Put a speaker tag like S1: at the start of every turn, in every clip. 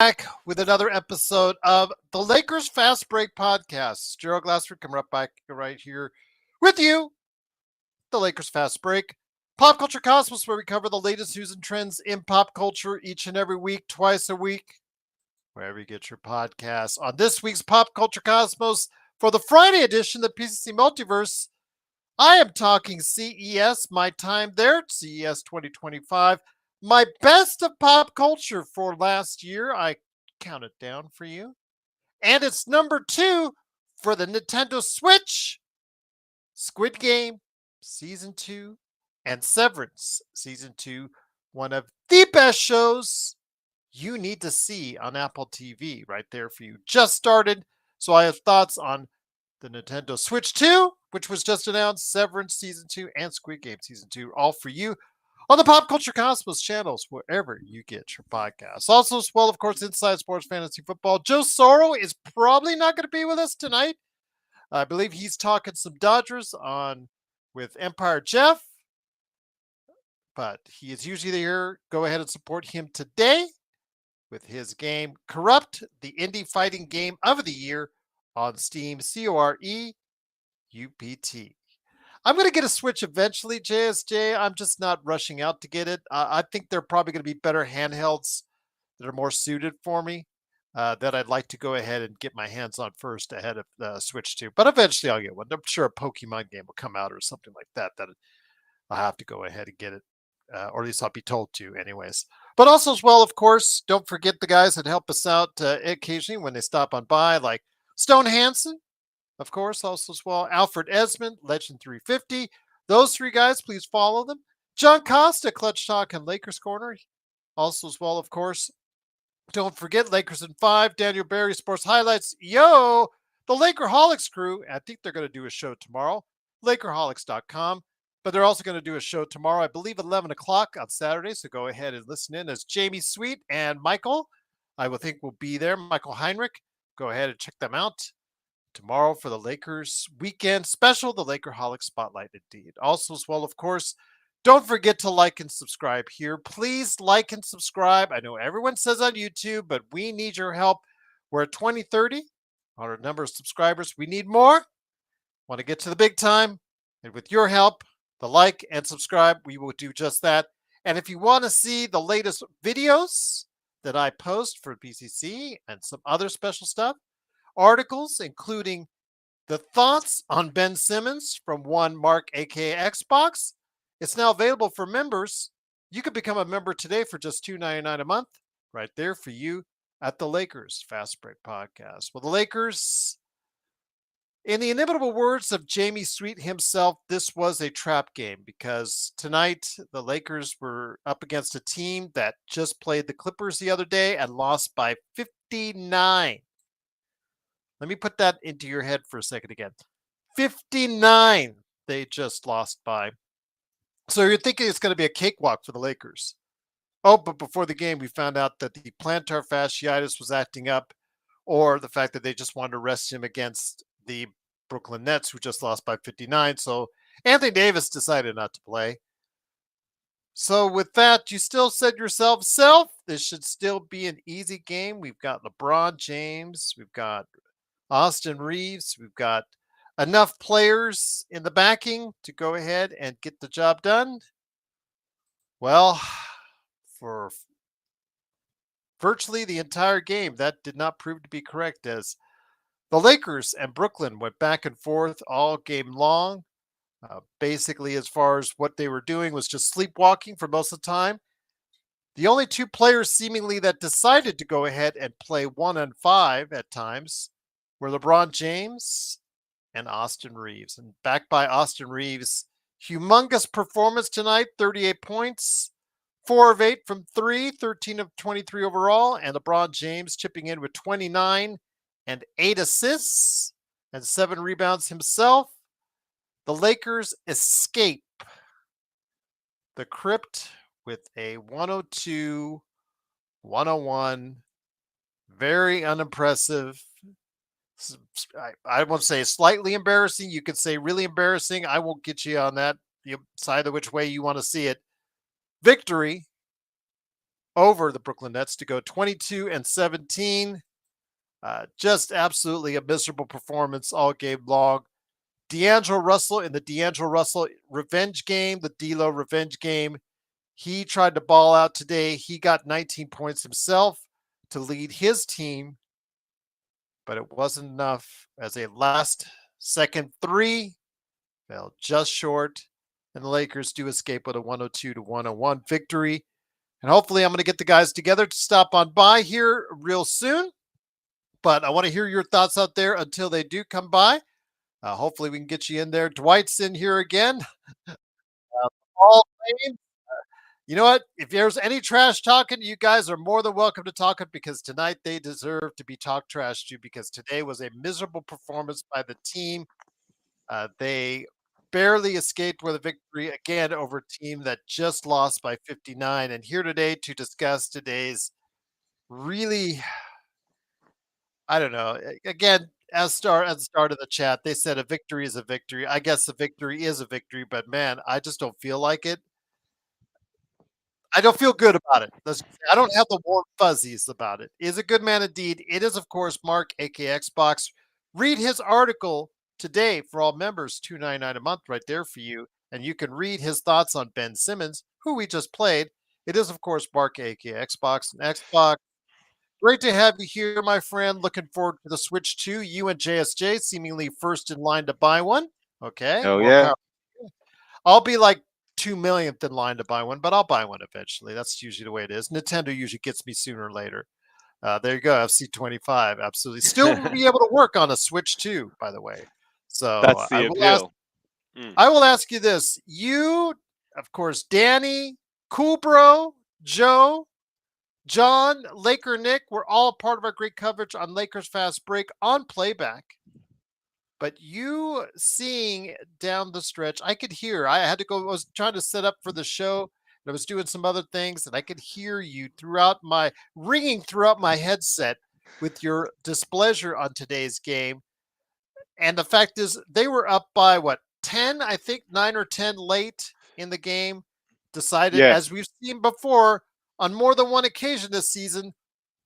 S1: back with another episode of the Lakers Fast Break Podcast. Gerald Glassford coming up back right here with you. The Lakers Fast Break. Pop Culture Cosmos, where we cover the latest news and trends in pop culture each and every week, twice a week, wherever you get your podcasts. On this week's Pop Culture Cosmos, for the Friday edition of the PCC Multiverse, I am talking CES, my time there, CES 2025. My best of pop culture for last year. I count it down for you. And it's number 2 for the Nintendo Switch. Squid Game Season 2 and Severance Season 2. One of the best shows you need to see on Apple TV right there for you. Just started, so I have thoughts on the Nintendo Switch 2, which was just announced, Severance Season 2, and Squid Game Season 2, all for you on the Pop Culture Cosmos channels, wherever you get your podcasts. Also, as well, of course, Inside Sports Fantasy Football. Joe Soro is probably not going to be with us tonight. I believe he's talking some Dodgers on with Empire Jeff, but he is usually here. Go ahead and support him today with his game, Corrupt, the indie fighting game of the year on Steam, Coreupt. I'm going to get a Switch eventually, JSJ. I'm just not rushing out to get it. I think there are probably going to be better handhelds that are more suited for me that I'd like to go ahead and get my hands on first ahead of the Switch 2. But eventually I'll get one. I'm sure a Pokemon game will come out or something like that I'll have to go ahead and get it. Or at least I'll be told to anyways. But also as well, of course, don't forget the guys that help us out occasionally when they stop on by, like Stone Hansen, of course, also as well, Alfred Esmond, Legend 350. Those three guys, please follow them. John Costa, Clutch Talk and Lakers Corner. Also as well, of course, don't forget Lakers in 5, Daniel Barry, Sports Highlights. Yo, the Lakerholics crew. I think they're going to do a show tomorrow. Lakerholics.com. But they're also going to do a show tomorrow, I believe 11 o'clock on Saturday. So go ahead and listen in as Jamie Sweet and Michael, I will think will be there. Michael Heinrich. Go ahead and check them out tomorrow for the Lakers weekend special, the Lakerholic Spotlight indeed. Also as well, of course, don't forget to like and subscribe here. Please like and subscribe. I know everyone says on YouTube, but we need your help. We're at 2030 on our number of subscribers. We need more. Want to get to the big time. And with your help, the like and subscribe, we will do just that. And if you want to see the latest videos that I post for PCC and some other special stuff, articles, including the thoughts on Ben Simmons from one Mark, aka Xbox. It's now available for members. You can become a member today for just $2.99 a month, right there for you at the Lakers Fast Break Podcast. Well, the Lakers, in the inimitable words of Jamie Sweet himself, this was a trap game because tonight the Lakers were up against a team that just played the Clippers the other day and lost by 59. Let me put that into your head for a second again. 59 they just lost by. So you're thinking it's going to be a cakewalk for the Lakers. Oh, but before the game, we found out that the plantar fasciitis was acting up, or the fact that they just wanted to rest him against the Brooklyn Nets, who just lost by 59. So Anthony Davis decided not to play. So with that, you still said yourself, this should still be an easy game. We've got LeBron James. We've got Austin Reaves. We've got enough players in the backing to go ahead and get the job done. Well, for virtually the entire game, that did not prove to be correct, as the Lakers and Brooklyn went back and forth all game long. Basically, as far as what they were doing was just sleepwalking for most of the time. The only two players seemingly that decided to go ahead and play 1-on-5 at times were LeBron James and Austin Reaves. And backed by Austin Reaves, humongous performance tonight, 38 points, 4 of 8 from 3, 13 of 23 overall, and LeBron James chipping in with 29 and 8 assists and 7 rebounds himself. The Lakers escape the Crypt with a 102-101, very unimpressive. I won't say slightly embarrassing. You could say really embarrassing. I won't get you on that. You decide which way you want to see it. Victory over the Brooklyn Nets to go 22-17. Just absolutely a miserable performance all game long. D'Angelo Russell in the D'Angelo Russell revenge game, the D'Lo revenge game. He tried to ball out today. He got 19 points himself to lead his team, but it wasn't enough as a last second three fell just short. And the Lakers do escape with a 102-101 victory. And hopefully, I'm going to get the guys together to stop on by here real soon. But I want to hear your thoughts out there until they do come by. Hopefully, we can get you in there. Dwight's in here again. All Lane. You know what? If there's any trash talking, you guys are more than welcome to talk it because tonight they deserve to be talked trash to because today was a miserable performance by the team. They barely escaped with a victory again over a team that just lost by 59. And here today to discuss today's really, I don't know. Again, as the start of the chat, they said a victory is a victory. I guess a victory is a victory, but man, I just don't feel like it. I don't feel good about it. I don't have the warm fuzzies about it. Is a good man indeed. It is, of course, Mark, aka Xbox. Read his article today for all members, $2.99 a month, right there for you, and you can read his thoughts on Ben Simmons, who we just played. It is, of course, Mark, aka Xbox, and Xbox. Great to have you here, my friend. Looking forward to the Switch 2. You and JSJ seemingly first in line to buy one. Okay,
S2: Hell
S1: more
S2: yeah.
S1: power. I'll be like 2 millionth in line to buy one, but I'll buy one eventually. That's usually the way it is. Nintendo usually gets me sooner or later. There you go, FC25. Absolutely. Still be able to work on a Switch too, by the way. So
S2: That's the appeal. Mm.
S1: I will ask you this. You, of course, Danny, Cool Bro, Joe, John, Laker Nick, were all part of our great coverage on Lakers Fast Break on playback. But you seeing down the stretch, I could hear. I had to go. I was trying to set up for the show. And I was doing some other things, and I could hear you throughout my ringing throughout my headset with your displeasure on today's game. And the fact is, they were up by what 10? I think 9 or 10 late in the game. Decided,
S2: Yeah.
S1: as we've seen before on more than one occasion this season,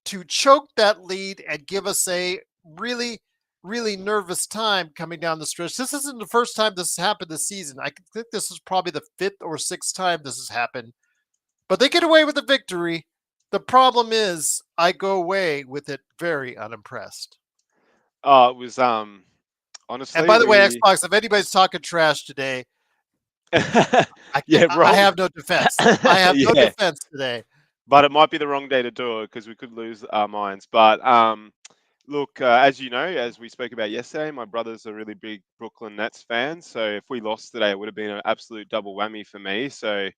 S1: to choke that lead and give us a really, really nervous time coming down the stretch. This isn't the first time this has happened this season. I think this is probably the fifth or sixth time this has happened. But they get away with the victory. The problem is, I go away with it very unimpressed.
S2: Oh, it was
S1: And
S2: honestly
S1: by the way,
S2: we
S1: Xbox, if anybody's talking trash today,
S2: yeah,
S1: I
S2: wrong.
S1: have no defense. I have no
S2: Yeah.
S1: defense today.
S2: But it might be the wrong day to do it because we could lose our minds. But look, as you know, as we spoke about yesterday, my brother's a really big Brooklyn Nets fan. So if we lost today, it would have been an absolute double whammy for me. So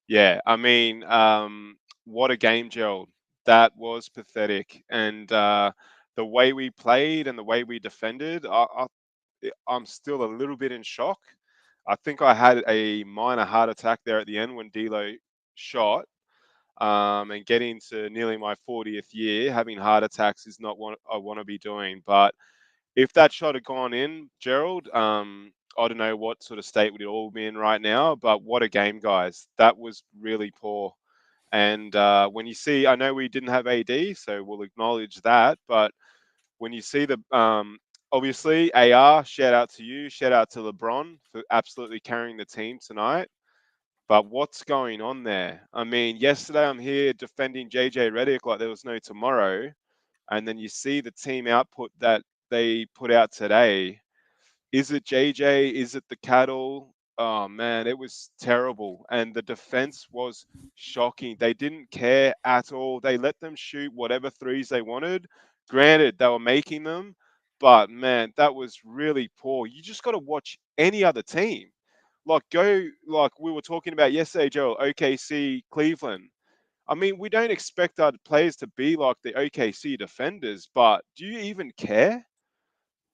S2: yeah, I mean, what a game, Gerald. That was pathetic. And the way we played and the way we defended, I'm still a little bit in shock. I think I had a minor heart attack there at the end when D'Lo shot. And getting to nearly my 40th year, having heart attacks is not what I want to be doing. But if that shot had gone in, Gerald, I don't know what sort of state we'd all be in right now. But what a game, guys! That was really poor. And when you see, I know we didn't have AD, so we'll acknowledge that. But when you see the obviously AR, shout out to you, shout out to LeBron for absolutely carrying the team tonight. But what's going on there? I mean, yesterday I'm here defending JJ Redick like there was no tomorrow, and then you see the team output that they put out today. Is it JJ? Is it the cattle? Oh man, it was terrible. And the defense was shocking. They didn't care at all. They let them shoot whatever threes they wanted. Granted, they were making them, but man, that was really poor. You just got to watch any other team. Like go like we were talking about yesterday, Joe, OKC, Cleveland. I mean, we don't expect our players to be like the OKC defenders, but do you even care?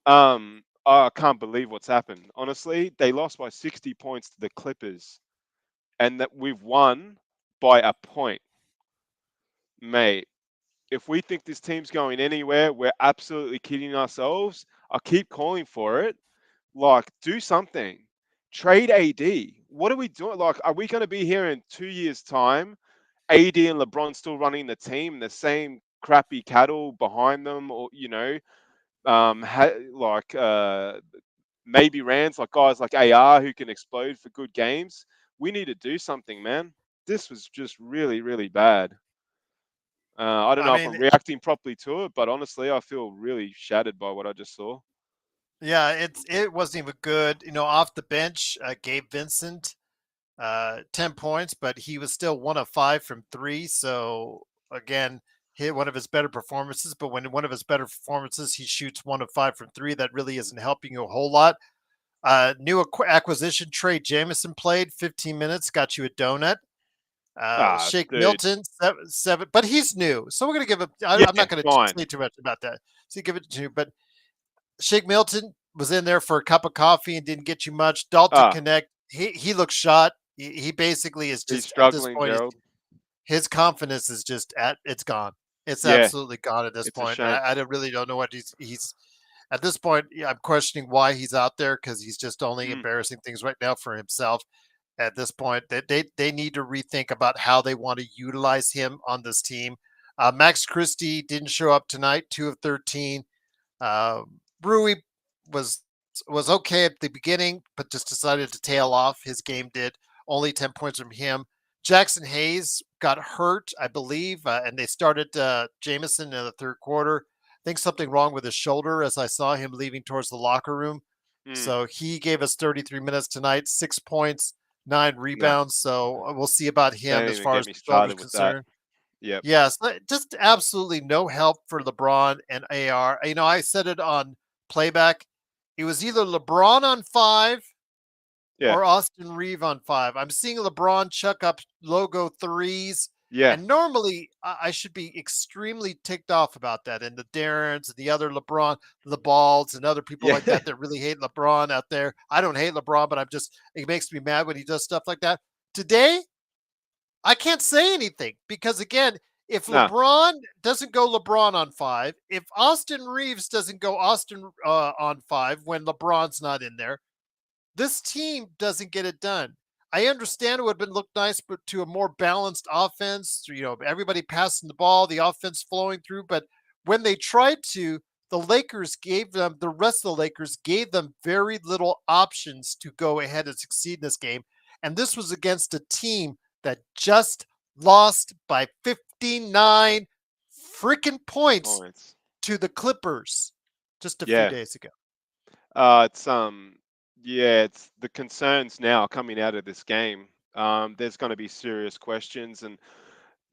S2: I can't believe what's happened. Honestly, they lost by 60 points to the Clippers, and that we've won by a point. Mate, if we think this team's going anywhere, we're absolutely kidding ourselves. I keep calling for it. Like, do something. Trade AD. What are we doing? Like, are we going to be here in 2 years' time AD and LeBron still running the team, the same crappy cattle behind them, or like maybe Rands, like guys like AR who can explode for good games. We need to do something, man. This was just really, really bad. I don't
S1: I
S2: know if I'm
S1: mean,
S2: reacting properly to it, but honestly, I feel really shattered by what I just saw.
S1: yeah, it wasn't even good. Off the bench, Gabe Vincent, 10 points, but he was still 1 of 5 from three. So again, hit one of his better performances. But when one of his better performances, he shoots 1 of 5 from three, that really isn't helping you a whole lot. New acquisition Trey Jamison played 15 minutes, got you a donut.
S2: Ah,
S1: Shake
S2: dude.
S1: Milton, seven, but he's new, so we're gonna give him.
S2: Yeah,
S1: I'm not gonna
S2: fine.
S1: say too much about that. So give it to you, but Shake Milton was in there for a cup of coffee and didn't get you much. Dalton
S2: Ah,
S1: Knecht, he looks shot. He basically is
S2: he's
S1: just at this
S2: struggling,
S1: point.
S2: Gerald.
S1: His confidence is just it's gone. It's
S2: Yeah,
S1: absolutely gone at this
S2: it's a
S1: point.
S2: shame.
S1: I really don't know what he's at this point. Yeah, I'm questioning why he's out there because he's just only
S2: Mm,
S1: embarrassing things right now for himself. At this point, that they need to rethink about how they want to utilize him on this team. Max Christie didn't show up tonight, 2 of 13. Uh, Rui was was okay at the beginning, but just decided to tail off. His game did only 10 points from him. Jackson Hayes got hurt, I believe, and they started Jameson in the third quarter. I think something wrong with his shoulder as I saw him leaving towards the locker room.
S2: mm.
S1: So he gave us 33 minutes tonight, 6 points, nine
S2: Nah,
S1: rebounds. So we'll see about him
S2: don't
S1: as
S2: even
S1: far
S2: get
S1: as
S2: me
S1: the shoulder is
S2: started with that.
S1: concerned.
S2: Yep.
S1: Yes, just absolutely no help for LeBron and AR. I said it on playback. It was either LeBron on five
S2: Yeah.
S1: or Austin Reeve on five. I'm seeing LeBron chuck up logo threes.
S2: Yeah.
S1: And normally I should be extremely ticked off about that. And the Darrens and the other LeBron, the Balds and other people
S2: Yeah.
S1: like that that really hate LeBron out there. I don't hate LeBron, but it makes me mad when he does stuff like that. Today, I can't say anything because again, if
S2: Nah.
S1: LeBron doesn't go LeBron on five, if Austin Reeves doesn't go Austin on five when LeBron's not in there, this team doesn't get it done. I understand it would have been looked nice, but to a more balanced offense, everybody passing the ball, the offense flowing through. But when they tried to, the rest of the Lakers gave them very little options to go ahead and succeed in this game. And this was against a team that just lost by 59 freaking points
S2: Points.
S1: to the Clippers just a few
S2: Yeah.
S1: days ago.
S2: It's yeah, it's the concerns now coming out of this game. There's going to be serious questions, and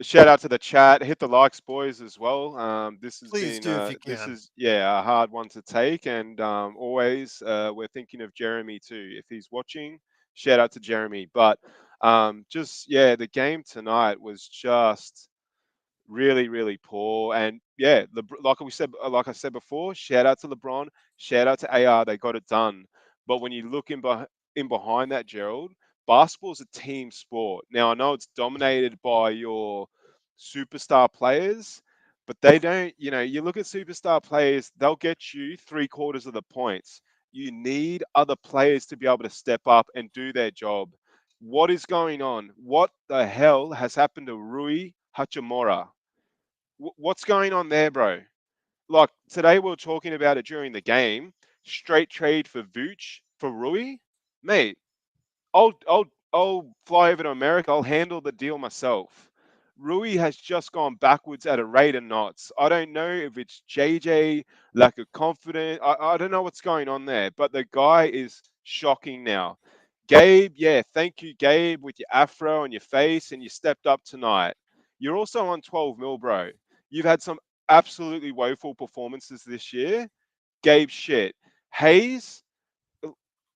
S2: shout out to the chat. Hit the likes, boys, as well. This has
S1: Please
S2: been
S1: do if you
S2: this
S1: can.
S2: is yeah a hard one to take, and always we're thinking of Jeremy too. If he's watching, shout out to Jeremy. But just yeah, the game tonight was just really, really poor. And yeah, like I said before, shout out to LeBron, shout out to AR, they got it done. But when you look in behind that, Gerald, basketball is a team sport. Now I know it's dominated by your superstar players, but they don't. You look at superstar players, they'll get you three-quarters of the points. You need other players to be able to step up and do their job. What is going on? What the hell has happened to Rui Hachimura? What's going on there, bro? Like today, we were talking about it during the game. Straight trade for Vooch for Rui, mate. I'll fly over to America. I'll handle the deal myself. Rui has just gone backwards at a rate of knots. I don't know if it's JJ lack of confidence. I don't know what's going on there, but the guy is shocking now. Gabe, yeah, thank you, Gabe, with your afro and your face, and you stepped up tonight. You're also on 12 mil, bro. You've had some absolutely woeful performances this year. Gabe, shit. Hayes,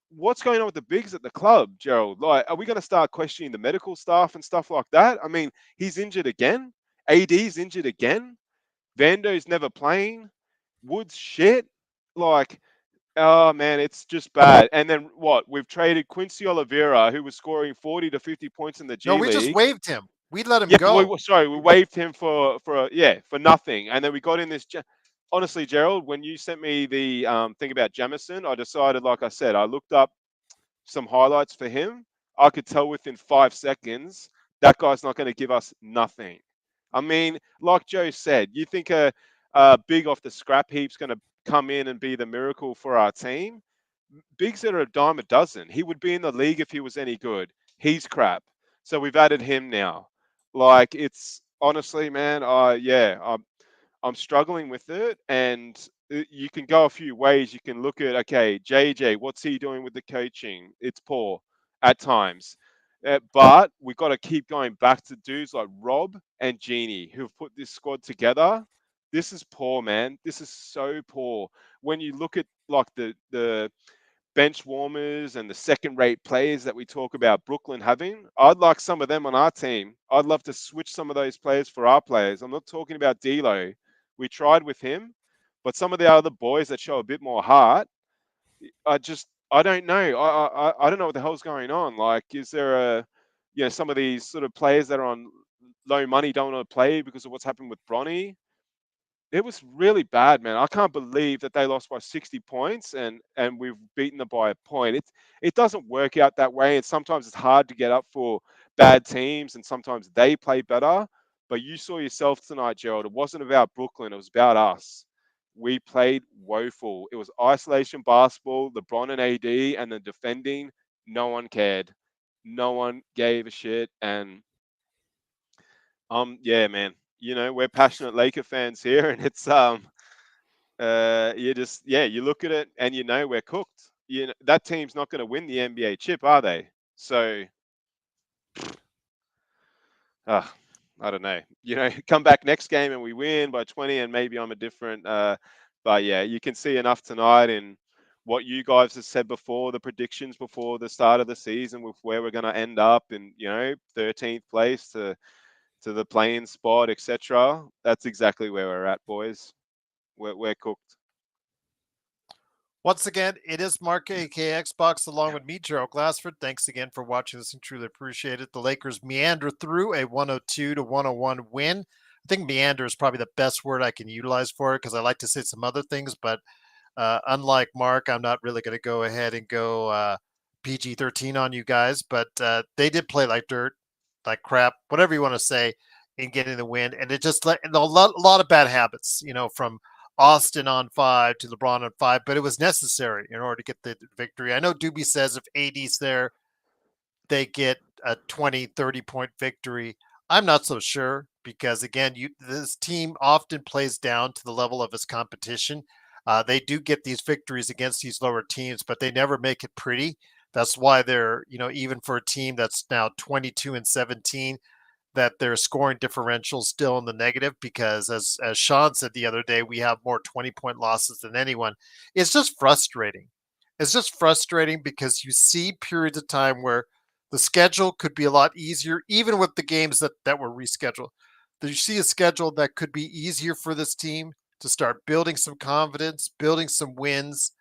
S2: what's going on with the bigs at the club, Gerald? Like, are we going to start questioning the medical staff and stuff like that? I mean, he's injured again. AD's injured again. Vando's never playing. Wood's shit. Like, oh man, it's just bad. And then what? We've traded Quincy Oliveira, who was scoring 40 to 50 points in the
S1: No,
S2: G
S1: we just
S2: League.
S1: waived him. We let him
S2: Yeah,
S1: go.
S2: sorry, we waived him for nothing, and then we got in this. Honestly, Gerald, when you sent me the thing about Jamison, I decided, like I said, I looked up some highlights for him. I could tell within 5 seconds that guy's not going to give us nothing. I mean, like Joe said, you think big off the scrap heap's going to come in and be the miracle for our team? Bigs that are a dime a dozen. He would be in the league if he was any good. He's crap. So we've added him now. Like it's honestly, man. Yeah, I'm struggling with it, and you can go a few ways. You can look at okay, JJ, what's he doing with the coaching? It's poor at times. But we've got to keep going back to dudes like Rob and Genie who've put this squad together. This is poor, man. This is so poor. When you look at like the bench warmers and the second rate players that we talk about Brooklyn having, I'd like some of them on our team. I'd love to switch some of those players for our players. I'm not talking about D'Lo. We tried with him, but some of the other boys that show a bit more heart, I don't know. I don't know what the hell's going on. Like, is there some of these sort of players that are on low money don't want to play because of what's happened with Bronny? It was really bad, man. I can't believe that they lost by 60 points and we've beaten them by a point. It doesn't work out that way, and sometimes it's hard to get up for bad teams, and sometimes they play better. But you saw yourself tonight, Gerald. It wasn't about Brooklyn. It was about us. We played woeful. It was isolation basketball, LeBron and AD, and the defending. No one cared. No one gave a shit, and yeah, man. You know, we're passionate Laker fans here, and it's you just yeah, you look at it and you know we're cooked. You know, that team's not going to win the NBA chip, are they? So, uh, I don't know. You know, come back next game and we win by 20, and maybe I'm a different. But yeah, you can see enough tonight in what you guys have said before, the predictions before the start of the season with where we're going to end up in, 13th place to the playing spot, etc. That's exactly where we're at, boys. We're cooked.
S1: Once again, it is Mark, aka Xbox, along with me, Gerald Glassford. Thanks again for watching this and truly appreciate it. The Lakers meander through a 102 to 101 win. I think meander is probably the best word I can utilize for it because I like to say some other things, but unlike Mark, I'm not really going to go ahead and go PG-13 on you guys, but they did play like dirt, like crap, whatever you want to say, in getting the win. And it just let a lot of bad habits, from Austin on 5 to LeBron on 5, but it was necessary in order to get the victory. I know Doobie says if AD's there, they get a 20, 30-point victory. I'm not so sure because, again, this team often plays down to the level of its competition. They do get these victories against these lower teams, but they never make it pretty. That's why they're, even for a team that's now 22 and 17, that their scoring differential still in the negative because as Sean said the other day, we have more 20-point losses than anyone. It's just frustrating. It's just frustrating because you see periods of time where the schedule could be a lot easier, even with the games that were rescheduled. You see a schedule that could be easier for this team to start building some confidence, building some wins.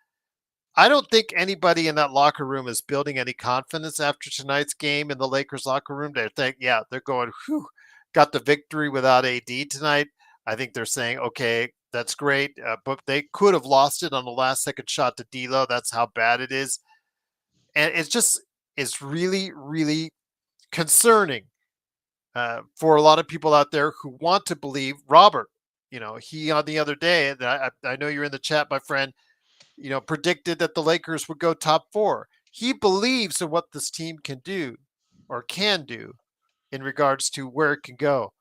S1: I don't think anybody in that locker room is building any confidence after tonight's game in the Lakers locker room. They think, yeah, they're going, whew, got the victory without AD tonight. I think they're saying, okay, that's great, but they could have lost it on the last second shot to D'Lo. That's how bad it is, and it's really, really concerning for a lot of people out there who want to believe Robert. He on the other day, and I know you're in the chat, my friend, predicted that the Lakers would go top four. He believes in what this team can do or can do in regards to where it can go.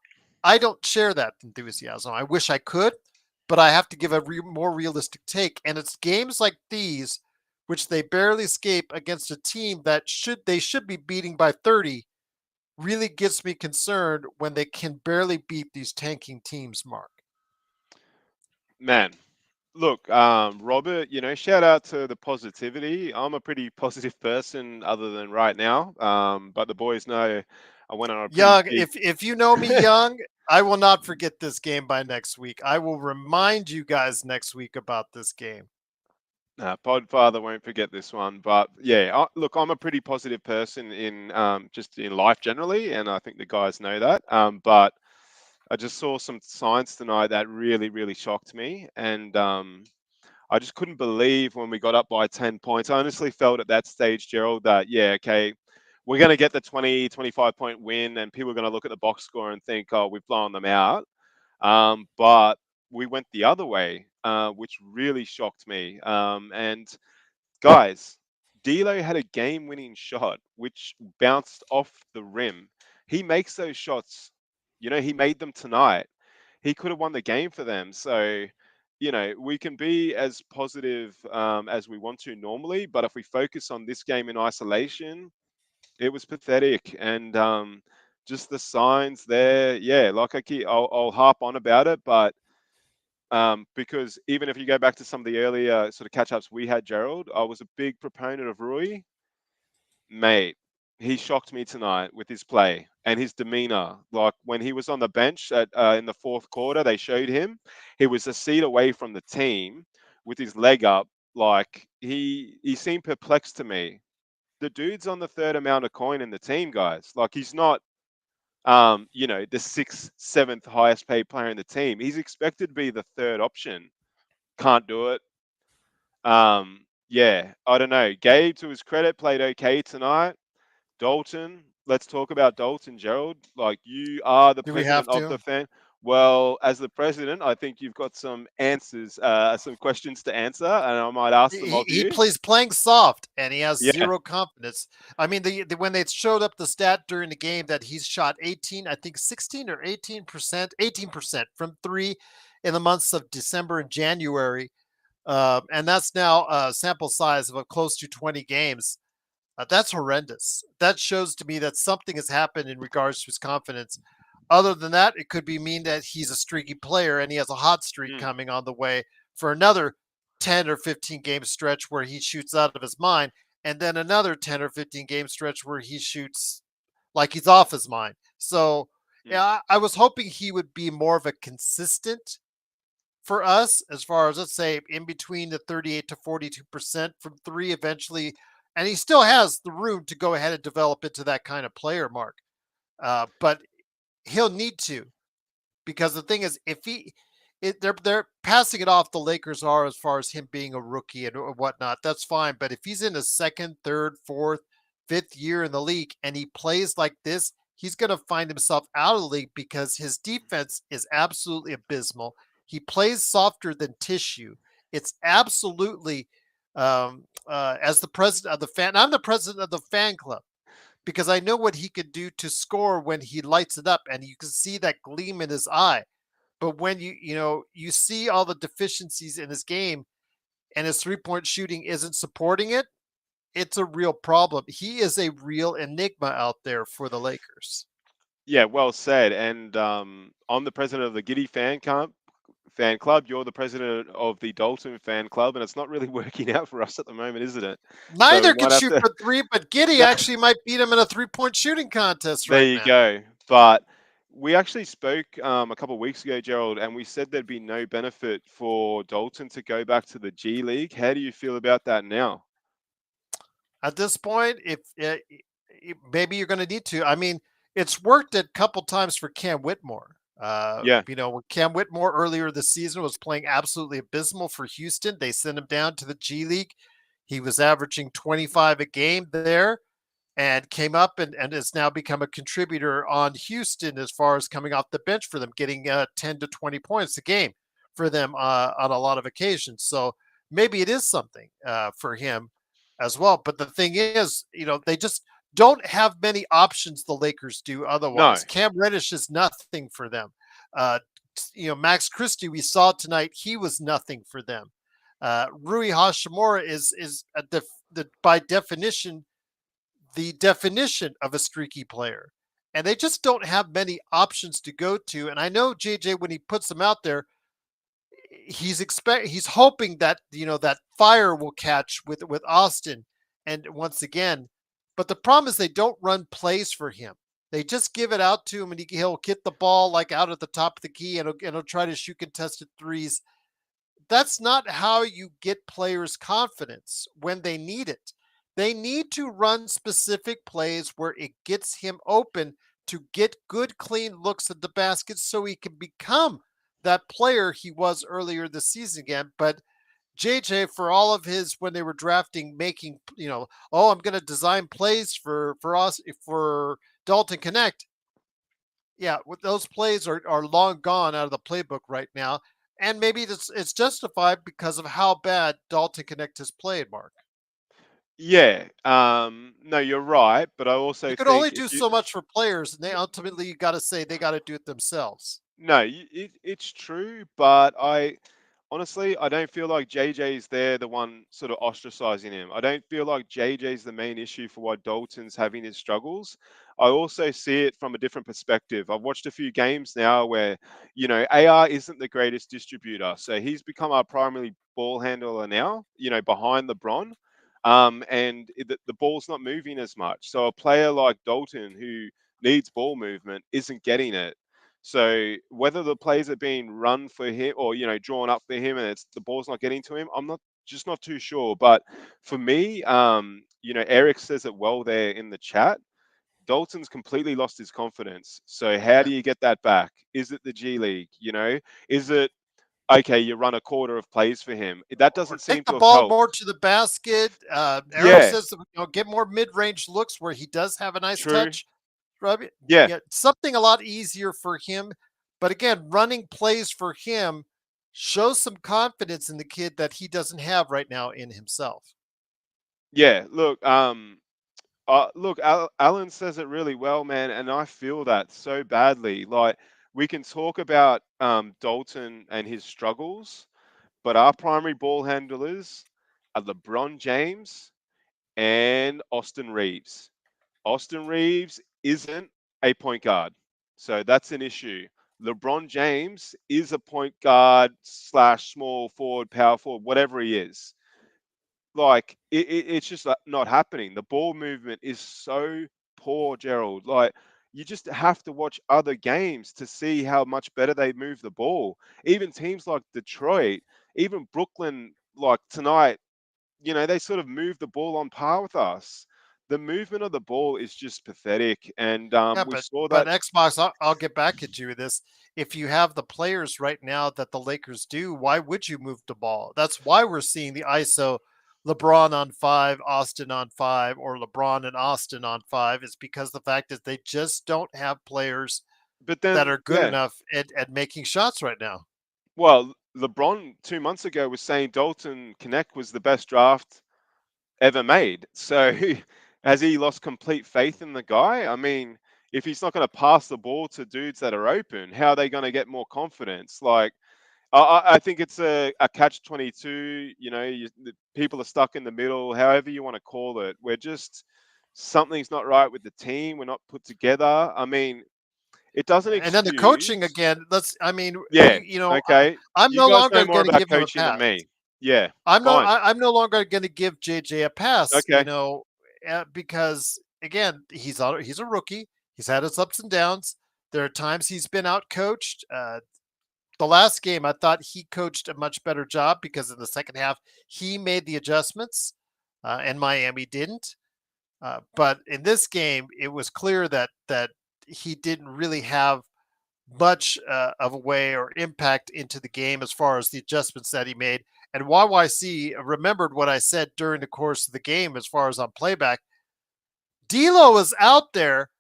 S1: I don't share that enthusiasm. I wish I could, but I have to give a more realistic take. And it's games like these, which they barely escape against a team that should be beating by 30, really gets me concerned when they can barely beat these tanking teams, Mark.
S2: Man, look, Robert, shout out to the positivity. I'm a pretty positive person other than right now. But the boys know I went on a pretty
S1: Young,
S2: big
S1: if you know me, Young, I will not forget this game by next week. I will remind you guys next week about this game.
S2: Podfather won't forget this one. But yeah, look, I'm a pretty positive person in just in life generally, and I think the guys know that. But I just saw some signs tonight that really, really shocked me, and I just couldn't believe when we got up by 10 points. I honestly felt at that stage, Gerald, that, yeah, okay, we're going to get the 20, 25-point win, and people are going to look at the box score and think, oh, we've blown them out. But we went the other way, which really shocked me. And guys, D'Lo had a game-winning shot which bounced off the rim. He makes those shots. He made them tonight. He could have won the game for them. So, we can be as positive as we want to normally, but if we focus on this game in isolation, it was pathetic. And just the signs there, yeah, like I'll harp on about it, but because even if you go back to some of the earlier sort of catch ups we had, Gerald, I was a big proponent of Rui. Mate, he shocked me tonight with his play and his demeanor. Like when he was on the bench in the fourth quarter, they showed him he was a seat away from the team with his leg up. Like he seemed perplexed to me. The dude's on the third amount of coin in the team, guys. Like he's not the sixth, seventh highest paid player in the team. He's expected to be the third option. Can't do it. Yeah, I don't know. Gabe, to his credit, played okay tonight. Dalton, let's talk about Dalton, Gerald. Like you are the
S1: Do we
S2: president
S1: have
S2: of the
S1: to?
S2: fan. Well, as the president, I think you've got some answers, some questions to answer, and I might ask them
S1: He,
S2: of
S1: he
S2: you.
S1: plays playing soft and he has
S2: Yeah.
S1: zero confidence. I mean, when they showed up the stat during the game that he's shot 18, I think 16 or 18% from three in the months of December and January. And that's now a sample size of a close to 20 games. That's horrendous. That shows to me that something has happened in regards to his confidence. Other than that, it could be mean that he's a streaky player and he has a hot streak
S2: Mm,
S1: coming on the way for another 10 or 15 game stretch where he shoots out of his mind, and then another 10 or 15 game stretch where he shoots like he's off his mind. So,
S2: mm.
S1: yeah, I was hoping he would be more of a consistent for us as far as, let's say, in between the 38 to 42% from three eventually, and he still has the room to go ahead and develop into that kind of player, Mark. But he'll need to, because the thing is, if they're passing it off, the Lakers are, as far as him being a rookie and whatnot. That's fine, but if he's in his second, third, fourth, fifth year in the league and he plays like this, he's going to find himself out of the league because his defense is absolutely abysmal. He plays softer than tissue. It's absolutely, as the president of the fan, I'm the president of the fan club because I know what he could do to score when he lights it up, and you can see that gleam in his eye. But when you see all the deficiencies in his game and his 3-point shooting isn't supporting it, it's a real problem. He is a real enigma out there for the Lakers.
S2: Yeah, well said. And I'm the president of the Giddy fan club. You're the president of the Dalton fan club, and it's not really working out for us at the moment, isn't it? So we
S1: Neither can
S2: might have
S1: shoot
S2: to.
S1: for three, but Giddy
S2: No,
S1: actually might beat him in a 3-point shooting contest
S2: there
S1: right
S2: you
S1: now.
S2: go. But we actually spoke a couple of weeks ago, Gerald, and we said there'd be no benefit for Dalton to go back to the G League. How do you feel about that now?
S1: At this point, if maybe you're going to need to. I mean, it's worked a couple times for Cam Whitmore.
S2: Yeah.
S1: When Cam Whitmore earlier this season was playing absolutely abysmal for Houston, they sent him down to the G League. He was averaging 25 a game there and came up and has now become a contributor on Houston as far as coming off the bench for them, getting 10 to 20 points a game for them on a lot of occasions. So maybe it is something for him as well. But the thing is, they just don't have many options the Lakers do
S2: No.
S1: otherwise. Cam Reddish is nothing for them. Uh, Max Christie, we saw tonight, he was nothing for them. Rui Hashimura is by definition the definition of a streaky player. And they just don't have many options to go to. And I know JJ, when he puts them out there, he's hoping that that fire will catch with Austin. And once again, but the problem is they don't run plays for him. They just give it out to him, and he'll get the ball like out at the top of the key, and he'll try to shoot contested threes. That's not how you get players confidence when they need it. They need to run specific plays where it gets him open to get good, clean looks at the basket so he can become that player he was earlier this season again. But JJ, for all of his when they were drafting, making oh, I'm going to design plays for us for Dalton Knecht. Yeah, with those plays are long gone out of the playbook right now, and maybe it's justified because of how bad Dalton Knecht has played. Mark,
S2: Yeah, no, you're right, but I
S1: you
S2: also
S1: could only
S2: think if
S1: do
S2: you
S1: so much for players, and they ultimately you got to say they got to do it themselves.
S2: no, it's true, but I don't feel like JJ's there, the one sort of ostracizing him. I don't feel like JJ's the main issue for why Dalton's having his struggles. I also see it from a different perspective. I've watched a few games now where, AR isn't the greatest distributor. So he's become our primary ball handler now, behind LeBron. And the ball's not moving as much. So a player like Dalton, who needs ball movement, isn't getting it. So whether the plays are being run for him or drawn up for him and it's the ball's not getting to him, I'm not too sure. But for me, Eric says it well there in the chat. Dalton's completely lost his confidence. So how
S1: Yeah.
S2: do you get that back? Is it the G League? Is it okay? You run a quarter of plays for him. That
S1: Or
S2: doesn't
S1: take
S2: seem
S1: the
S2: to have
S1: ball more
S2: helped.
S1: to the basket. Eric
S2: Yeah,
S1: says, get more mid-range looks where he does have a nice
S2: true.
S1: touch. Right?
S2: Yeah,
S1: Yeah, something a lot easier for him. But again, running plays for him shows some confidence in the kid that he doesn't have right now in himself.
S2: yeah. Look, Alan says it really well, man, and I feel that so badly. Like we can talk about Dalton and his struggles, but our primary ball handlers are LeBron James and Austin Reaves. Austin Reaves isn't a point guard, so that's an issue. LeBron James is a point guard slash small forward, power forward, whatever he is. Like it's just not happening. The ball movement is so poor, Gerald. Like you just have to watch other games to see how much better they move the ball. Even teams like Detroit, even Brooklyn, like tonight, they sort of move the ball on par with us. The movement of the ball is just pathetic, and
S1: Yeah,
S2: we
S1: but
S2: saw
S1: but
S2: that.
S1: Xbox, I'll get back at you with this. If you have the players right now that the Lakers do, why would you move the ball? That's why we're seeing the ISO LeBron on five, Austin on five, or LeBron and Austin on five. Is because the fact is they just don't have players
S2: But
S1: that
S2: then,
S1: are good
S2: yeah,
S1: enough at making shots right now.
S2: well, LeBron 2 months ago was saying Dalton Knecht was the best draft ever made. So has he lost complete faith in the guy? I mean, if he's not going to pass the ball to dudes that are open, how are they going to get more confidence? Like, I think it's a catch 22. The people are stuck in the middle, however you want to call it. We're just, something's not right with the team. We're not put together. I mean, it doesn't
S1: And then the coaching
S2: excuse.
S1: again. I mean,
S2: Yeah. Okay.
S1: I'm
S2: You
S1: no
S2: guys
S1: longer
S2: know more
S1: going to
S2: about
S1: give him a
S2: coaching than
S1: pass.
S2: me. Yeah. Fine.
S1: I'm no longer going to give JJ a pass,
S2: Okay.
S1: because again, he's a rookie. He's had his ups and downs. There are times he's been out coached. The last game, I thought he coached a much better job because in the second half he made the adjustments, and Miami didn't. But in this game, it was clear that he didn't really have much of a way or impact into the game as far as the adjustments that he made. And YYC remembered what I said during the course of the game as far as on playback. D'Lo is out there.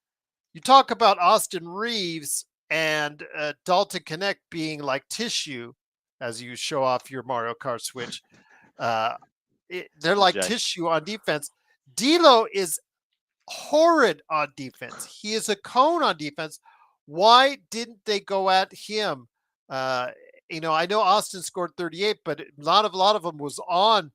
S1: You talk about Austin Reaves and Dalton Knecht being like tissue as you show off your Mario Kart Switch. Uh, they're like
S2: DJ.
S1: tissue on defense. D'Lo is horrid on defense. He is a cone on defense. Why didn't they go at him? Uh, I know Austin scored 38, but a lot of them was on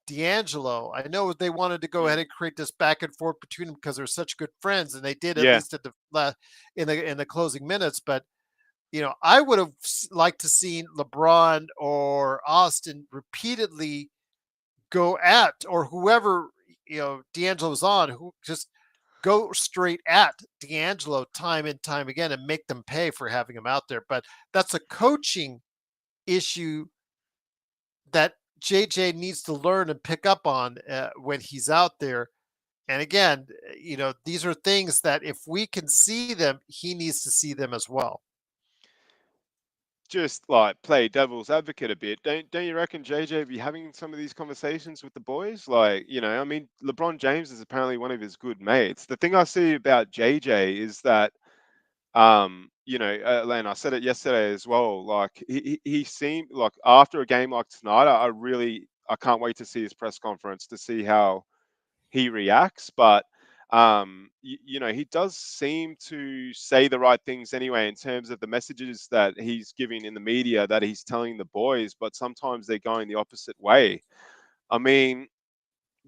S1: D'Angelo. I know they wanted to go ahead
S2: Mm.
S1: and create this back and forth between them because they're such good friends, and they did at
S2: Yeah.
S1: least at the in the closing minutes. But I would have liked to seen LeBron or Austin repeatedly go at or whoever D'Angelo's on, who just go straight at D'Angelo time and time again and make them pay for having him out there. But that's a coaching issue that JJ needs to learn and pick up on when he's out there. And again, these are things that if we can see them, he needs to see them as well.
S2: just like play devil's advocate a bit, don't you reckon JJ be having some of these conversations with the boys? Like, I mean, LeBron James is apparently one of his good mates. The thing I see about JJ is that, and I said it yesterday as well. Like, he seemed like after a game like tonight, I can't wait to see his press conference to see how he reacts. But he does seem to say the right things anyway in terms of the messages that he's giving in the media that he's telling the boys, but sometimes they're going the opposite way. I mean,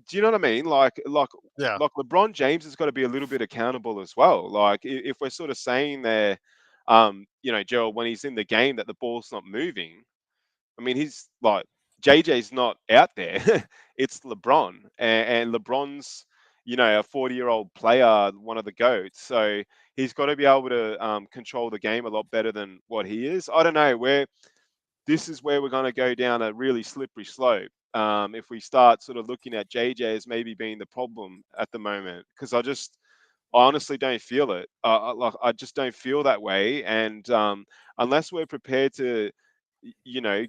S2: do you know what I mean?
S1: Yeah.
S2: Like LeBron James has got to be a little bit accountable as well. Like, if we're sort of saying there, Gerald, when he's in the game that the ball's not moving, I mean, he's like JJ's not out there. It's LeBron, and LeBron's a 40-year-old player, one of the goats. So he's got to be able to control the game a lot better than what he is. I don't know where this is where we're going to go down a really slippery slope. If we start sort of looking at JJ as maybe being the problem at the moment, because I honestly don't feel it. I just don't feel that way. And unless we're prepared to,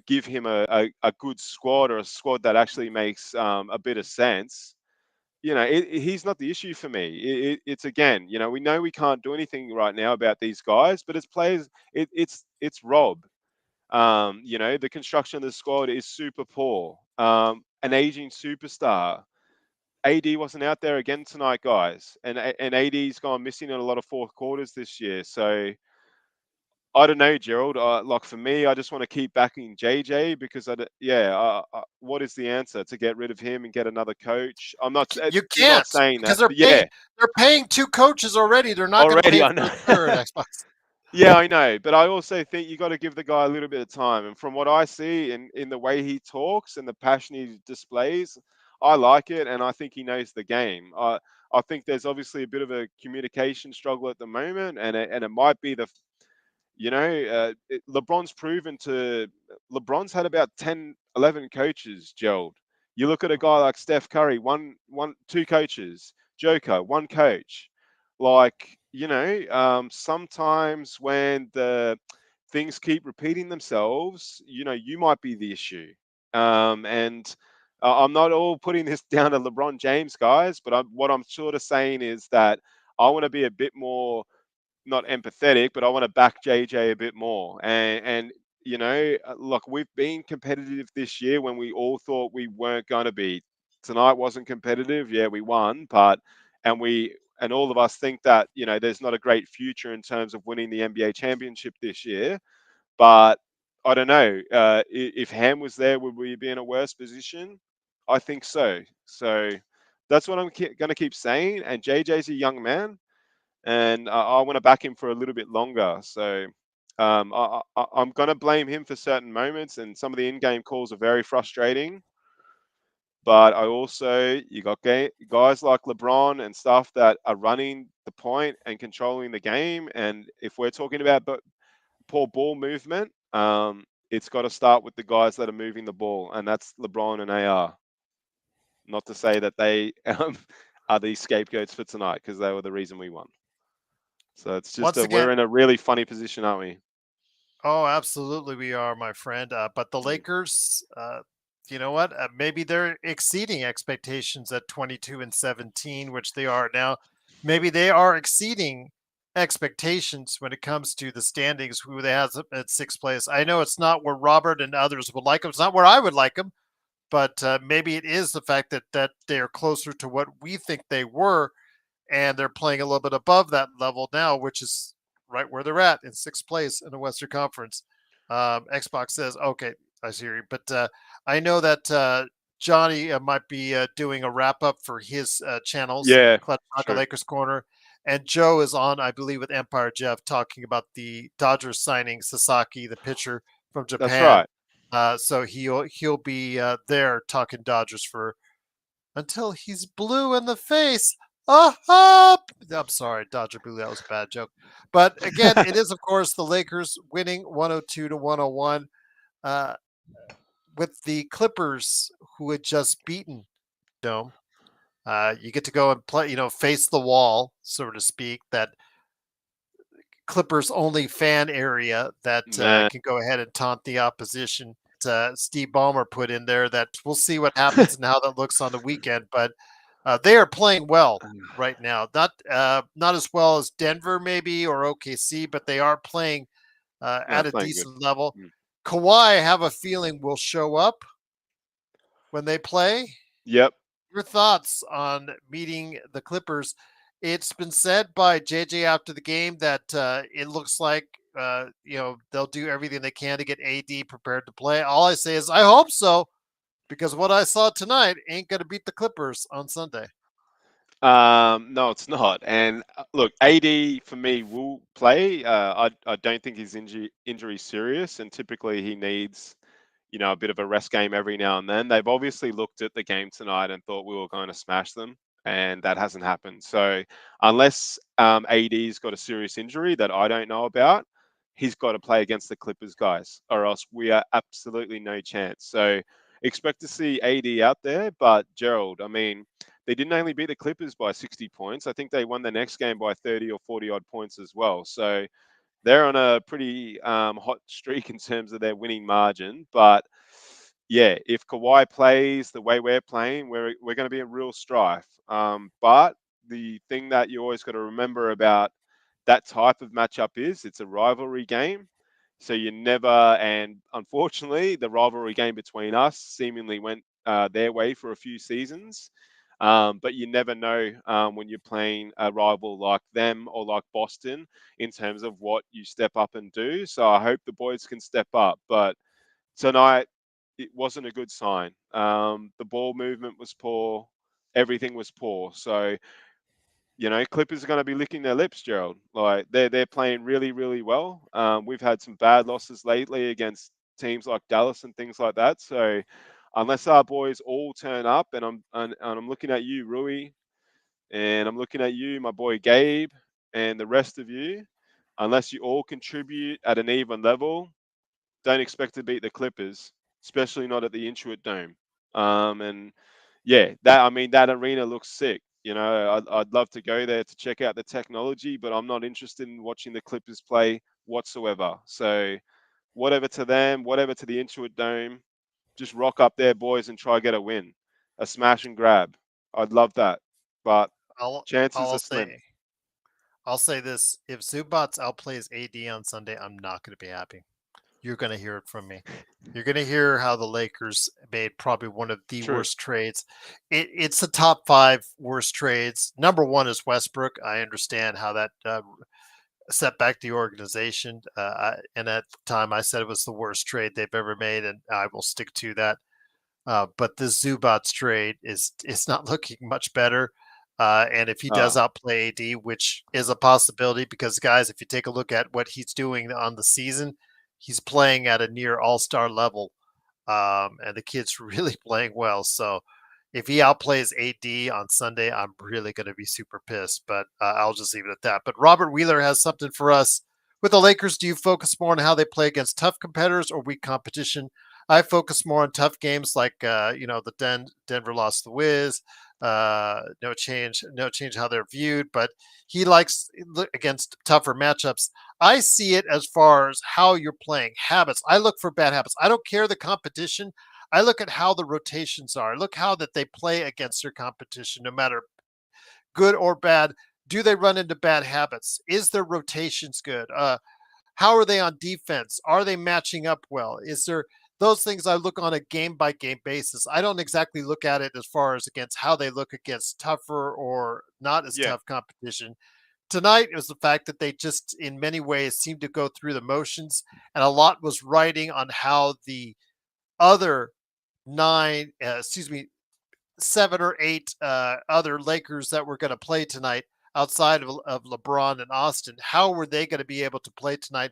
S2: give him a good squad, or a squad that actually makes a bit of sense, he's not the issue for me. It's again, we know we can't do anything right now about these guys, but as players, it's Rob. The construction of the squad is super poor. An aging superstar. AD wasn't out there again tonight, guys, and AD's gone missing in a lot of fourth quarters this year. So I don't know, Gerald. Like for me, I just want to keep backing JJ because what is the answer to get rid of him and get another coach? I'm not.
S1: You
S2: Not
S1: can't
S2: saying
S1: because
S2: that, but yeah,
S1: they're paying two coaches already. They're not going to
S2: already
S1: pay
S2: I
S1: for
S2: know.
S1: a third Xbox.
S2: Yeah, I know, but I also think you got to give the guy a little bit of time. And from what I see in the way he talks and the passion he displays, I like it, and I think he knows the game. I think there's obviously a bit of a communication struggle at the moment, and it might be LeBron's proven to. LeBron's had about 10, 11 coaches, Gerald. You look at a guy like Steph Curry, two coaches. Joker, one coach. Like, sometimes when the things keep repeating themselves, you might be the issue. And I'm not all putting this down to LeBron James, guys, but what I'm sort of saying is that I want to be a bit more, not empathetic, but I want to back JJ a bit more. And look, we've been competitive this year when we all thought we weren't going to be. Tonight wasn't competitive. Yeah, we won, and all of us think that there's not a great future in terms of winning the NBA championship this year. But I don't know if Ham was there, would we be in a worse position? I think so. So that's what I'm going to keep saying. And JJ's a young man, and I want to back him for a little bit longer. So I'm going to blame him for certain moments, and some of the in-game calls are very frustrating. But I also, you got guys like LeBron and stuff that are running the point and controlling the game. And if we're talking about poor ball movement, it's got to start with the guys that are moving the ball, and that's LeBron and AR. Not to say that they are the scapegoats for tonight, because they were the reason we won. So it's just
S1: Once
S2: we're
S1: again,
S2: in a really funny position, aren't we?
S1: oh, absolutely, we are, my friend. But the
S2: Mm.
S1: Lakers, you know what? Maybe they're exceeding expectations at 22-17, which they are now. Maybe they are exceeding expectations when it comes to the standings. Who they has at sixth place? I know it's not where Robert and others would like them. It's not where I would like them, but maybe it is the fact that they are closer to what we think they were, and they're playing a little bit above that level now, which is right where they're at in sixth place in the Western Conference. Xbox says, okay, I see you, but I know that Johnny might be doing a wrap up for his channels,
S2: Yeah,
S1: Clutch Talk
S2: true.
S1: Lakers Corner, and Joe is on, I believe, with Empire Jeff talking about the Dodgers signing Sasaki, the pitcher from
S2: That's
S1: Japan.
S2: right.
S1: So he'll be there talking Dodgers for until he's blue in the face. I'm sorry, Dodger Blue. That was a bad joke. But again, it is, of course, the Lakers winning 102-101 uh, with the Clippers, who had just beaten Dome. You get to go and play, face the wall, so to speak. That Clippers only fan area that
S2: Man,
S1: can go ahead and taunt the opposition. Steve Ballmer put in there that we'll see what happens and how that looks on the weekend. But they are playing well right now. Not as well as Denver maybe or OKC, but they are playing
S2: no,
S1: at a
S2: playing good.
S1: decent level.
S2: Mm.
S1: Kawhi, I have a feeling will show up when they play.
S2: Yep.
S1: Your thoughts on meeting the Clippers? It's been said by JJ after the game that it looks like they'll do everything they can to get AD prepared to play. All I say is I hope so because what I saw tonight ain't going to beat the Clippers on Sunday.
S2: No, it's not. And look, AD for me will play. I don't think his injury serious, and typically he needs a bit of a rest game every now and then. They've obviously looked at the game tonight and thought we were going to smash them, and that hasn't happened. So unless AD's got a serious injury that I don't know about, he's got to play against the Clippers guys, or else we are absolutely no chance. So expect to see AD out there, but Gerald, I mean, they didn't only beat the Clippers by 60 points. I think they won the next game by 30 or 40 odd points as well. So they're on a pretty hot streak in terms of their winning margin. But yeah, if Kawhi plays the way we're playing, we're going to be in real strife. But the thing that you always got to remember about that type of matchup is it's a rivalry game. So you never, and unfortunately, the rivalry game between us seemingly went their way for a few seasons. But you never know when you're playing a rival like them or like Boston in terms of what you step up and do. So I hope the boys can step up. But tonight, it wasn't a good sign. The ball movement was poor. Everything was poor. So Clippers are going to be licking their lips, Gerald. Like they're playing really, really well. We've had some bad losses lately against teams like Dallas and things like that. So unless our boys all turn up, and I'm looking at you, Rui, and I'm looking at you, my boy Gabe, and the rest of you, unless you all contribute at an even level, don't expect to beat the Clippers, especially not at the Intuit Dome. And yeah, that arena looks sick. I'd love to go there to check out the technology, but I'm not interested in watching the Clippers play whatsoever. So whatever to them, whatever to the Intuit Dome, just rock up there, boys, and try get a win, a smash and grab. I'd love that, but
S1: I'll
S2: chances
S1: I'll
S2: are slim.
S1: say I'll say this: if Zubats outplays AD on Sunday, I'm not going to be happy. You're going to hear it from me. You're going to hear how the Lakers made probably one of the
S2: True.
S1: worst trades. It's the top five worst trades. Number one is Westbrook. I understand how that set back the organization. And at the time, I said it was the worst trade they've ever made, and I will stick to that. But this Zubats trade is not looking much better. And if he does
S2: Uh,
S1: outplay AD, which is a possibility, because guys, if you take a look at what he's doing on the season, he's playing at a near all-star level, and the kid's really playing well. So if he outplays AD on Sunday, I'm really going to be super pissed. But I'll just leave it at that. But Robert Wheeler has something for us. With the Lakers, do you focus more on how they play against tough competitors or weak competition? I focus more on tough games like the Denver lost the Wiz. No change how they're viewed, but he likes against tougher matchups. I see it as far as how you're playing habits. I look for bad habits. I don't care the competition. I look at how the rotations are. Look how that they play against their competition, no matter good or bad. Do they run into bad habits? Is their rotations good? How are they on defense? Are they matching up well? Is there those things I look on a game by game basis? I don't exactly look at it as far as against how they look against tougher or not as
S2: yeah.
S1: tough competition. Tonight it was the fact that they just in many ways seemed to go through the motions, and a lot was riding on how the other seven or eight other Lakers that were going to play tonight outside of LeBron and Austin. How were they going to be able to play tonight?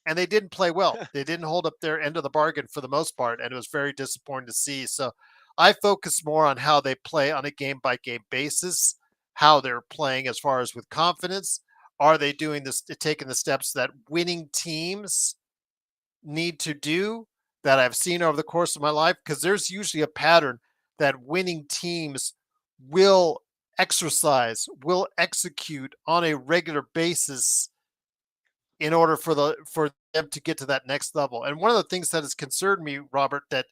S1: And they didn't play well. They didn't hold up their end of the bargain for the most part, and it was very disappointing to see. So I focus more on how they play on a game by game basis, how they're playing as far as with confidence. Are they doing this, taking the steps that winning teams need to do that I've seen over the course of my life? Because there's usually a pattern that winning teams will exercise, will execute on a regular basis in order for them to get to that next level. And one of the things that has concerned me, Robert, that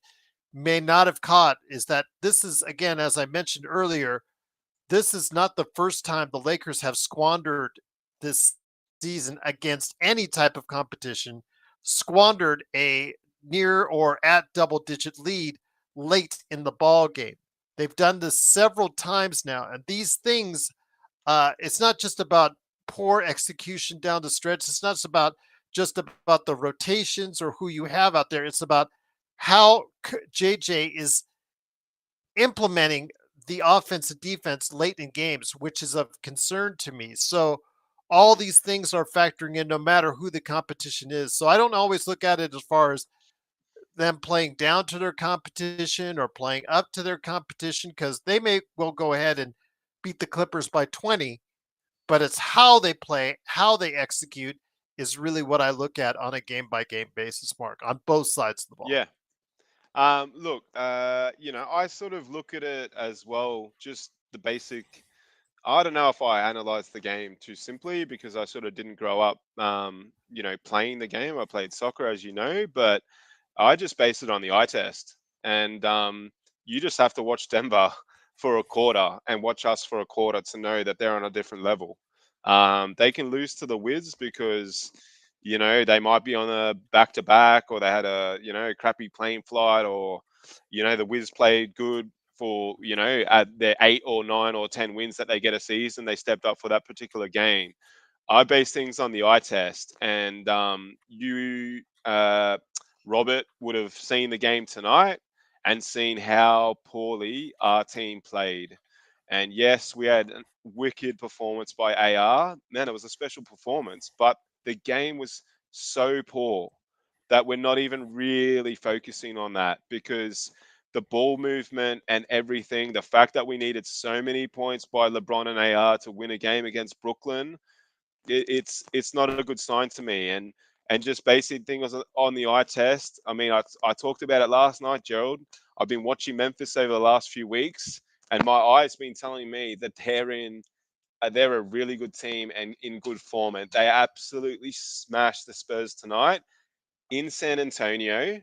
S1: may not have caught is that this is, again, as I mentioned earlier, this is not the first time the Lakers have squandered this season against any type of competition, squandered a near or at double digit lead late in the ball game. They've done this several times now, and these things, it's not just about poor execution down the stretch. It's not just about the rotations or who you have out there. It's about how JJ is implementing the offense and defense late in games, which is of concern to me. So all
S2: Mm.
S1: these things are factoring in no matter who the competition is. So I don't always look at it as far as them playing down to their competition or playing up to their competition, because they may well go ahead and beat the Clippers by 20, but it's how they play, how they execute is really what I look at on a game by game basis, Mark, on both sides of the ball.
S2: Yeah. Look, I sort of look at it as well, just the basic. I don't know if I analyzed the game too simply because I sort of didn't grow up, playing the game. I played soccer, as you know, but I just base it on the eye test. And you just have to watch Denver for a quarter and watch us for a quarter to know that they're on a different level. They can lose to the Wiz because, they might be on a back to back, or they had a, crappy plane flight, or, the Wiz played good for, at their 8 or 9 or 10 wins that they get a season. They stepped up for that particular game. I base things on the eye test, and Robert, would have seen the game tonight and seen how poorly our team played. And yes, we had a wicked performance by AR. Man, it was a special performance, but the game was so poor that we're not even really focusing on that, because the ball movement and everything, the fact that we needed so many points by LeBron and AR to win a game against Brooklyn, it's not a good sign to me. And just basic things on the eye test. I mean, I talked about it last night, Gerald. I've been watching Memphis over the last few weeks, and my eyes been telling me that they're a really good team and in good form, and they absolutely smashed the Spurs tonight in San Antonio,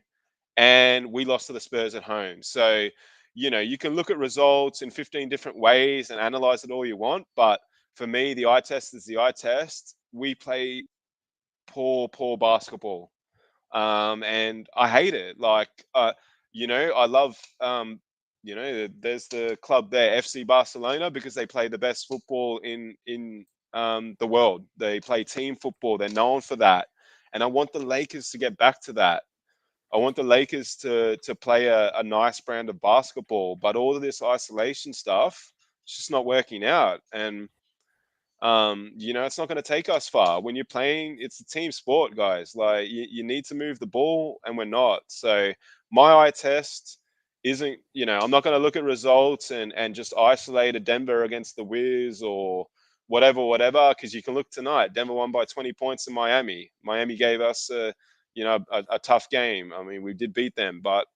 S2: and we lost to the Spurs at home. So, you can look at results in 15 different ways and analyze it all you want, but for me, the eye test is the eye test. We play poor basketball, and I hate it. Like, I love, there's the club there, FC Barcelona, because they play the best football in the world. They play team football. They're known for that, and I want the Lakers to get back to that. I want the Lakers to play a nice brand of basketball, but all of this isolation stuff, it's just not working out. And it's not going to take us far. When you're playing, it's a team sport, guys. Like, you need to move the ball, and we're not. So my eye test isn't, I'm not going to look at results and just isolate a Denver against the Wiz or whatever, because you can look tonight. Denver won by 20 points in Miami. Miami gave us a tough game. I mean, we did beat them, but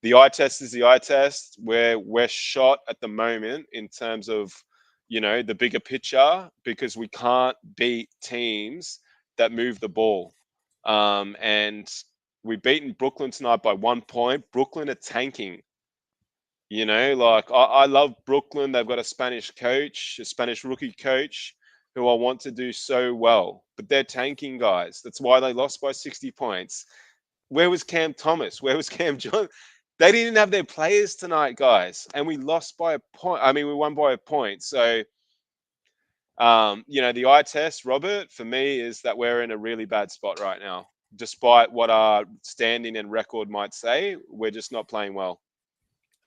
S2: the eye test is the eye test. We're shot at the moment in terms of, the bigger picture, because we can't beat teams that move the ball. And we've beaten Brooklyn tonight by 1 point. Brooklyn are tanking. Like, I love Brooklyn. They've got a Spanish coach, a Spanish rookie coach, who I want to do so well. But they're tanking, guys. That's why they lost by 60 points. Where was Cam Thomas? Where was Cam John? They didn't have their players tonight, guys, and we lost by a point. I mean, we won by a point. So, the eye test, Robert, for me, is that we're in a really bad spot right now. Despite what our standing and record might say, we're just not playing well.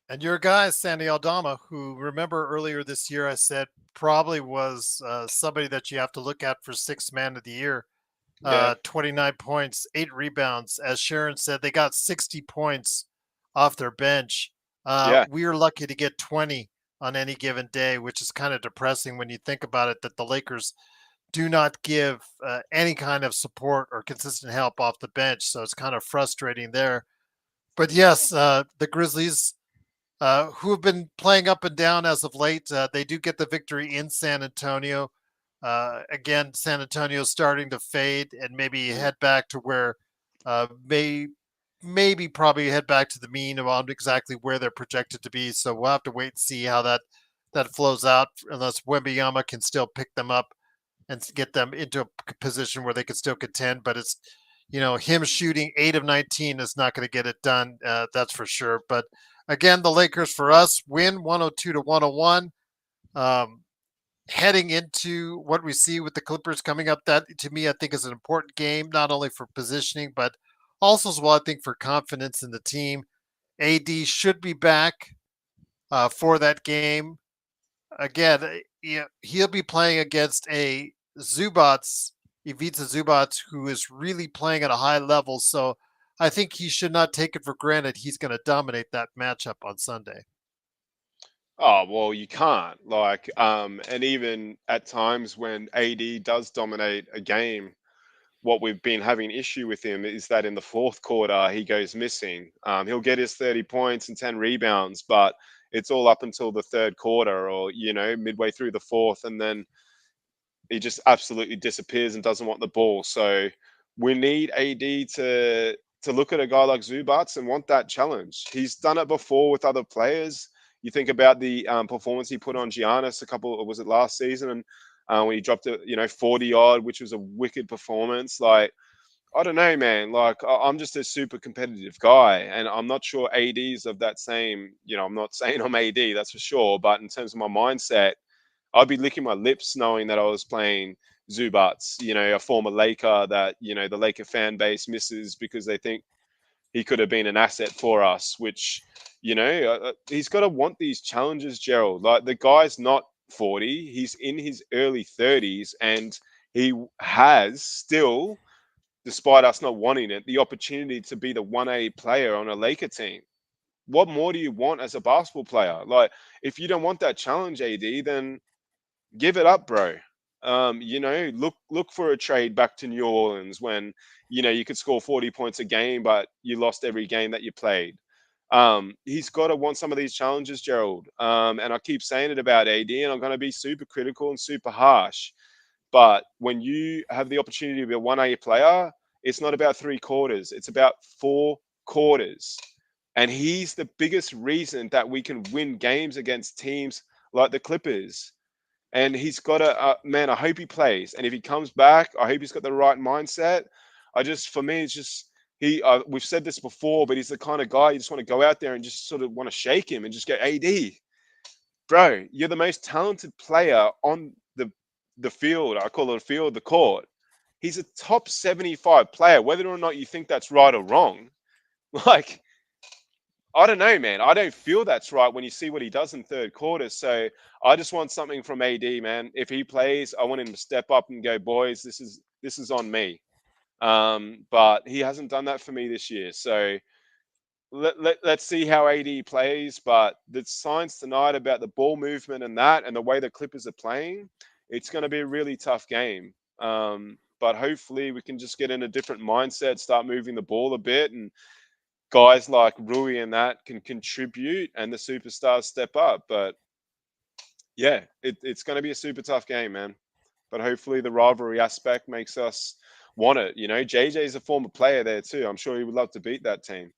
S1: And your guy, Sandy Aldama, who, remember earlier this year, I said probably was somebody that you have to look at for sixth man of the year.
S2: Yeah,
S1: 29 points, 8 rebounds. As Sharon said, they got 60 points off their bench.
S2: yeah,
S1: We are lucky to get 20 on any given day, which is kind of depressing when you think about it, that the Lakers do not give any kind of support or consistent help off the bench. So it's kind of frustrating there. But yes, the Grizzlies, who have been playing up and down as of late, they do get the victory in San Antonio. Again, San Antonio's starting to fade and maybe head back to where maybe probably head back to the mean around exactly where they're projected to be. So we'll have to wait and see how that flows out unless Wembyama can still pick them up and get them into a position where they can still contend. But it's, him shooting 8 of 19 is not going to get it done. That's for sure. But again, the Lakers for us win 102-101. Um, Heading into what we see with the Clippers coming up, that to me, I think is an important game, not only for positioning, but also as well, I think for confidence in the team. AD should be back for that game. Again, he'll be playing against a Ivica Zubats, who is really playing at a high level. So I think he should not take it for granted he's going to dominate that matchup on Sunday.
S2: Oh, well, you can't. And even at times when AD does dominate a game, what we've been having issue with him is that in the fourth quarter, he goes missing. He'll get his 30 points and 10 rebounds, but it's all up until the third quarter or, midway through the fourth. And then he just absolutely disappears and doesn't want the ball. So we need AD to look at a guy like Zubats and want that challenge. He's done it before with other players. You think about the performance he put on Giannis was it last season, and when he dropped it, 40 odd, which was a wicked performance. Like, I don't know, man. Like, I'm just a super competitive guy, and I'm not sure AD's of that same. I'm not saying I'm AD, that's for sure. But in terms of my mindset, I'd be licking my lips knowing that I was playing Zubats, a former Laker that, the Laker fan base misses because they think he could have been an asset for us, which, he's got to want these challenges, Gerald. Like, the guy's not 40, he's in his early 30s, and he has still, despite us not wanting it, the opportunity to be the 1A player on a Laker team. What more do you want as a basketball player? Like, if you don't want that challenge, AD, then give it up, bro. Look for a trade back to New Orleans when you could score 40 points a game, but you lost every game that you played. He's got to want some of these challenges, Gerald. And I keep saying it about AD, and I'm going to be super critical and super harsh. But when you have the opportunity to be a 1A player, it's not about 3 quarters; it's about 4 quarters. And he's the biggest reason that we can win games against teams like the Clippers. And he's got man, I hope he plays. And if he comes back, I hope he's got the right mindset. For me, it's just, we've said this before, but he's the kind of guy you just want to go out there and just sort of want to shake him and just go, AD, bro, you're the most talented player on the field. I call it a field, the court. He's a top 75 player, whether or not you think that's right or wrong. Like, I don't know, man. I don't feel that's right when you see what he does in third quarter. So I just want something from AD, man. If he plays, I want him to step up and go, boys, this is on me. But he hasn't done that for me this year. So let's see how AD plays. But the signs tonight about the ball movement and the way the Clippers are playing, it's going to be a really tough game. But hopefully we can just get in a different mindset, start moving the ball a bit, and guys like Rui and that can contribute and the superstars step up. But yeah, it's going to be a super tough game, man. But hopefully the rivalry aspect makes us want it. JJ's a former player there too. I'm sure he would love to beat that team.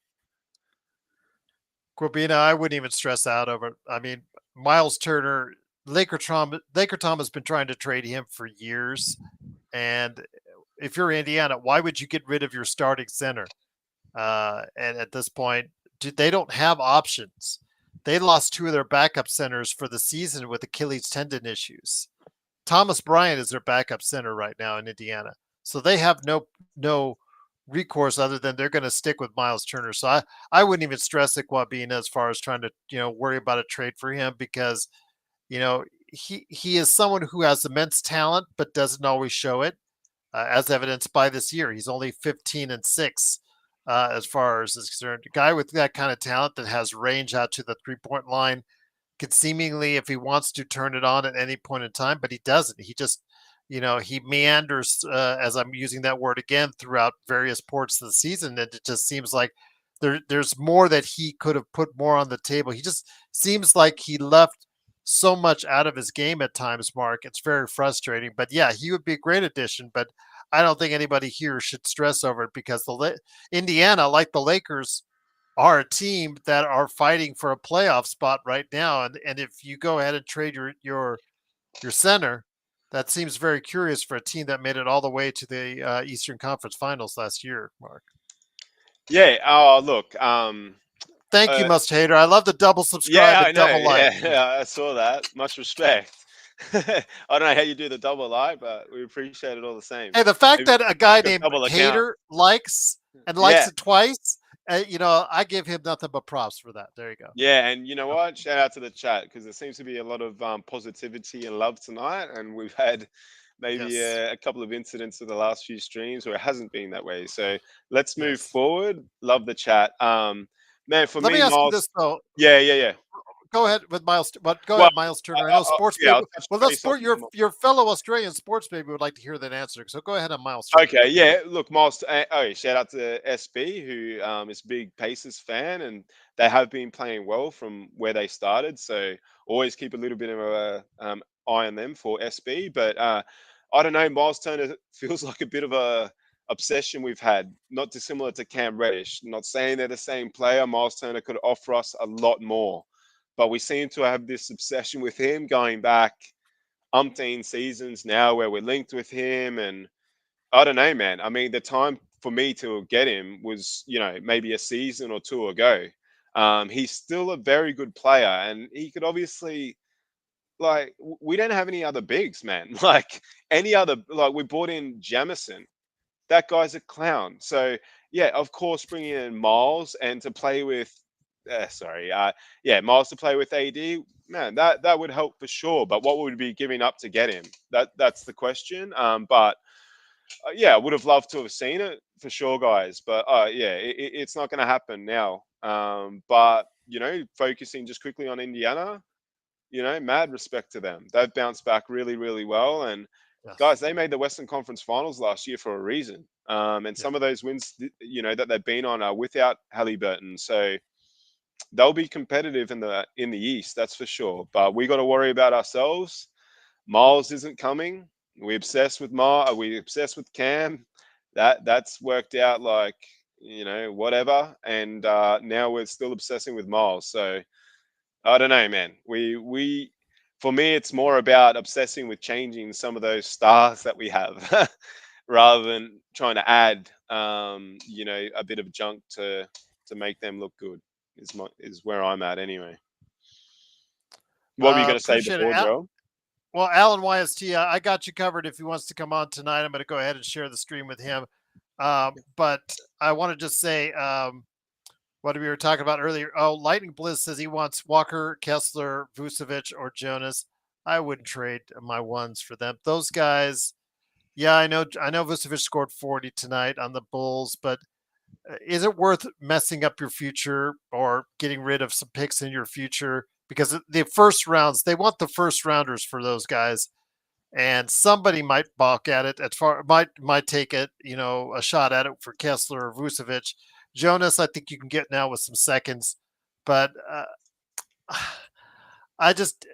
S1: Corbina, I wouldn't even stress out over it. I mean, Miles Turner, Laker Tom has been trying to trade him for years. And if you're Indiana, why would you get rid of your starting center? And at this point, they don't have options. They lost 2 of their backup centers for the season with Achilles tendon issues. Thomas Bryant is their backup center right now in Indiana, so they have no recourse other than they're going to stick with Miles Turner. So I wouldn't even stress Iguabina as far as trying to worry about a trade for him because he is someone who has immense talent but doesn't always show it, as evidenced by this year. He's only 15-6 as far as is concerned. A guy with that kind of talent that has range out to the 3-point line could seemingly, if he wants to, turn it on at any point in time, but he doesn't. He just, he meanders, as I'm using that word again, throughout various ports of the season. And it just seems like there's more that he could have put more on the table. He just seems like he left so much out of his game at times, Mark. It's very frustrating. But yeah, he would be a great addition. But I don't think anybody here should stress over it because Indiana, like the Lakers, are a team that are fighting for a playoff spot right now. And if you go ahead and trade your center, that seems very curious for a team that made it all the way to the Eastern Conference Finals last year, Mark.
S2: Yeah. Oh, look.
S1: Thank you,
S2: Uh,
S1: Must Hater. I love the double
S2: yeah,
S1: subscribe
S2: I
S1: and
S2: know.
S1: double like.
S2: Yeah, yeah, I saw that. Much respect. I don't know how you do the double like, but we appreciate it all the same.
S1: Hey, the fact
S2: Maybe
S1: that a guy
S2: a
S1: named
S2: double account.
S1: Hater likes and likes
S2: Yeah.
S1: it twice, I give him nothing but props for that. There you go.
S2: Yeah, and you know
S1: Oh,
S2: what? Shout out to the chat because there seems to be a lot of positivity and love tonight, and we've had maybe
S1: yes,
S2: a couple of incidents in the last few streams where it hasn't been that way. So let's move
S1: yes.
S2: forward. Love the chat. Man, for
S1: Let me
S2: me,
S1: ask you
S2: Miles.
S1: this though.
S2: Yeah, yeah, yeah.
S1: Go ahead with Miles. But go
S2: Well,
S1: ahead, Miles Turner. I know sports
S2: yeah,
S1: baby.
S2: I'll touch
S1: Well, let's
S2: base on.
S1: sport your fellow Australian sports baby would like to hear that answer. So go ahead on Miles Turner.
S2: Okay, yeah. Look, Miles. Oh, shout out to SB, who is a big Pacers fan, and they have been playing well from where they started. So always keep a little bit of a eye on them for SB. But I don't know, Miles Turner feels like a bit of a obsession we've had, not dissimilar to Cam Reddish. Not saying they're the same player. Miles Turner could offer us a lot more, but we seem to have this obsession with him going back umpteen seasons now, where we're linked with him and I don't know, man. I mean, the time for me to get him was, maybe a season or two ago. He's still a very good player, and he could obviously we don't have any other bigs, man. Like any other, like we brought in Jamison. That guy's a clown. So yeah, of course, bringing in Miles and to play with, yeah, Miles to play with AD, man, that would help for sure. But what would we be giving up to get him? That's the question. But yeah, I would have loved to have seen it for sure, guys. But yeah, it's not going to happen now. But focusing just quickly on Indiana, mad respect to them. They've bounced back really, really well. And
S1: Yes.
S2: guys, they made the Western Conference Finals last year for a reason. And
S1: Yeah.
S2: some of those wins, that they've been on are without Halliburton. So they'll be competitive in the East, that's for sure. But we got to worry about ourselves. Miles isn't coming. We obsessed with We obsessed with Cam. That's worked out like whatever. And now we're still obsessing with Miles. So I don't know, man. We for me, it's more about obsessing with changing some of those stars that we have, rather than trying to add, a bit of junk to make them look good. Is where I'm at anyway. What were you going to say
S1: Appreciate it.
S2: before, Joe?
S1: Well, Alan YST, I got you covered if he wants to come on tonight. I'm going to go ahead and share the stream with him. But I want to just say what we were talking about earlier. Oh, Lightning Bliss says he wants Walker, Kessler, Vucevic, or Jonas. I wouldn't trade my ones for them. Those guys, yeah, I know Vucevic scored 40 tonight on the Bulls, but is it worth messing up your future or getting rid of some picks in your future? Because the first rounds, they want the first rounders for those guys, and somebody might balk at it. At far might take it, a shot at it for Kessler or Vucevic. Jonas, I think you can get now with some seconds, but I just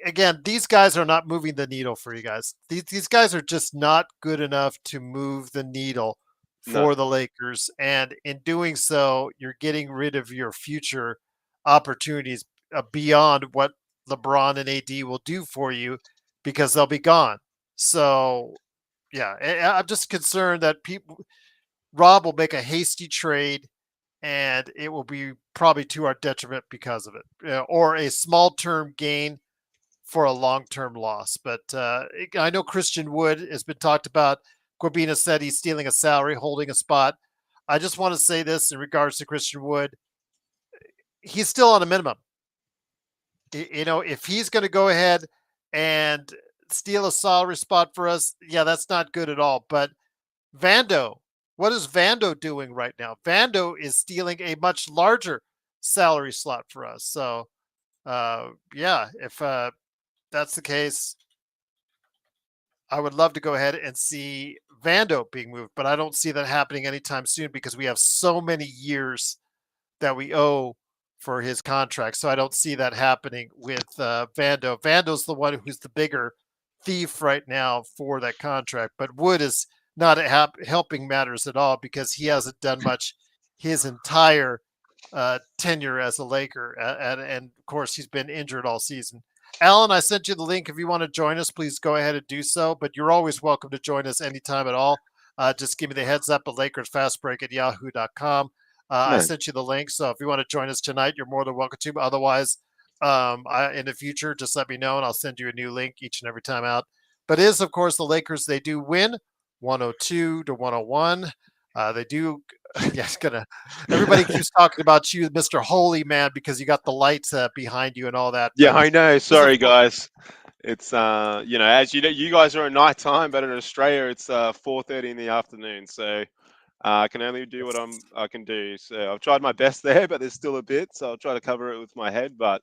S1: again, these guys are not moving the needle for you guys. These guys are just not good enough to move the needle
S2: No,
S1: for the Lakers. And in doing so, you're getting rid of your future opportunities beyond what LeBron and AD will do for you because they'll be gone. So, yeah, I'm just concerned that Rob will make a hasty trade and it will be probably to our detriment because of it, or a small term gain for a long-term loss. But I know Christian Wood has been talked about. Corbina said he's stealing a salary, holding a spot. I just want to say this in regards to Christian Wood. He's still on a minimum. If he's going to go ahead and steal a salary spot for us, yeah, that's not good at all. But Vando, what is Vando doing right now? Vando is stealing a much larger salary slot for us. So, yeah, if that's the case, I would love to go ahead and see Vando being moved, but I don't see that happening anytime soon because we have so many years that we owe for his contract. So I don't see that happening with Vando. Vando's the one who's the bigger thief right now for that contract, but Wood is not helping matters at all because he hasn't done much his entire tenure as a Laker, and of course he's been injured all season. Alan, I sent you the link. If you want to join us, please go ahead and do so. But you're always welcome to join us anytime at all. Just give me the heads up at LakersFastBreak@yahoo.com. I
S2: Man.
S1: sent you the link, so if you want to join us tonight, you're more than welcome to. But otherwise, in the future, just let me know, and I'll send you a new link each and every time out. But it is, of course, the Lakers. They do win 102-101. They do. Yeah, it's gonna. Everybody keeps talking about you, Mr. Holy Man, because you got the lights behind you and all that.
S2: Yeah,
S1: But
S2: I know.
S1: this is,
S2: Sorry, guys. It's as you know, you guys are at night time, but in Australia it's 4:30 in the afternoon. So I can only do what I can do. So I've tried my best there, but there's still a bit. So I'll try to cover it with my head, but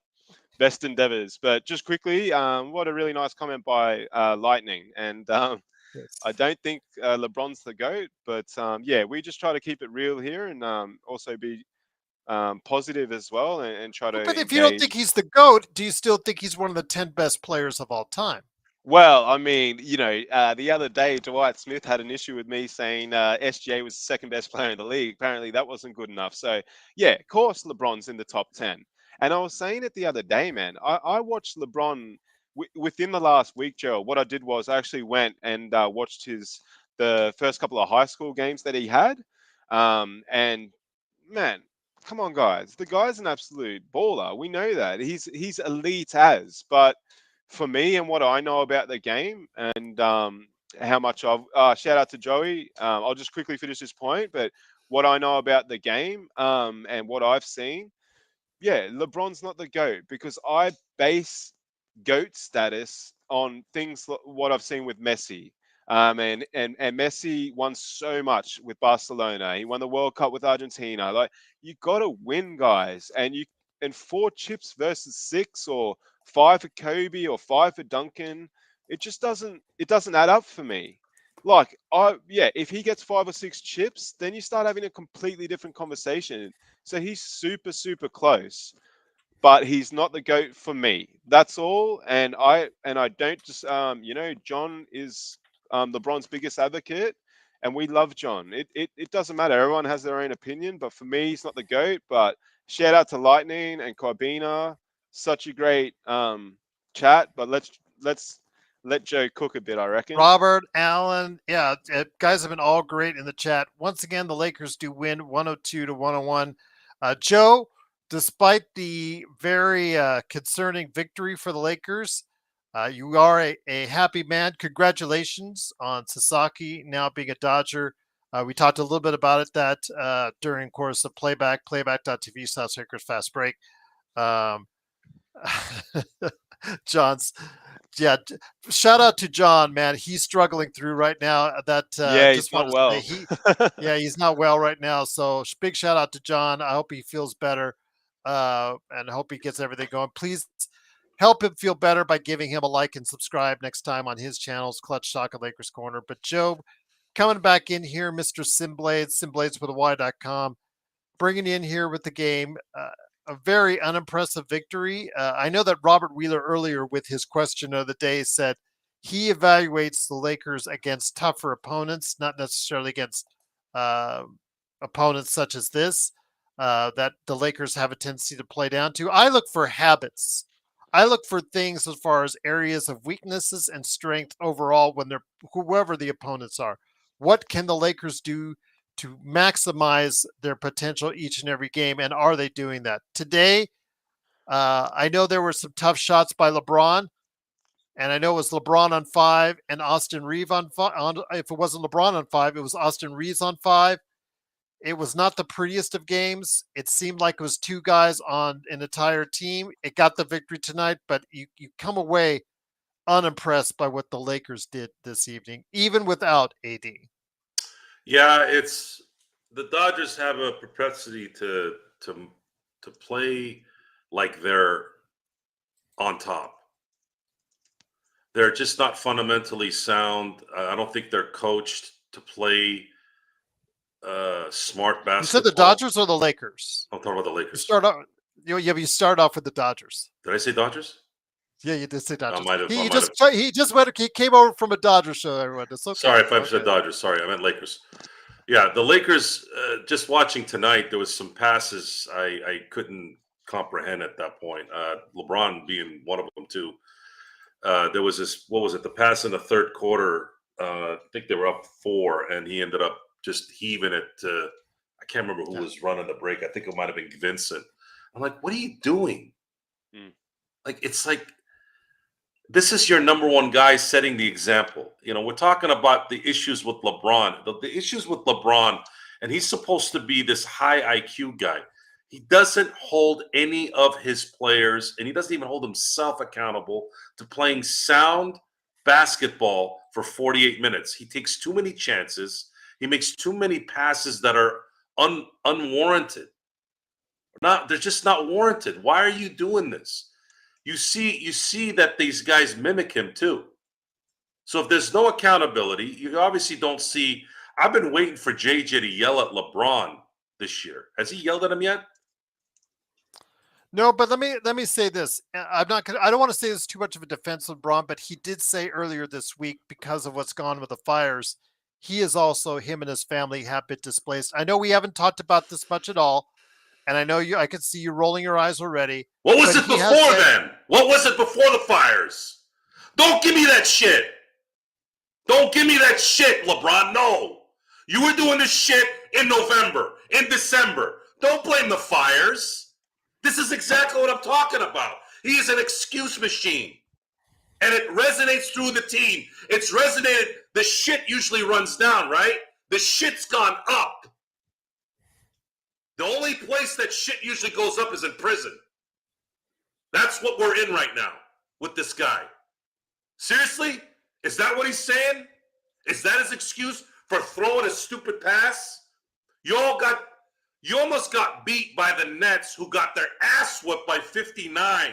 S2: best endeavors. But just quickly, what a really nice comment by Lightning. And
S1: yes.
S2: I don't think LeBron's the GOAT, but yeah, we just try to keep it real here and also be positive as well and try to
S1: But if you don't think
S2: engage.
S1: he's the GOAT, do you still think he's one of the 10 best players of all time?
S2: Well, I mean, the other day Dwight Smith had an issue with me saying SGA was the second best player in the league. Apparently, that wasn't good enough. So, yeah, of course, LeBron's in the top 10. And I was saying it the other day, man. I watched LeBron within the last week, Joe. What I did was I actually went and watched the first couple of high school games that he had. And man, come on, guys. The guy's an absolute baller. We know that. He's elite as, but for me and what I know about the game and how much I've shout out to Joey. I'll just quickly finish this point, but what I know about the game and what I've seen, yeah, LeBron's not the GOAT because I base GOAT status on things what I've seen with Messi. And Messi won so much with Barcelona. He won the World Cup with Argentina. Like you got to win, guys, and 4 chips versus 6 or 5 for Kobe or 5 for Duncan. It doesn't add up for me. Like if he gets 5 or 6 chips, then you start having a completely different conversation. So he's super, super close, but he's not the GOAT for me. That's all. And I don't just John is LeBron's biggest advocate, and we love John. It doesn't matter. Everyone has their own opinion, but for me, he's not the GOAT. But shout out to Lightning and Corbina. Such a great chat. But let's let Joe cook a bit, I reckon.
S1: Robert, Allen, yeah, guys have been all great in the chat. Once again, the Lakers do win 102-101. Joe, despite the very concerning victory for the Lakers, you are a happy man. Congratulations on Sasaki now being a Dodger. We talked a little bit about it during course of playback.tv/Lakers Fast Break. John's yeah, shout out to John, man. He's struggling through right now. That
S2: Yeah, he's
S1: just
S2: not
S1: want to say
S2: well.
S1: he's not well right now. So big shout out to John. I hope he feels better, and I hope he gets everything going. Please help him feel better by giving him a like and subscribe next time on his channels, Clutch Talk and Lakers Corner. But Joe, coming back in here, Mr. Simblades with a Y.com, bringing in here with the game. A very unimpressive victory. I know that Robert Wheeler earlier with his question of the day said he evaluates the Lakers against tougher opponents, not necessarily against uh, opponents such as this, that the Lakers have a tendency to play down to. I look for habits. I look for things as far as areas of weaknesses and strength overall when they're whoever the opponents are. What can the Lakers do to maximize their potential each and every game? And are they doing that? Today, I know there were some tough shots by LeBron, and I know it was LeBron on 5 and Austin Reeves on 5. If it wasn't LeBron on 5, it was Austin Reeves on 5. It was not the prettiest of games. It seemed like it was 2 guys on an entire team. It got the victory tonight, but you come away unimpressed by what the Lakers did this evening, even without AD.
S3: Yeah, it's the Dodgers have a propensity to play like they're on top. They're just not fundamentally sound. I don't think they're coached to play smart
S1: You said the
S3: basketball.
S1: Dodgers or the Lakers?
S3: I'm talking about the
S1: You
S3: Lakers.
S1: start out. You start off with the Dodgers.
S3: Did I say Dodgers?
S1: Yeah, you did say Dodgers.
S3: might have- I
S1: He
S3: might
S1: just
S3: have.
S1: he came over from a Dodgers show. Everyone, it's okay.
S3: Sorry if I
S1: Okay.
S3: said Dodgers. Sorry, I meant Lakers. Yeah, the Lakers. Just watching tonight, there was some passes I couldn't comprehend at that point. LeBron being one of them too. There was this. What was it? The pass in the third quarter. I think they were up 4, and he ended up just heaving it. I can't remember who was running the break. I think it might have been Vincent. I'm like, what are you doing? Like, it's like, this is your number one guy setting the example. You know, we're talking about the issues with LeBron. The issues with LeBron, and he's supposed to be this high IQ guy. He doesn't hold any of his players, and he doesn't even hold himself accountable to playing sound basketball for 48 minutes. He takes too many chances. He makes too many passes that are unwarranted. They're just not warranted. Why are you doing this? You see that these guys mimic him too. So if there's no accountability, you obviously don't see. I've been waiting for JJ to yell at LeBron this year. Has he yelled at him yet?
S1: No, but let me say this. I don't want to say this too much of a defense of LeBron, but he did say earlier this week, because of what's gone with the fires, he is also, him and his family have been displaced. I know we haven't talked about this much at all, and I know I can see you rolling your eyes already.
S3: What was it before then? What was it before the fires? Don't give me that shit. Don't give me that shit, LeBron. No. You were doing this shit in November, in December. Don't blame the fires. This is exactly what I'm talking about. He is an excuse machine. And it resonates through the team. It's resonated. The shit usually runs down, right? The shit's gone up. The only place that shit usually goes up is in prison. That's what we're in right now with this guy. Seriously? Is that what he's saying? Is that his excuse for throwing a stupid pass? You almost got beat by the Nets, who got their ass whooped by 59.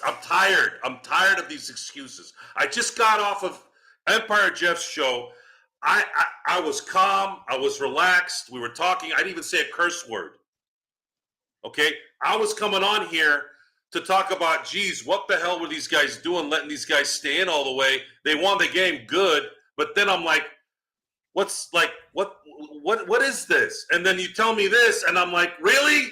S3: I'm tired. I'm tired of these excuses. I just got off of Empire Jeff's show. I was calm. I was relaxed. We were talking. I didn't even say a curse word. Okay? I was coming on here to talk about, geez, what the hell were these guys doing, letting these guys stay in all the way? They won the game, good. But then I'm like, what is this? And then you tell me this, and I'm like, really?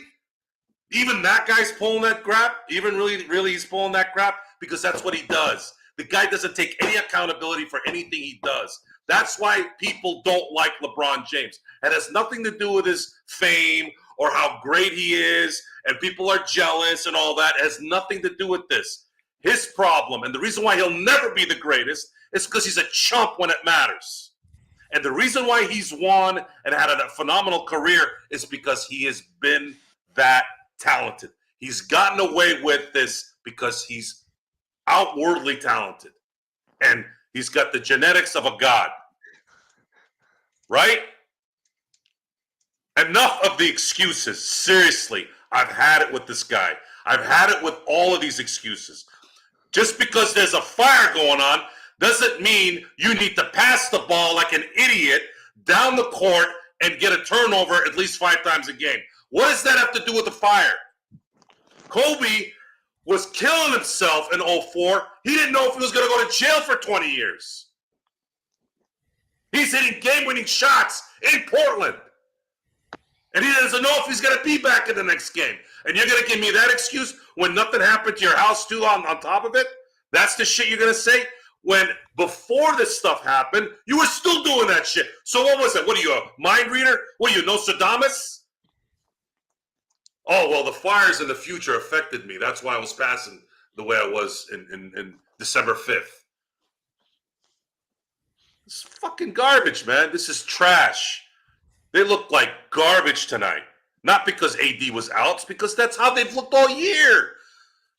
S3: Even that guy's pulling that crap? Even really he's pulling that crap? Because that's what he does. The guy doesn't take any accountability for anything he does. That's why people don't like LeBron James. It has nothing to do with his fame or how great he is, and people are jealous and all that. It has nothing to do with this. His problem, and the reason why he'll never be the greatest, is because he's a chump when it matters. And the reason why he's won and had a phenomenal career is because he has been that talented. He's gotten away with this because he's outwardly talented. And he's got the genetics of a god. Right? Enough of the excuses. Seriously, I've had it with this guy. I've had it with all of these excuses. Just because there's a fire going on doesn't mean you need to pass the ball like an idiot down the court and get a turnover at least 5 times a game. What does that have to do with the fire? Kobe was killing himself in 2004. He didn't know if he was going to go to jail for 20 years. He's hitting game-winning shots in Portland. And he doesn't know if he's going to be back in the next game. And you're going to give me that excuse when nothing happened to your house too on top of it? That's the shit you're going to say? When before this stuff happened, you were still doing that shit. So what was it? What are you, a mind reader? What are you, Nostradamus? Oh, well, the fires in the future affected me. That's why I was passing the way I was in December 5th. This is fucking garbage, man. This is trash. They look like garbage tonight. Not because AD was out. It's because that's how they've looked all year.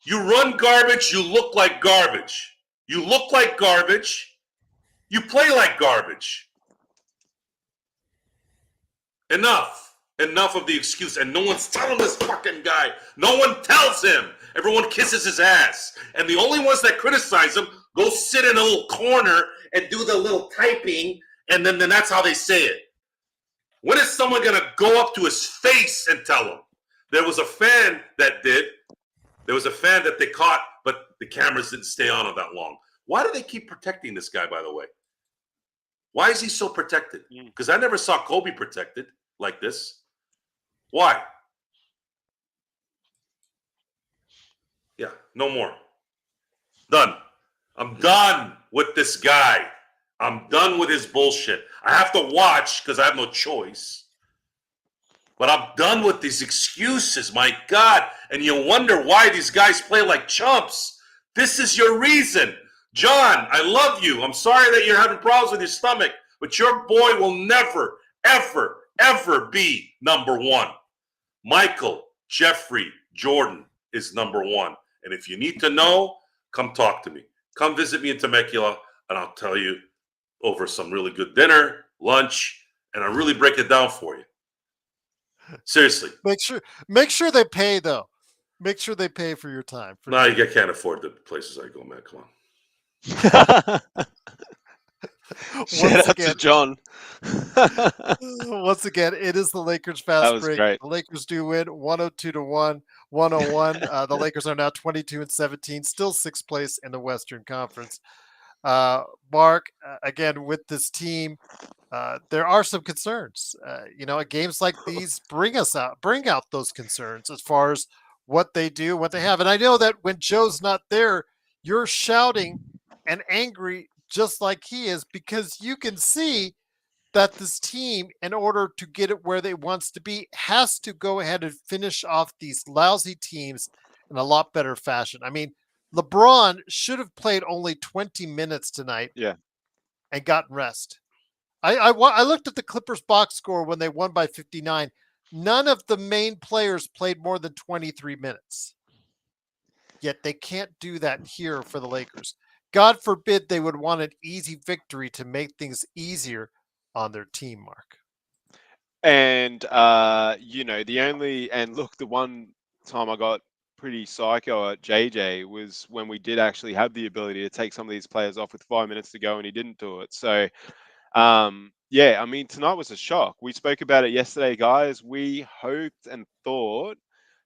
S3: You run garbage, you look like garbage. You look like garbage. You play like garbage. Enough. Enough of the excuse. And no one's telling this fucking guy. No one tells him. Everyone kisses his ass. And the only ones that criticize him go sit in a little corner and do the little typing, and then that's how they say it. When is someone going to go up to his face and tell him? There was a fan that did. There was a fan that they caught, but the cameras didn't stay on him that long. Why do they keep protecting this guy, by the way? Why is he so protected? Because I never saw Kobe protected like this. Why? Yeah, no more. Done. I'm done with this guy. I'm done with his bullshit. I have to watch because I have no choice. But I'm done with these excuses, my God. And you wonder why these guys play like chumps. This is your reason. John, I love you. I'm sorry that you're having problems with your stomach, but your boy will never, ever, ever be number one. Michael, Jeffrey, Jordan is number one. And if you need to know, come talk to me. Come visit me in Temecula, and I'll tell you over some really good dinner, lunch, and I'll really break it down for you. Seriously.
S1: Make sure they pay, though. Make sure they pay for your time.
S3: No, you can't afford the places I go, man. Come on.
S2: Shout out to John.
S1: Once again, it is the Lakers fast break.
S2: Great.
S1: The Lakers do win 102-101. The Lakers are now 22-17, still sixth place in the Western Conference. Mark, again, with this team, there are some concerns. Games like these bring out those concerns as far as what they do, what they have. And I know that when Joe's not there, you're shouting and angry just like he is, because you can see that this team, in order to get it where they wants to be, has to go ahead and finish off these lousy teams in a lot better fashion. I mean, LeBron should have played only 20 minutes tonight, and gotten rest. I looked at the Clippers box score when they won by 59. None of the main players played more than 23 minutes. Yet they can't do that here for the Lakers. God forbid they would want an easy victory to make things easier on their team, Mark.
S2: And, the one time I got pretty psycho at JJ was when we did actually have the ability to take some of these players off with 5 minutes to go, and he didn't do it. So, tonight was a shock. We spoke about it yesterday, guys. We hoped and thought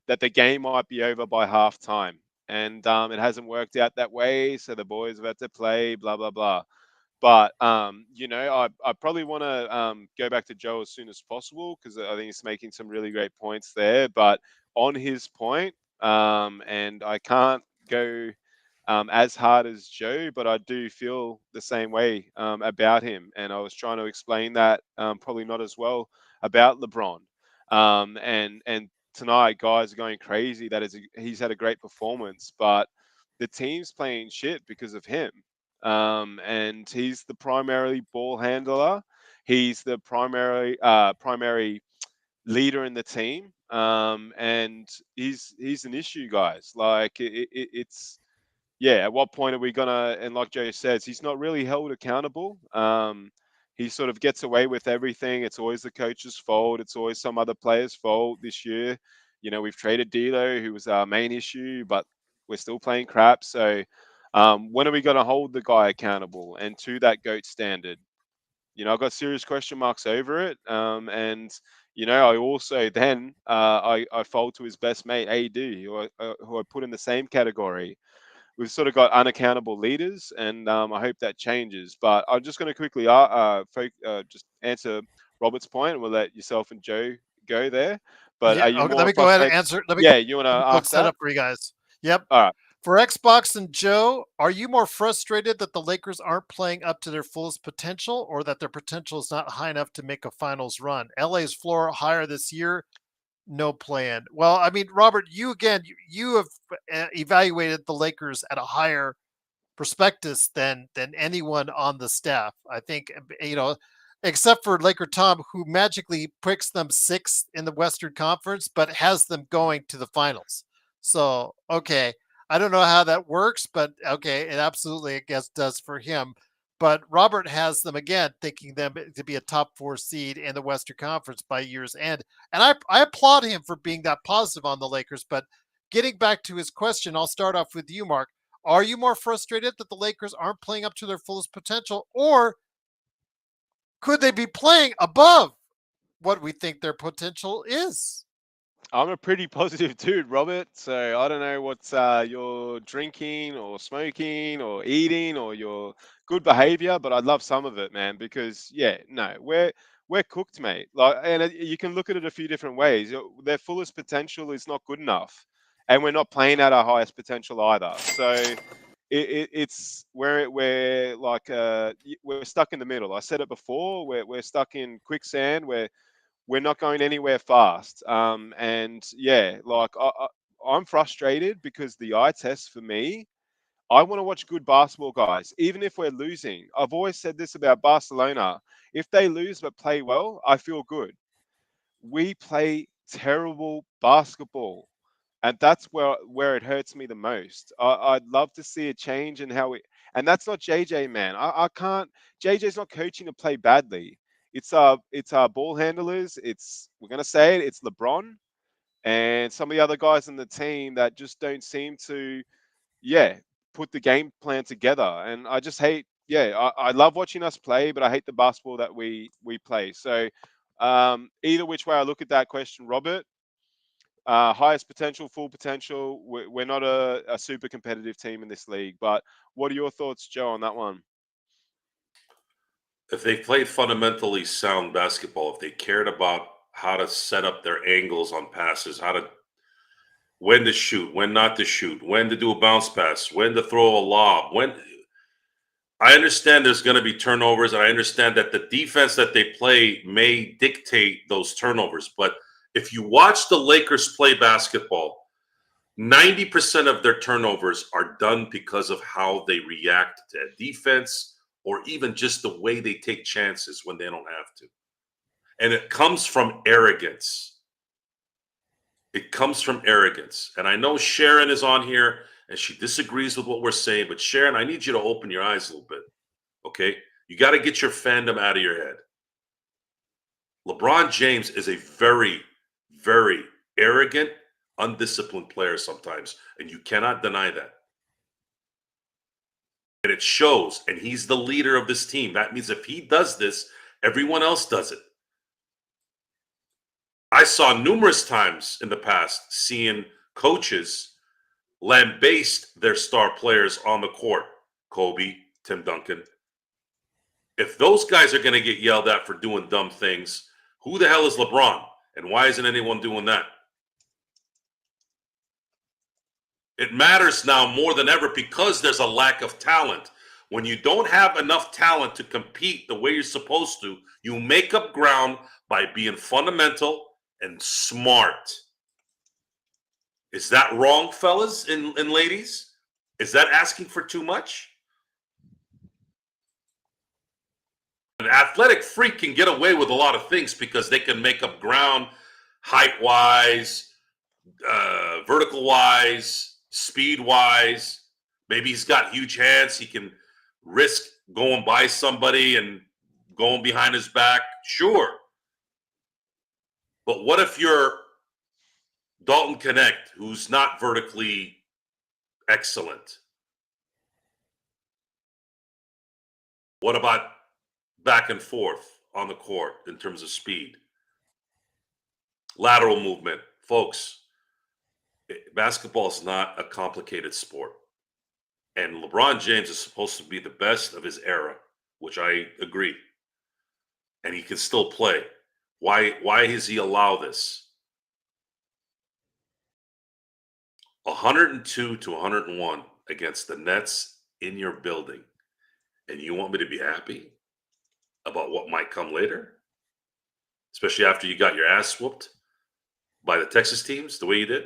S2: that the game might be over by halftime, and it hasn't worked out that way. So the boys have had to play, blah blah blah. But I probably want to go back to Joe as soon as possible, because I think he's making some really great points there. But on his point, and I can't go as hard as Joe, but I do feel the same way about him. And I was trying to explain that probably not as well about LeBron. And tonight, guys are going crazy that he's had a great performance, but the team's playing shit because of him. And he's the primary ball handler. He's the primary leader in the team. And he's an issue, guys. Like it's at what point are we gonna? And like Joe says, he's not really held accountable. He sort of gets away with everything. It's always the coach's fault. It's always some other player's fault. This year, we've traded D'Lo, who was our main issue, but we're still playing crap. So when are we going to hold the guy accountable and to that GOAT standard? I've got serious question marks over it. And I also then I fold to his best mate AD, who I put in the same category. We've sort of got unaccountable leaders, and I hope that changes. But I'm just going to quickly just answer Robert's point, and we'll let yourself and Joe go there. But are you more
S1: let me go ahead and answer.
S2: You want to ask
S1: set
S2: that?
S1: up for you guys. Yep.
S2: All right.
S1: For Xbox and Joe, are you more frustrated that the Lakers aren't playing up to their fullest potential, or that their potential is not high enough to make a finals run? LA's floor higher this year, no plan. Well, I mean, Robert, you have evaluated the Lakers at a higher prospectus than anyone on the staff. I think, except for Laker Tom, who magically picks them sixth in the Western Conference, but has them going to the finals. So, okay. I don't know how that works, but okay, it absolutely, I guess, does for him. But Robert has them, again, thinking them to be a top 4 seed in the Western Conference by year's end. And I applaud him for being that positive on the Lakers. But getting back to his question, I'll start off with you, Mark. Are you more frustrated that the Lakers aren't playing up to their fullest potential, or could they be playing above what we think their potential is.
S2: I'm a pretty positive dude, Robert. So I don't know what's your drinking or smoking or eating or your good behavior, but I'd love some of it, man. Because yeah, no, we're cooked, mate. Like, and you can look at it a few different ways. Their fullest potential is not good enough, and we're not playing at our highest potential either. So it's we're like we're stuck in the middle. I said it before. We're stuck in quicksand. We're not going anywhere fast. And yeah, like I'm frustrated because the eye test for me, I want to watch good basketball, guys, even if we're losing. I've always said this about Barcelona. If they lose but play well, I feel good. We play terrible basketball. And that's where it hurts me the most. I'd love to see a change in how we, and that's not JJ, man. I can't. JJ's not coaching to play badly. It's our ball handlers. We're gonna say it. It's LeBron and some of the other guys in the team that just don't seem to, yeah, put the game plan together. And I just hate. Yeah, I love watching us play, but I hate the basketball that we play. So either which way I look at that question, Robert, highest potential, full potential. We're not a super competitive team in this league. But what are your thoughts, Joe, on that one?
S3: If they played fundamentally sound basketball, if they cared about how to set up their angles on passes, when to shoot, when not to shoot, when to do a bounce pass, when to throw a lob, when I understand there's going to be turnovers, and I understand that the defense that they play may dictate those turnovers. But if you watch the Lakers play basketball, 90% of their turnovers are done because of how they react to defense or even just the way they take chances when they don't have to. And it comes from arrogance. It comes from arrogance. And I know Sharon is on here and she disagrees with what we're saying, but Sharon, I need you to open your eyes a little bit. Okay? You got to get your fandom out of your head. LeBron James is a very, very arrogant, undisciplined player sometimes, and you cannot deny that. And it shows, and he's the leader of this team. That means if he does this, everyone else does it. I saw numerous times in the past seeing coaches lambaste their star players on the court. Kobe, Tim Duncan. If those guys are going to get yelled at for doing dumb things, who the hell is LeBron? And why isn't anyone doing that? It matters now more than ever because there's a lack of talent. When you don't have enough talent to compete the way you're supposed to, you make up ground by being fundamental and smart. Is that wrong, fellas and ladies? Is that asking for too much? An athletic freak can get away with a lot of things because they can make up ground height-wise, vertical-wise, speed-wise. Maybe he's got huge hands. He can risk going by somebody and going behind his back. Sure. But what if you're Dalton Knecht, who's not vertically excellent? What about back and forth on the court in terms of speed? Lateral movement. Folks, basketball is not a complicated sport. And LeBron James is supposed to be the best of his era, which I agree. And he can still play. Why does he allow this? 102 to 101 against the Nets in your building. And you want me to be happy about what might come later? Especially after you got your ass whooped by the Texas teams the way you did?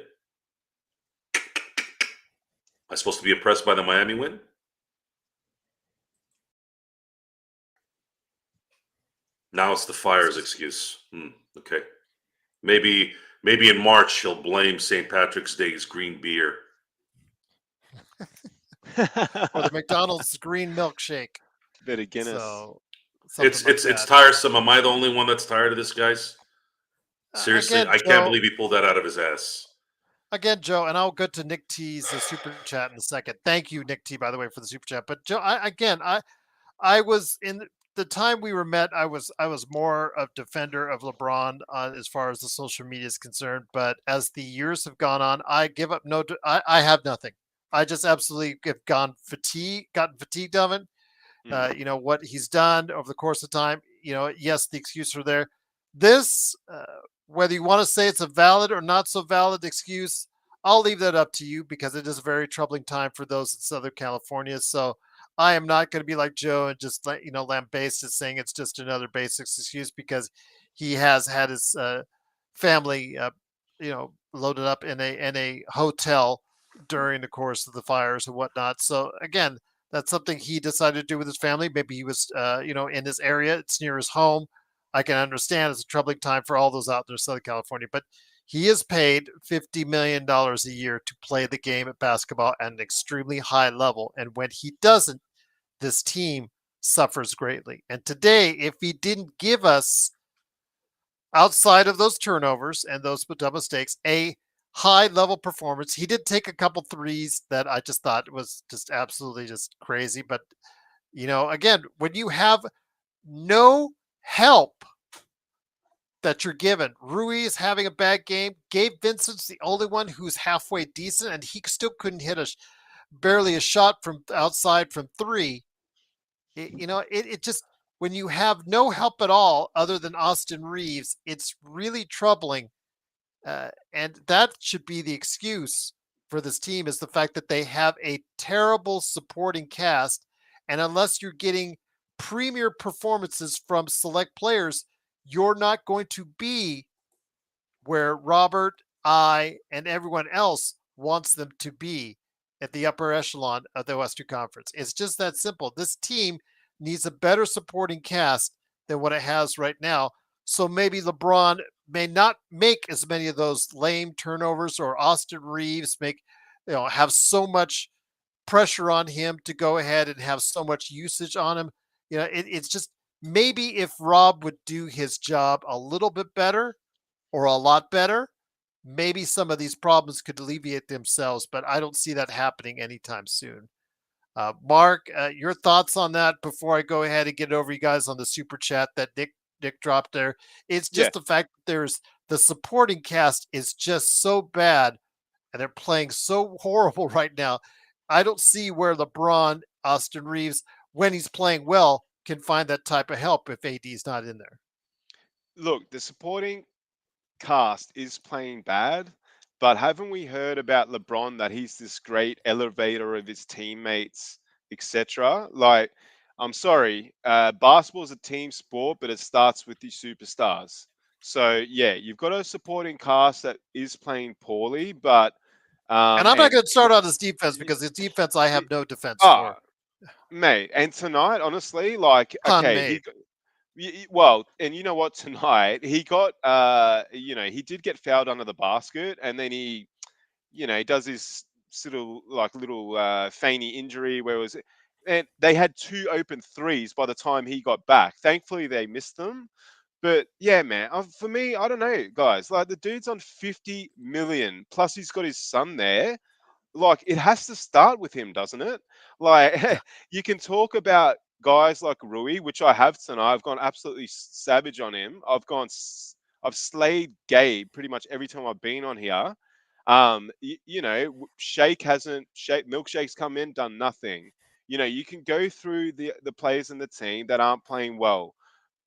S3: Am I supposed to be impressed by the Miami win? Now it's the Fire's excuse. Okay. Maybe in March he'll blame St. Patrick's Day's green beer.
S1: Or the McDonald's green milkshake.
S2: Bit of Guinness.
S1: So
S3: It's tiresome. Am I the only one that's tired of this, guys? Seriously,
S1: again,
S3: I can't believe he pulled that out of his ass.
S1: Again, Joe, and I'll go to Nick T's super chat in a second. Thank you, Nick T, by the way, for the super chat. But Joe, I was in the time we were met, I was more of defender of LeBron as far as the social media is concerned. But as the years have gone on, I give up no. I have nothing. I just absolutely have gotten fatigued of it.
S2: Mm.
S1: What he's done over the course of time. Yes, the excuse are there. This, whether you want to say it's a valid or not so valid excuse, I'll leave that up to you because it is a very troubling time for those in Southern California. So I am not going to be like Joe and just lambaste it, saying it's just another basic excuse because he has had his family, loaded up in a hotel during the course of the fires and whatnot. So again, that's something he decided to do with his family. Maybe he was, in this area. It's near his home. I can understand it's a troubling time for all those out there in Southern California, but he is paid $50 million a year to play the game of basketball at an extremely high level. And when he doesn't, this team suffers greatly. And today, if he didn't give us, outside of those turnovers and those dumb mistakes, a high level performance, he did take a couple threes that I just thought was just absolutely just crazy. But, again, when you have no help that you're given. Rui is having a bad game. Gabe Vincent's the only one who's halfway decent, and he still couldn't hit barely a shot from outside from three. It just, when you have no help at all other than Austin Reaves, it's really troubling. And that should be the excuse for this team, is the fact that they have a terrible supporting cast. And unless you're getting premier performances from select players, you're not going to be where Robert, I, and everyone else wants them to be at the upper echelon of the Western Conference. It's just that simple. This team needs a better supporting cast than what it has right now. So maybe LeBron may not make as many of those lame turnovers, or Austin Reaves have so much pressure on him to go ahead and have so much usage on him. It's just, maybe if Rob would do his job a little bit better or a lot better, maybe some of these problems could alleviate themselves, but I don't see that happening anytime soon. Mark, your thoughts on that before I go ahead and get it over you guys on the super chat that Nick dropped there. It's
S2: Yeah.
S1: just the fact that the supporting cast is just so bad and they're playing so horrible right now. I don't see where LeBron, Austin Reaves, when he's playing well, can find that type of help if AD's not in there.
S2: Look, the supporting cast is playing bad, but haven't we heard about LeBron that he's this great elevator of his teammates, etc.? Like, I'm sorry, basketball is a team sport, but it starts with the superstars. So yeah, you've got a supporting cast that is playing poorly, but
S1: And I'm not
S2: and
S1: going to start on his defense because his defense I have
S2: y-
S1: no defense
S2: ah,
S1: for.
S2: mate, and tonight, honestly, like,
S1: Pun
S2: okay,
S1: made.
S2: well, and you know what? Tonight he got, he did get fouled under the basket, and then he does this little feigny injury where it was, and they had two open threes by the time he got back. Thankfully, they missed them. But yeah, man, for me, I don't know, guys. Like, the dude's on 50 million, plus he's got his son there. Like, it has to start with him, doesn't it?
S1: Yeah.
S2: Like, you can talk about guys like Rui, which I have tonight. I've gone absolutely savage on him. I've slayed Gabe pretty much every time I've been on here. Shake Milkshake's come in, done nothing. You can go through the players in the team that aren't playing well,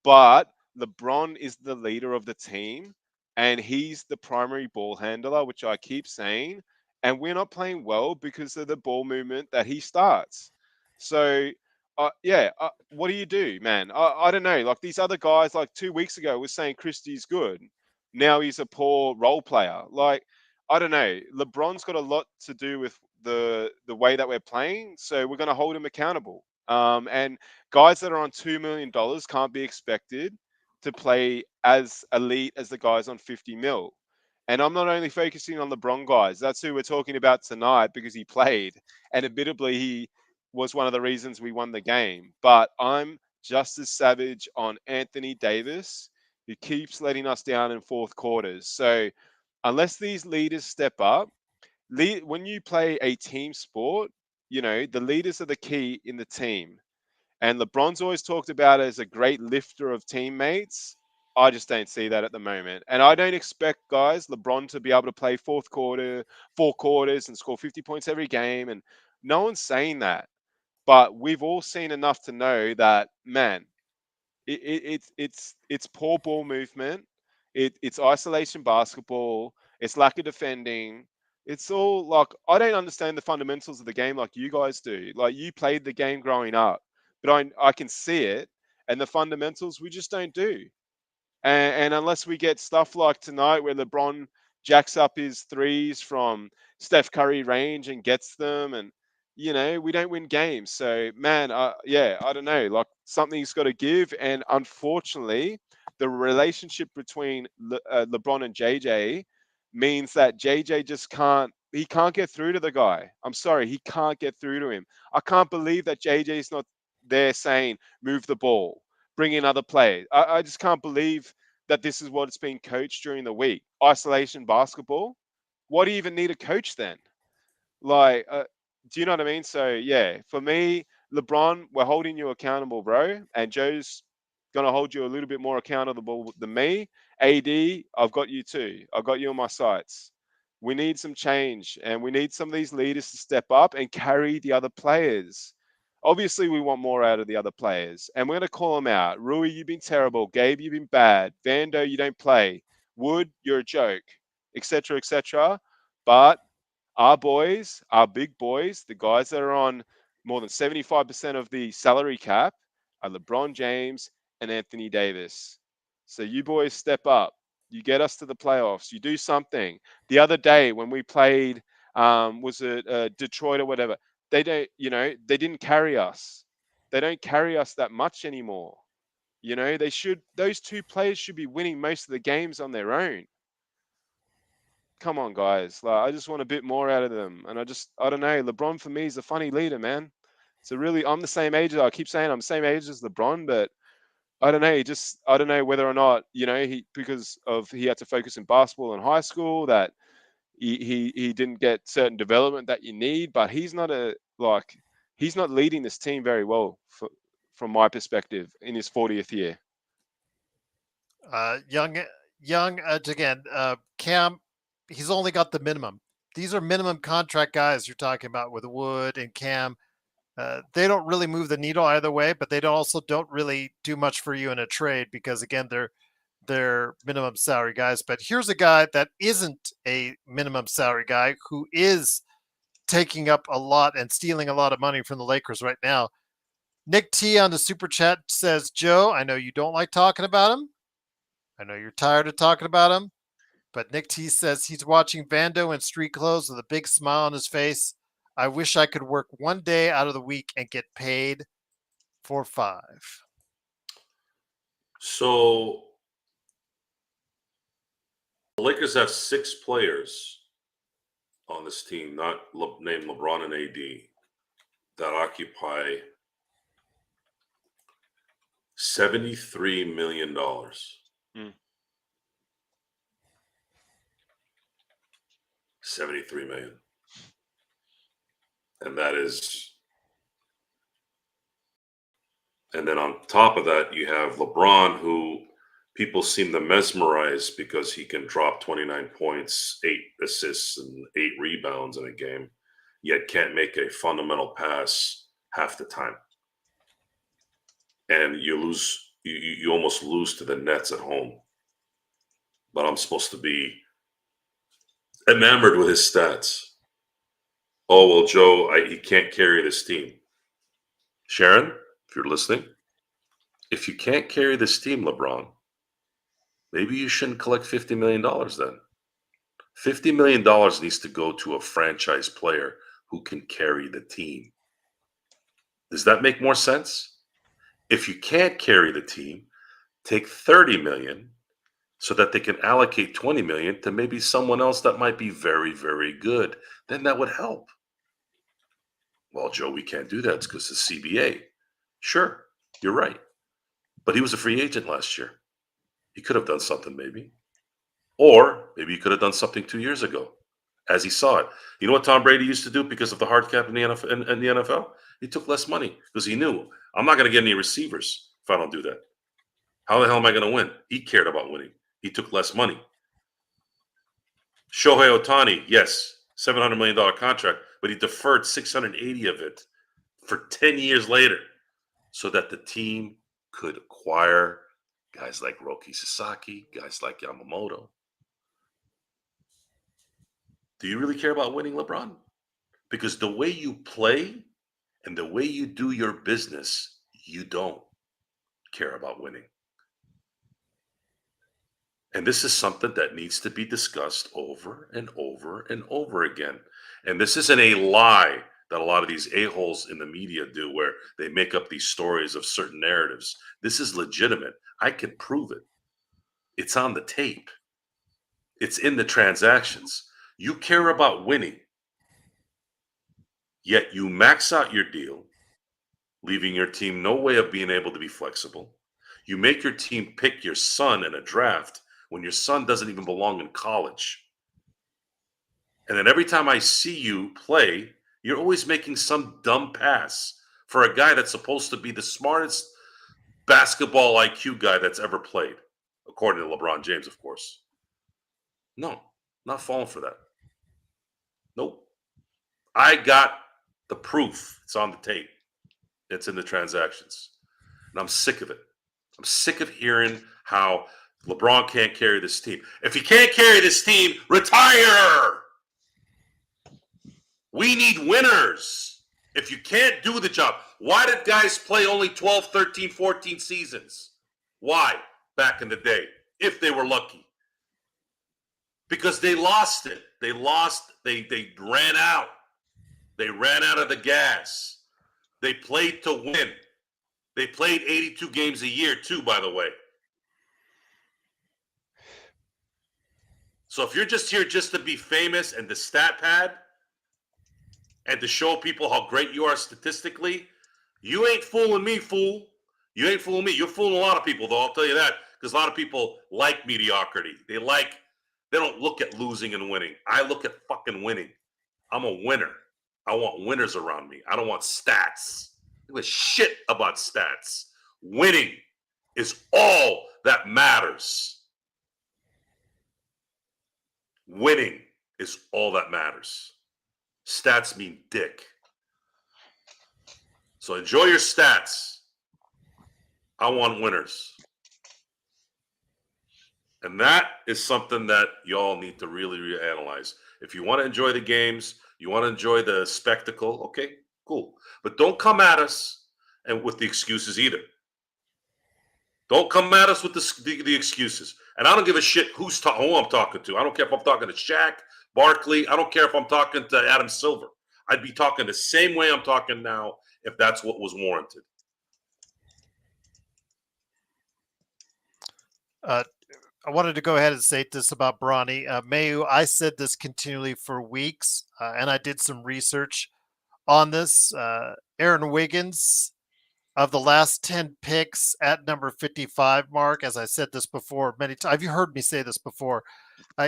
S2: but LeBron is the leader of the team and he's the primary ball handler, which I keep saying. And we're not playing well because of the ball movement that he starts. So, yeah, what do you do, man? I don't know. Like, these other guys, like 2 weeks ago, was saying Christie's good. Now he's a poor role player. Like, I don't know. LeBron's got a lot to do with the way that we're playing. So we're going to hold him accountable. And guys that are on $2 million can't be expected to play as elite as the guys on 50 mil. And I'm not only focusing on LeBron guys. That's who we're talking about tonight because he played. And admittedly, he was one of the reasons we won the game. But I'm just as savage on Anthony Davis, who keeps letting us down in fourth quarters. So unless these leaders step up, when you play a team sport, the leaders are the key in the team. And LeBron's always talked about it as a great lifter of teammates. I just don't see that at the moment. And I don't expect, guys, LeBron to be able to play four quarters and score 50 points every game. And no one's saying that. But we've all seen enough to know that, man, it's poor ball movement. It's isolation basketball. It's lack of defending. It's all like, I don't understand the fundamentals of the game like you guys do. Like, you played the game growing up, but I can see it, and the fundamentals we just don't do. And unless we get stuff like tonight where LeBron jacks up his threes from Steph Curry range and gets them, and we don't win games. So, man, yeah, I don't know. Like, something's got to give, and unfortunately, the relationship between LeBron and JJ means that JJ just can't. He can't get through to the guy. I'm sorry, he can't get through to him. I can't believe that JJ's not there saying, "Move the ball, bring in other players." I just can't believe that this is what it's been coached during the week. Isolation basketball. What do you even need a coach then? Like, do you know what I mean? So, yeah, for me, LeBron, we're holding you accountable, bro. And Joe's going to hold you a little bit more accountable than me. AD, I've got you too. I've got you on my sights. We need some change, and we need some of these leaders to step up and carry the other players. Obviously, we want more out of the other players, and we're going to call them out. Rui, you've been terrible. Gabe, you've been bad. Vando, you don't play. Wood, you're a joke, etc., etc. But our boys, our big boys, the guys that are on more than 75% of the salary cap, are LeBron James and Anthony Davis. So you boys step up. You get us to the playoffs. You do something. The other day when we played, was it Detroit or whatever? They they didn't carry us. They don't carry us that much anymore. Those two players should be winning most of the games on their own. Come on, guys. Like, I just want a bit more out of them. And I don't know. LeBron for me is a funny leader, man. I'm the same age. I keep saying I'm the same age as LeBron, but I don't know. I don't know whether or not, because he had to focus in basketball in high school, that he didn't get certain development that you need, but he's not leading this team very well from my perspective in his 40th year.
S1: Young again, Cam, he's only got the minimum. These are minimum contract guys you're talking about with Wood and Cam. They don't really move the needle either way, but they also don't really do much for you in a trade because, again, they're minimum salary guys. But here's a guy that isn't a minimum salary guy who is taking up a lot and stealing a lot of money from the Lakers right now. Nick T on the super chat says, Joe, I know you don't like talking about him. I know you're tired of talking about him. But Nick T says he's watching Vando in street clothes with a big smile on his face. I wish I could work one day out of the week and get paid for 5.
S3: So the Lakers have 6 players on this team, not named LeBron and AD, that occupy $73 million.
S2: Mm.
S3: 73 million. And that is, and then on top of that, you have LeBron, who people seem to mesmerize because he can drop 29 points, 8 assists, and 8 rebounds in a game, yet can't make a fundamental pass half the time. And you almost lose to the Nets at home. But I'm supposed to be enamored with his stats. Oh, well, Joe, he can't carry this team. Sharon, if you're listening, if you can't carry this team, LeBron, maybe you shouldn't collect $50 million then. $50 million needs to go to a franchise player who can carry the team. Does that make more sense? If you can't carry the team, take $30 million so that they can allocate $20 million to maybe someone else that might be very, very good. Then that would help. Well, Joe, we can't do that. It's because of CBA. Sure, you're right. But he was a free agent last year. He could have done something maybe. Or maybe he could have done something 2 years ago as he saw it. You know what Tom Brady used to do because of the hard cap in the NFL? He took less money because he knew I'm not going to get any receivers if I don't do that. How the hell am I going to win? He cared about winning. He took less money. Shohei Ohtani, yes, $700 million contract, but he deferred 680 of it for 10 years later so that the team could acquire guys like Roki Sasaki, guys like Yamamoto. Do you really care about winning, LeBron? Because the way you play and the way you do your business, you don't care about winning. And this is something that needs to be discussed over and over and over again. And this isn't a lie that a lot of these a-holes in the media do where they make up these stories of certain narratives. This is legitimate. I can prove it. It's on the tape. It's in the transactions. You care about winning, yet you max out your deal, leaving your team no way of being able to be flexible. You make your team pick your son in a draft when your son doesn't even belong in college. And then every time I see you play, you're always making some dumb pass for a guy that's supposed to be the smartest basketball IQ guy that's ever played, according to LeBron James, of course. No, not falling for that. Nope. I got the proof. It's on the tape. It's in the transactions. And I'm sick of it. I'm sick of hearing how LeBron can't carry this team. If he can't carry this team, retire. We need winners. If you can't do the job, why did guys play only 12, 13, 14 seasons? Why? Back in the day, if they were lucky. Because they lost it. They ran out. They ran out of the gas. They played to win. They played 82 games a year too, by the way. So if you're just here just to be famous and the stat pad and to show people how great you are statistically, you ain't fooling me, fool. You ain't fooling me. You're fooling a lot of people, though, I'll tell you that, because a lot of people like mediocrity. They don't look at losing and winning. I look at fucking winning. I'm a winner. I want winners around me. I don't want stats. I give a shit about stats. Winning is all that matters. Winning is all that matters. Stats mean dick. So enjoy your stats. I want winners. And that is something that y'all need to really reanalyze. If you want to enjoy the games, you want to enjoy the spectacle, okay, cool. But don't come at us and with the excuses either. Don't come at us with the excuses. And I don't give a shit who I'm talking to. I don't care if I'm talking to Shaq, Barkley. I don't care if I'm talking to Adam Silver. I'd be talking the same way I'm talking now if that's what was warranted.
S1: I wanted to go ahead and say this about Bronny. Mayu, I said this continually for weeks, and I did some research on this. Aaron Wiggins, of the last 10 picks at number 55, Mark, as I said this before many times. Have you heard me say this before?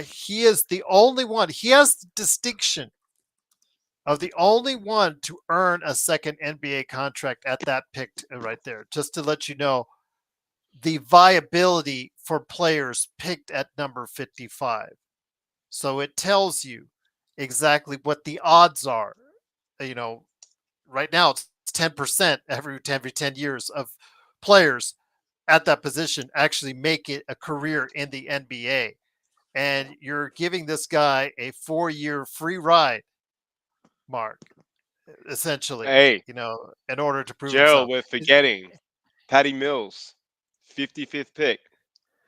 S1: He is the only one. He has the distinction of the only one to earn a second NBA contract at that pick right there. Just to let you know, the viability for players picked at number 55. So it tells you exactly what the odds are. You know, right now it's 10% every 10 years of players at that position actually make it a career in the NBA. And you're giving this guy a 4-year free ride, Mark, essentially,
S2: Hey,
S1: in order to prove
S2: Gerald,
S1: himself.
S2: we're forgetting Patty Mills, 55th pick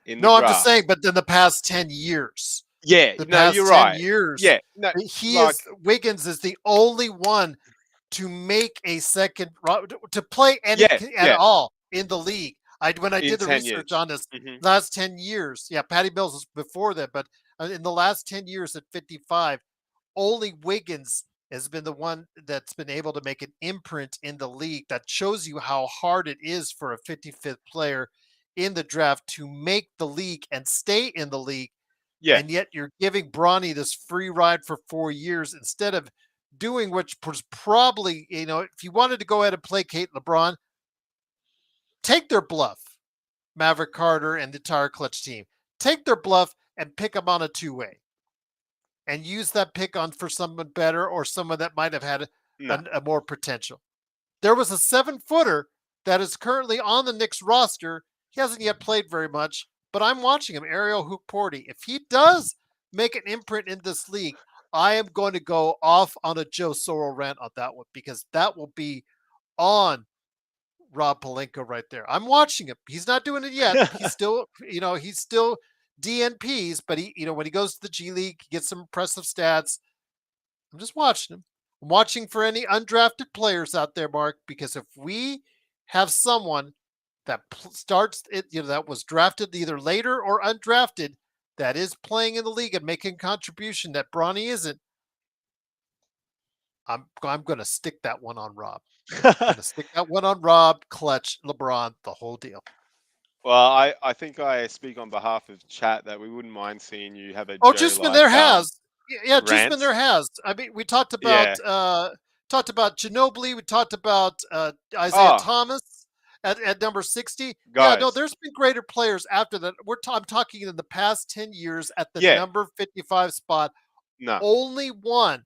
S2: in the
S1: No, I'm
S2: draft.
S1: just saying, but in the past 10 years.
S2: Yeah,
S1: The
S2: no,
S1: past
S2: you're
S1: 10
S2: right.
S1: years.
S2: Yeah, no,
S1: Wiggins is the only one to make a second, to play at
S2: yeah.
S1: all in the league. When I
S2: In
S1: did the
S2: 10
S1: research
S2: years.
S1: on this last 10 years, Patty Mills was before that, but in the last 10 years at 55, only Wiggins has been the one that's been able to make an imprint in the league. That shows you how hard it is for a 55th player in the draft to make the league and stay in the league.
S2: Yeah.
S1: And yet you're giving Bronny this free ride for 4 years instead of doing which was probably, if you wanted to go ahead and placate LeBron, take their bluff, Maverick Carter and the entire Clutch team. Take their bluff and pick them on a two-way, and use that pick on for someone better or someone that might have had
S2: No.
S1: a more potential. There was a 7-footer that is currently on the Knicks roster. He hasn't yet played very much, but I'm watching him, Ariel Hookporty. If he does make an imprint in this league, I am going to go off on a Joe Sorrell rant on that one, because that will be on Rob Pelinka right there. I'm watching him. He's not doing it yet. He's still, he's still DNPs, but when he goes to the G League, he gets some impressive stats. I'm just watching him. I'm watching for any undrafted players out there, Mark, because if we have someone that starts it, that was drafted either later or undrafted, that is playing in the league and making contribution that Bronny isn't, I'm going to stick that one on Rob. I'm going to stick that one on Rob, Clutch, LeBron, the whole deal.
S2: Well, I think I speak on behalf of chat that we wouldn't mind seeing you have a
S1: Oh,
S2: Joe
S1: Jusman, there has. Yeah, Jusman,
S2: rant.
S1: there has. I mean, we talked about Ginobili. We talked about Isaiah Thomas at number 60. Yeah, no,
S2: Guys.
S1: there's been greater players after that. I'm talking in the past 10 years at the
S2: Yeah.
S1: number 55 spot.
S2: No.
S1: Only one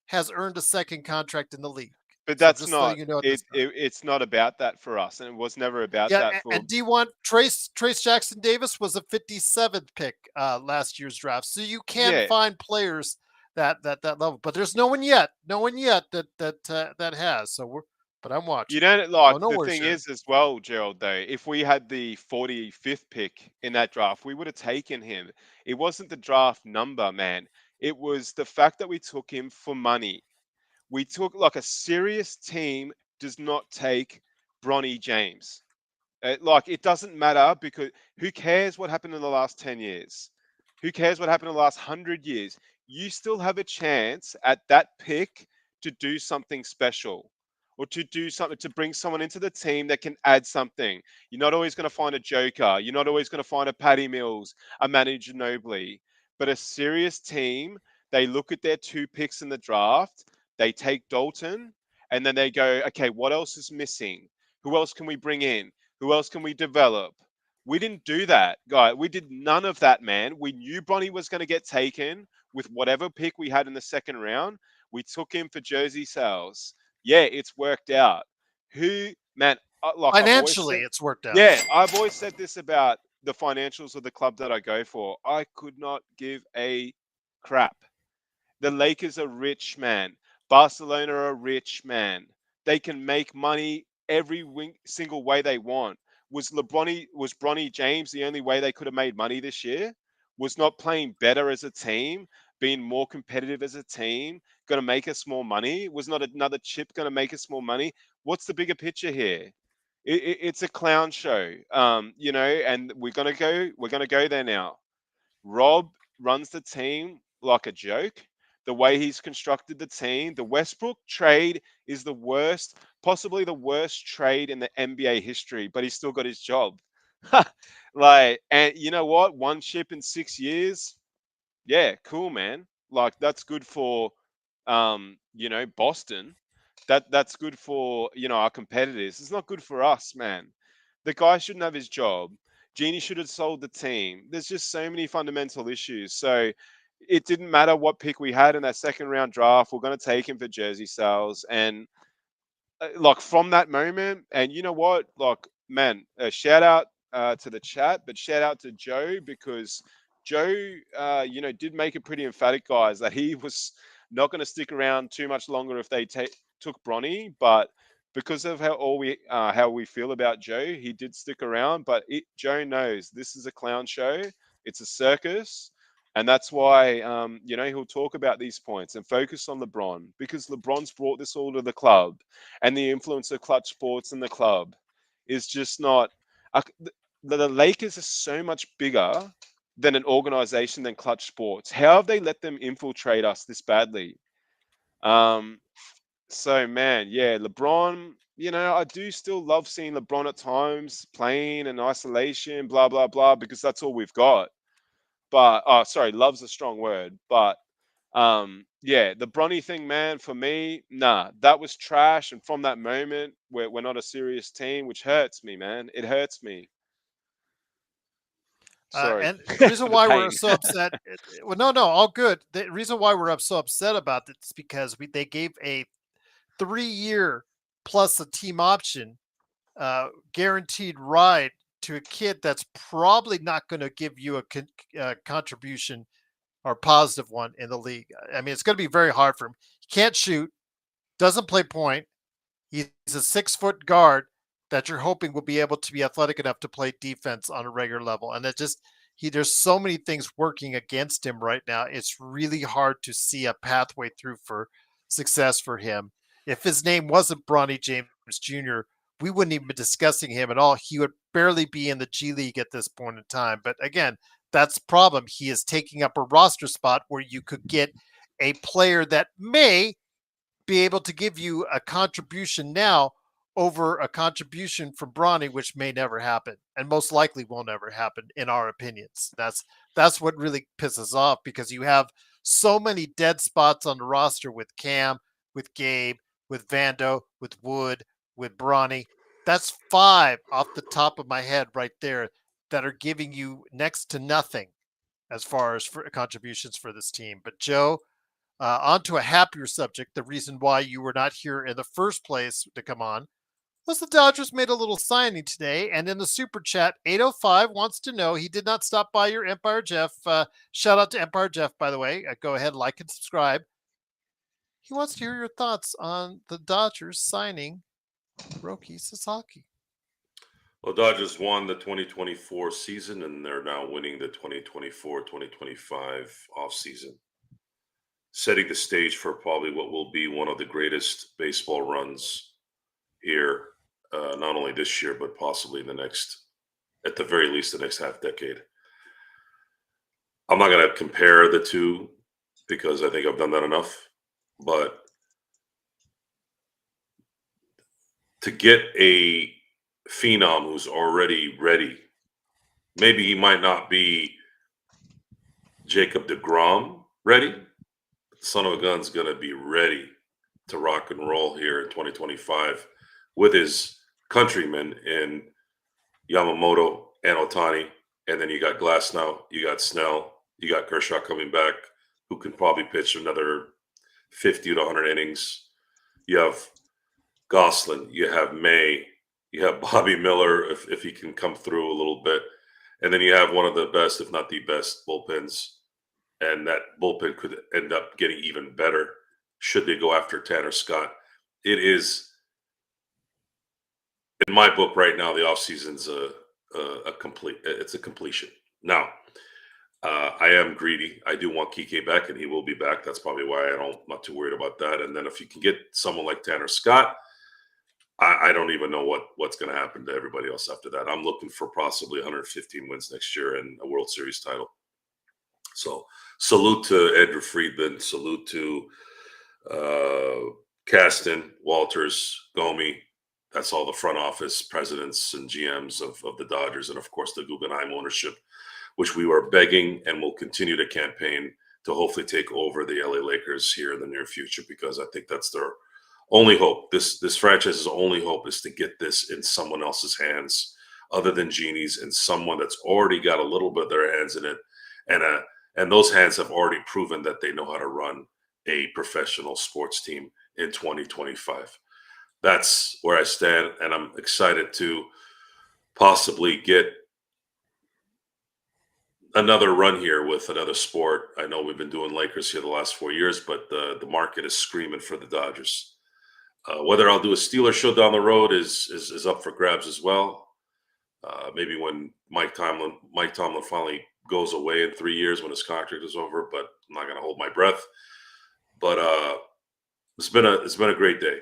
S1: has earned a second contract in the league.
S2: But
S1: So
S2: that's
S1: just
S2: not
S1: letting you know at this time.
S2: it's not about that for us, and it was never about
S1: Yeah,
S2: that for
S1: and D1 Trace Jackson Davis was a 57th pick last year's draft. So you can
S2: Yeah.
S1: find players that level, but there's no one yet that has. So but I'm watching.
S2: You know, like
S1: no
S2: the
S1: worries,
S2: thing
S1: Sharon.
S2: is as well, Gerald, though, if we had the 45th pick in that draft, we would have taken him. It wasn't the draft number, man. It was the fact that we took him for money. We took, like, a serious team does not take Bronny James. Like, it doesn't matter, because who cares what happened in the last 10 years? Who cares what happened in the last 100 years? You still have a chance at that pick to do something special, or to do something, to bring someone into the team that can add something. You're not always going to find a Joker. You're not always going to find a Patty Mills, a Manu Ginobili. But a serious team, they look at their 2 picks in the draft, they take Dalton, and then they go, okay, what else is missing? Who else can we bring in? Who else can we develop? We didn't do that, guy. We did none of that, man. We knew Bronny was going to get taken with whatever pick we had in the second round. We took him for jersey sales. Yeah, it's worked out. Man, like
S1: Financially, it's worked out.
S2: Yeah, I've always said this about the financials of the club that I go for. I could not give a crap. The Lakers are rich, man. Barcelona are rich, man. They can make money every single way they want. Was Bronny James the only way they could have made money this year? Was not playing better as a team, being more competitive as a team, going to make us more money? Was not another chip going to make us more money? What's the bigger picture here? It's a clown show, and we're gonna go there now. Rob runs the team like a joke. The way he's constructed the team, the Westbrook trade is the worst, possibly the worst trade in the NBA history, but he's still got his job. And you know what? 1 chip in 6 years. Yeah, cool, man. Like, that's good for, Boston. That's good for, our competitors. It's not good for us, man. The guy shouldn't have his job. Genie should have sold the team. There's just so many fundamental issues. So it didn't matter what pick we had in that second round draft. We're going to take him for jersey sales. And like, from that moment, and you know what? Like, man, shout out to the chat, but shout out to Joe, because Joe, did make it pretty emphatic, guys, that he was not going to stick around too much longer if they took Bronny. But because of how we feel about Joe, he did stick around. But Joe knows this is a clown show. It's a circus. And that's why, he'll talk about these points and focus on LeBron, because LeBron's brought this all to the club, and the influence of clutch sports in the club is just not. The Lakers are so much bigger than an organization than clutch sports. How have they let them infiltrate us this badly? So, man, yeah, LeBron, I do still love seeing LeBron at times playing in isolation, blah, blah, blah, because that's all we've got. But, oh, sorry, love's a strong word. But Yeah, the Bronny thing, man, for me, nah, that was trash. And from that moment, we're not a serious team, which hurts me, man. It hurts me. Sorry
S1: And the reason
S2: for the
S1: why we're
S2: pain.
S1: so upset, well, no, all good. The reason why we're so upset about it is because they gave a 3-year plus a team option guaranteed ride to a kid that's probably not going to give you a contribution or positive one in the league. I mean, it's going to be very hard for him. He can't shoot, doesn't play point. He's a 6-foot guard that you're hoping will be able to be athletic enough to play defense on a regular level. And it just there's so many things working against him right now. It's really hard to see a pathway through for success for him. If his name wasn't Bronny James Jr., we wouldn't even be discussing him at all. He would barely be in the G League at this point in time. But again, that's the problem. He is taking up a roster spot where you could get a player that may be able to give you a contribution now over a contribution from Bronny, which may never happen and most likely will never happen in our opinions. That's what really pisses off because you have so many dead spots on the roster with Cam, with Gabe, with Vando, with Wood, with Bronny. That's 5 off the top of my head right there that are giving you next to nothing as far as for contributions for this team. But Joe, on to a happier subject. The reason why you were not here in the first place to come on was the Dodgers made a little signing today. And in the super chat, 805 wants to know he did not stop by your Empire Jeff. Shout out to Empire Jeff, by the way. Go ahead, like and subscribe. He wants to hear your thoughts on the Dodgers signing Roki Sasaki.
S3: Well, Dodgers won the 2024 season, and they're now winning the 2024-2025 offseason, setting the stage for probably what will be one of the greatest baseball runs here, not only this year, but possibly in the next, at the very least, the next half decade. I'm not going to compare the two because I think I've done that enough, but to get a phenom who's already ready, maybe he might not be Jacob deGrom ready, but the son of a gun's going to be ready to rock and roll here in 2025 with his countrymen in Yamamoto and Otani. And then you got Glasnow, you got Snell, you got Kershaw coming back, who can probably pitch another 50 to 100 innings. You have Gosselin, you have May, you have Bobby Miller if he can come through a little bit. And then you have one of the best, if not the best, bullpens. And that bullpen could end up getting even better should they go after Tanner Scott. It is, in my book right now, the offseason's it's a completion. Now, I am greedy. I do want Kike back, and he will be back. That's probably why I'm not too worried about that. And then if you can get someone like Tanner Scott, I don't even know what's going to happen to everybody else after that. I'm looking for possibly 115 wins next year and a World Series title. So salute to Andrew Friedman. Salute to Caston, Walters, Gomi. That's all the front office presidents and GMs of the Dodgers, and of course the Guggenheim ownership, which we are begging and will continue to campaign to hopefully take over the LA Lakers here in the near future, because I think that's their only hope. This franchise's only hope is to get this in someone else's hands other than Genie's, and someone that's already got a little bit of their hands in it, and those hands have already proven that they know how to run a professional sports team in 2025. That's where I stand, and I'm excited to possibly get another run here with another sport. I know we've been doing Lakers here the last 4 years, but the market is screaming for the Dodgers. Whether I'll do a Steelers show down the road is up for grabs as well. Maybe when Mike Tomlin finally goes away in 3 years when his contract is over, but I'm not going to hold my breath. But it's been a great day.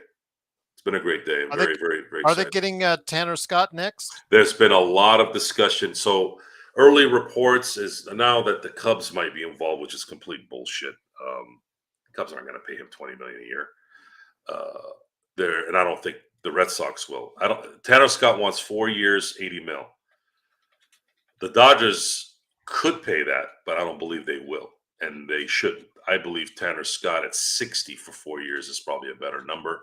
S3: It's been a great day. I'm very excited.
S1: Are they getting Tanner Scott next?
S3: There's been a lot of discussion. So early reports is now that the Cubs might be involved, which is complete bullshit. The Cubs aren't going to pay him $20 million a year. And I don't think the Red Sox will. Tanner Scott wants 4 years, $80 million. The Dodgers could pay that, but I don't believe they will, and they shouldn't. I believe Tanner Scott at 60 for 4 years is probably a better number.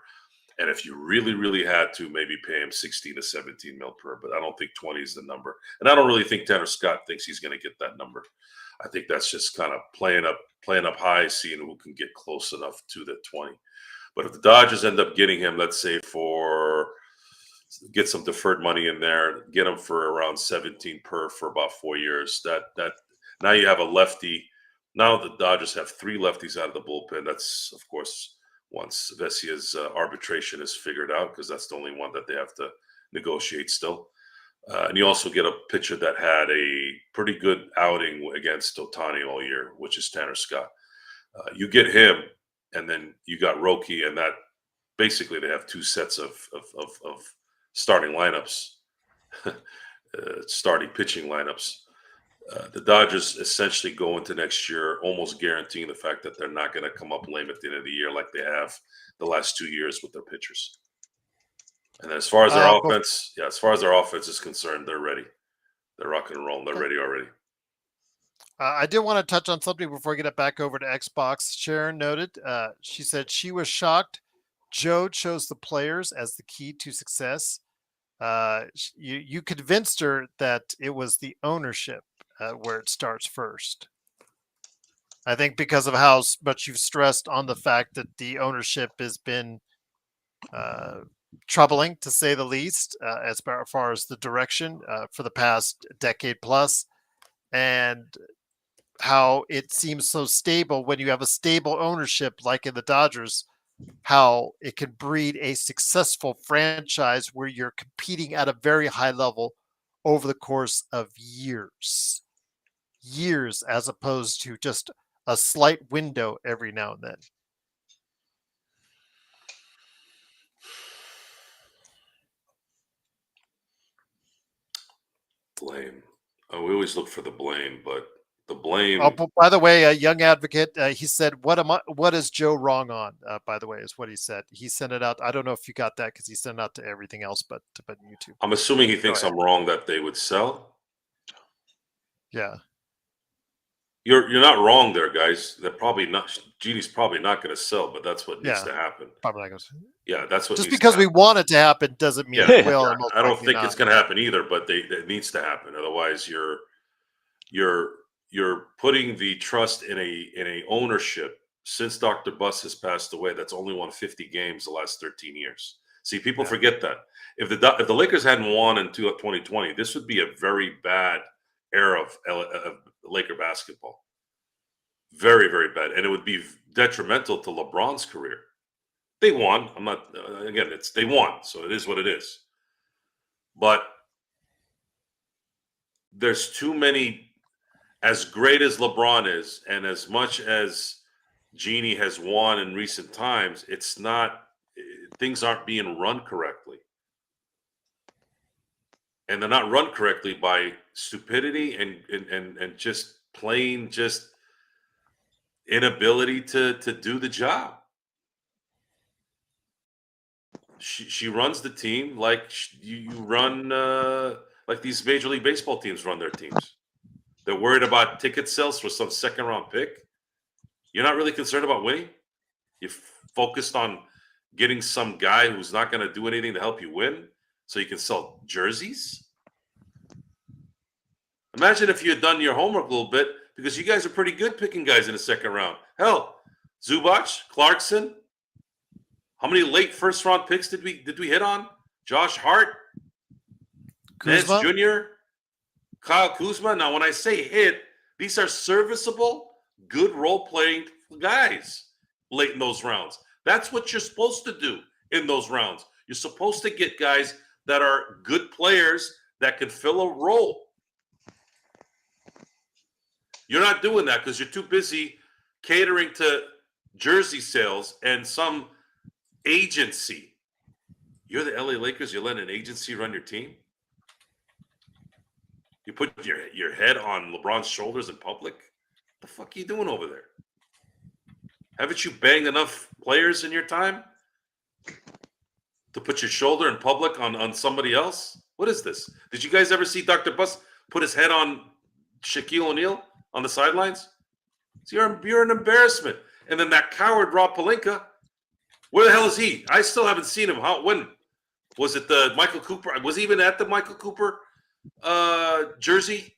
S3: And if you really, really had to, maybe pay him 16 to 17 mil per, but I don't think 20 is the number. And I don't really think Tanner Scott thinks he's going to get that number. I think that's just kind of playing up high, seeing who can get close enough to the 20. But if the Dodgers end up getting him, let's say get some deferred money in there, get him for around 17 per for about 4 years, that now you have a lefty. Now the Dodgers have 3 lefties out of the bullpen. That's, of course, once Vesia's arbitration is figured out, because that's the only one that they have to negotiate still. And you also get a pitcher that had a pretty good outing against Ohtani all year, which is Tanner Scott. You get him, and then you got Roki, and that basically they have 2 sets of starting lineups, starting pitching lineups. The Dodgers essentially go into next year almost guaranteeing the fact that they're not going to come up lame at the end of the year like they have the last 2 years with their pitchers. And as far as their offense, as far as their offense is concerned, they're ready. They're rocking and rolling. They're ready already.
S1: I did want to touch on something before we get it back over to Xbox. Sharon noted, she said she was shocked Joe chose the players as the key to success. You convinced her that it was the ownership where it starts first. I think because of how much you've stressed on the fact that the ownership has been troubling, to say the least, as far as the direction for the past decade plus, and how it seems so stable when you have a stable ownership like in the Dodgers, how it can breed a successful franchise where you're competing at a very high level over the course of years, as opposed to just a slight window every now and then.
S3: Blame. We always look for the blame, but the blame.
S1: Oh, by the way, a young advocate, he said, what is Joe wrong on? By the way, is what he said. He sent it out. I don't know if you got that because he sent it out to everything else, but YouTube.
S3: I'm assuming he thinks I'm wrong that they would sell.
S1: Yeah.
S3: You're not wrong there, guys. They're probably not. Genie's probably not going to sell, but that's what needs to happen.
S1: Probably not going to.
S3: Yeah, that's what.
S1: Just because we want it to happen doesn't mean it will.
S3: Yeah, I don't think it's going to happen either, but it needs to happen. Otherwise, you're putting the trust in a ownership since Dr. Buss has passed away. That's only won 50 games the last 13 years. See, people forget that. If the Lakers hadn't won in 2020, this would be a very bad era of Laker basketball. Very, very bad. And it would be detrimental to LeBron's career. They won. I'm not, again, they won. So it is what it is. But there's too many, as great as LeBron is, and as much as Genie has won in recent times, it's not, things aren't being run correctly. And they're not run correctly by stupidity and just plain just inability to do the job. She runs the team like you run like these Major League Baseball teams run their teams. They're worried about ticket sales for some second-round pick. You're not really concerned about winning. You're focused on getting some guy who's not going to do anything to help you win so you can sell jerseys. Imagine if you had done your homework a little bit, because you guys are pretty good picking guys in the second round. Hell, Zubac, Clarkson. How many late first-round picks did we hit on? Josh Hart, Nance Jr., Kyle Kuzma. Now, when I say hit, these are serviceable, good role-playing guys late in those rounds. That's what you're supposed to do in those rounds. You're supposed to get guys that are good players that can fill a role. You're not doing that because you're too busy catering to jersey sales and some agency. You're the LA Lakers. You're letting an agency run your team. You put your head on LeBron's shoulders in public. What the fuck are you doing over there? Haven't you banged enough players in your time to put your shoulder in public on somebody else? What is this? Did you guys ever see Dr. Buss put his head on Shaquille O'Neal on the sidelines? So you're an embarrassment. And then that coward Rob Pelinka, where the hell is he? I still haven't seen him. When was it? The Michael Cooper? Was he even at the Michael Cooper jersey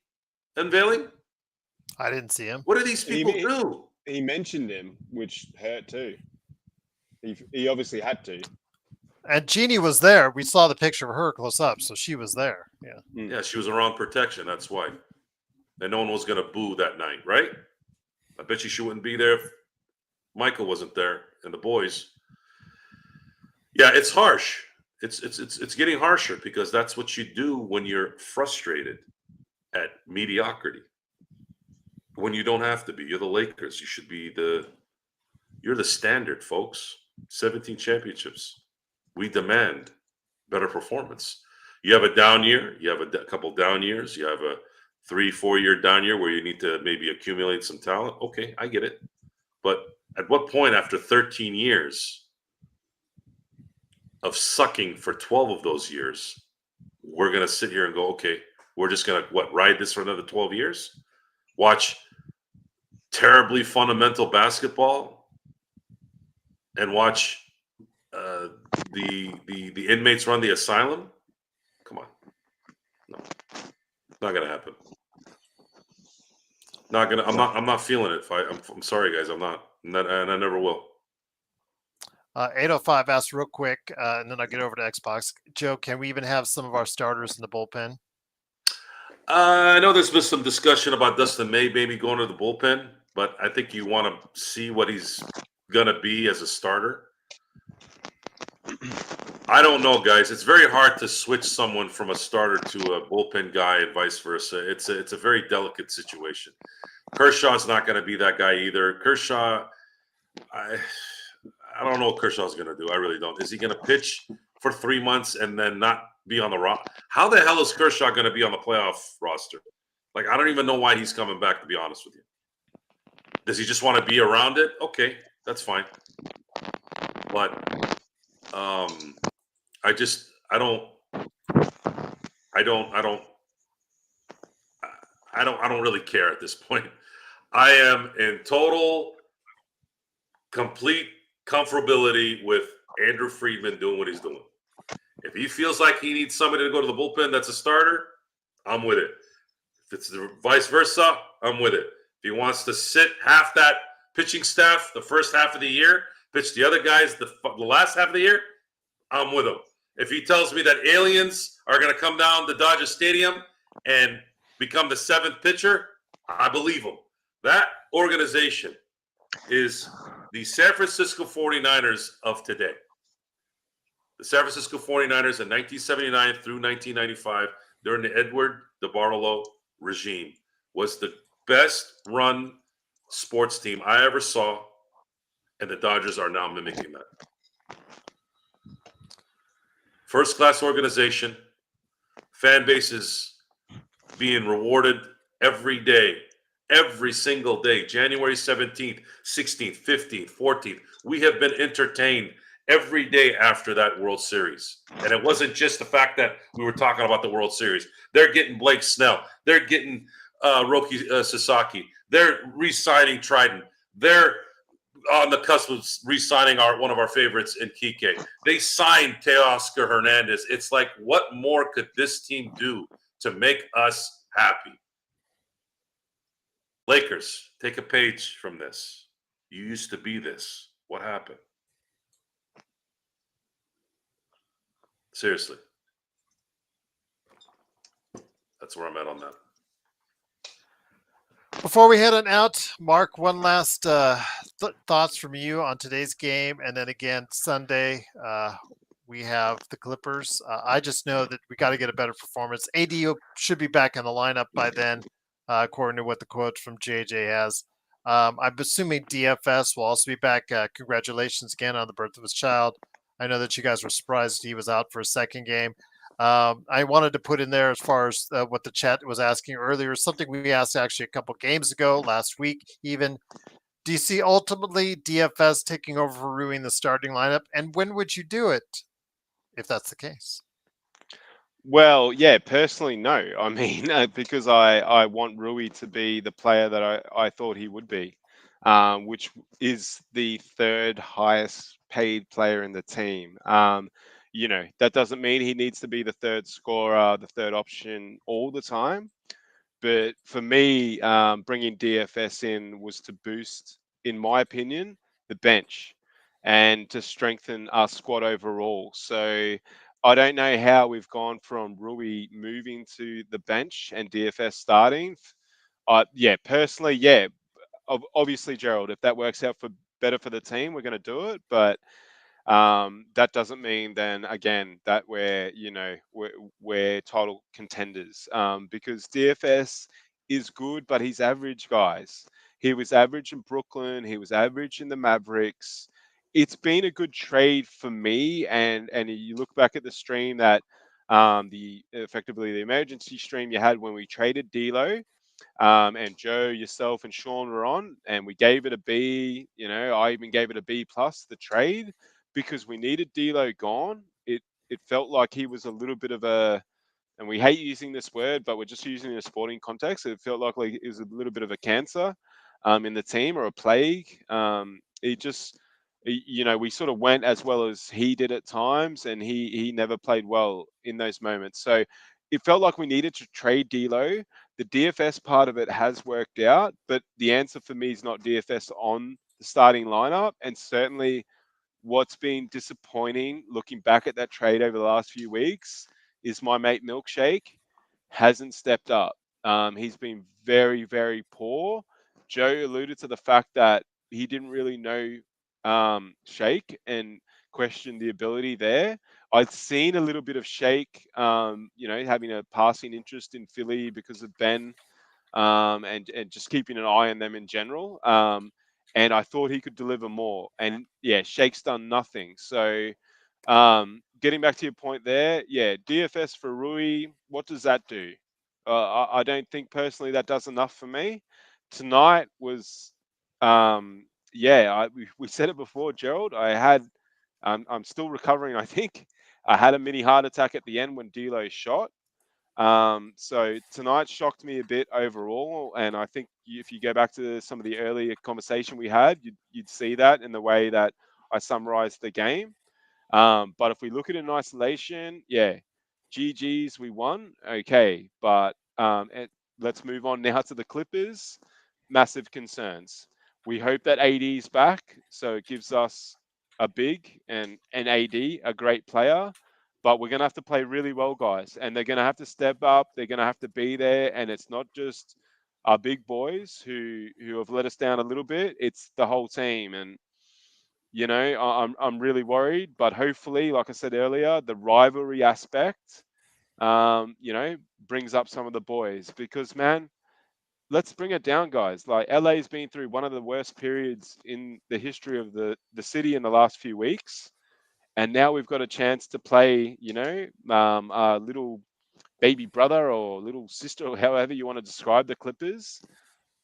S3: unveiling?
S1: I didn't see him.
S3: What do these people do?
S2: He mentioned him, which hurt too. He obviously had to.
S1: And Jeannie was there. We saw the picture of her close up, so she was there. Yeah.
S3: Yeah, she was around protection. That's why. And no one was going to boo that night, right? I bet you she wouldn't be there if Michael wasn't there and the boys. Yeah, it's harsh. It's getting harsher because that's what you do when you're frustrated at mediocrity. When you don't have to be. You're the Lakers. You should be you're the standard, folks. 17 championships. We demand better performance. You have a down year. You have a couple down years. You have a 3-4 year down year where you need to maybe accumulate some talent. Okay, I get it. But at what point after 13 years of sucking for 12 of those years, we're going to sit here and go, okay, we're just going to, ride this for another 12 years? Watch terribly fundamental basketball and watch the inmates run the asylum? Come on. No. Not going to happen. Not gonna. I'm not feeling it. I'm sorry, guys. I'm not, and I never will.
S1: 805 asked real quick, and then I'll get over to Xbox. Joe, can we even have some of our starters in the bullpen?
S3: I know there's been some discussion about Dustin May maybe going to the bullpen, but I think you want to see what he's gonna be as a starter. I don't know, guys. It's very hard to switch someone from a starter to a bullpen guy and vice versa. It's a very delicate situation. Kershaw's not going to be that guy either. Kershaw, I don't know what Kershaw's going to do. I really don't. Is he going to pitch for 3 months and then not be on the roster? How the hell is Kershaw going to be on the playoff roster? Like, I don't even know why he's coming back, to be honest with you. Does he just want to be around it? Okay, that's fine. But I don't really care at this point. I am in total, complete comfortability with Andrew Friedman doing what he's doing. If he feels like he needs somebody to go to the bullpen that's a starter, I'm with it. If it's the vice versa, I'm with it. If he wants to sit half that pitching staff the first half of the year, pitch the other guys the last half of the year, I'm with him. If he tells me that aliens are going to come down to Dodger Stadium and become the seventh pitcher, I believe him. That organization is the San Francisco 49ers of today. The San Francisco 49ers in 1979 through 1995, during the Edward DeBartolo regime, was the best run sports team I ever saw, and the Dodgers are now mimicking that. First-class organization, fan bases being rewarded every day, every single day. January 17th, 16th, 15th, 14th. We have been entertained every day after that World Series. And it wasn't just the fact that we were talking about the World Series. They're getting Blake Snell. They're getting Roki Sasaki. They're re-signing Triton. They're on the cusp of re-signing one of our favorites in Kike. They signed Teoscar Hernandez. It's like, what more could this team do to make us happy? Lakers, take a page from this. You used to be this. What happened? Seriously. That's where I'm at on that.
S1: Before we head on out, Mark, one last thoughts from you on today's game. And then again, Sunday, we have the Clippers. I just know that we got to get a better performance. AD should be back in the lineup by then, according to what the quote from JJ has. I'm assuming DFS will also be back. Congratulations again on the birth of his child. I know that you guys were surprised he was out for a second game. I wanted to put in there, as far as what the chat was asking earlier, something we asked actually a couple games ago, last week even. Do you see ultimately DFS taking over for Rui in the starting lineup? And when would you do it, if that's the case?
S2: Well, yeah, personally, no. I mean, because I want Rui to be the player that I thought he would be. which is the third highest paid player in the team. That doesn't mean he needs to be the third scorer, the third option all the time. But for me, bringing DFS in was to boost, in my opinion, the bench and to strengthen our squad overall. So I don't know how we've gone from Rui moving to the bench and DFS starting. Personally, obviously, Gerald, if that works out for better for the team, we're going to do it. But that doesn't mean then again that we're title contenders, because DFS is good, but he's average, guys. He was average in Brooklyn. He was average in the Mavericks. It's been a good trade for me, and you look back at the stream that the effectively the emergency stream you had when we traded D'Lo. And Joe, yourself, and Sean were on, and we gave it a B. I even gave it a B plus the trade because we needed D'Lo gone. It felt like he was a little bit of a, and we hate using this word, but we're just using it in a sporting context. It felt like it was a little bit of a cancer in the team, or a plague. It just, we sort of went as well as he did at times, and he never played well in those moments. So it felt like we needed to trade D'Lo. The DFS part of it has worked out, but the answer for me is not DFS on the starting lineup, and certainly what's been disappointing looking back at that trade over the last few weeks is my mate Milkshake hasn't stepped up. He's been very, very poor. Joe alluded to the fact that he didn't really know Shake and questioned the ability there. I'd seen a little bit of Shake, having a passing interest in Philly because of Ben, and just keeping an eye on them in general. And I thought he could deliver more. And yeah, Shake's done nothing. So getting back to your point there, yeah, DFS for Rui, what does that do? I don't think personally that does enough for me. Tonight was, we said it before, Gerald. I'm still recovering, I think. I had a mini heart attack at the end when D'Lo shot. So tonight shocked me a bit overall, and I think if you go back to some of the earlier conversation we had, you'd see that in the way that I summarized the game. But if we look at it in isolation, yeah, GG's, we won, okay. But let's move on now to the Clippers. Massive concerns. We hope that AD's back, so it gives us a big and an AD, a great player. But we're going to have to play really well, guys, and they're going to have to step up. They're going to have to be there, and it's not just our big boys who have let us down a little bit. It's the whole team, and I'm really worried. But hopefully, like I said earlier, the rivalry aspect, brings up some of the boys, because man, let's bring it down, guys. Like, LA's been through one of the worst periods in the history of the city in the last few weeks. And now we've got a chance to play, our little baby brother or little sister, or however you want to describe the Clippers.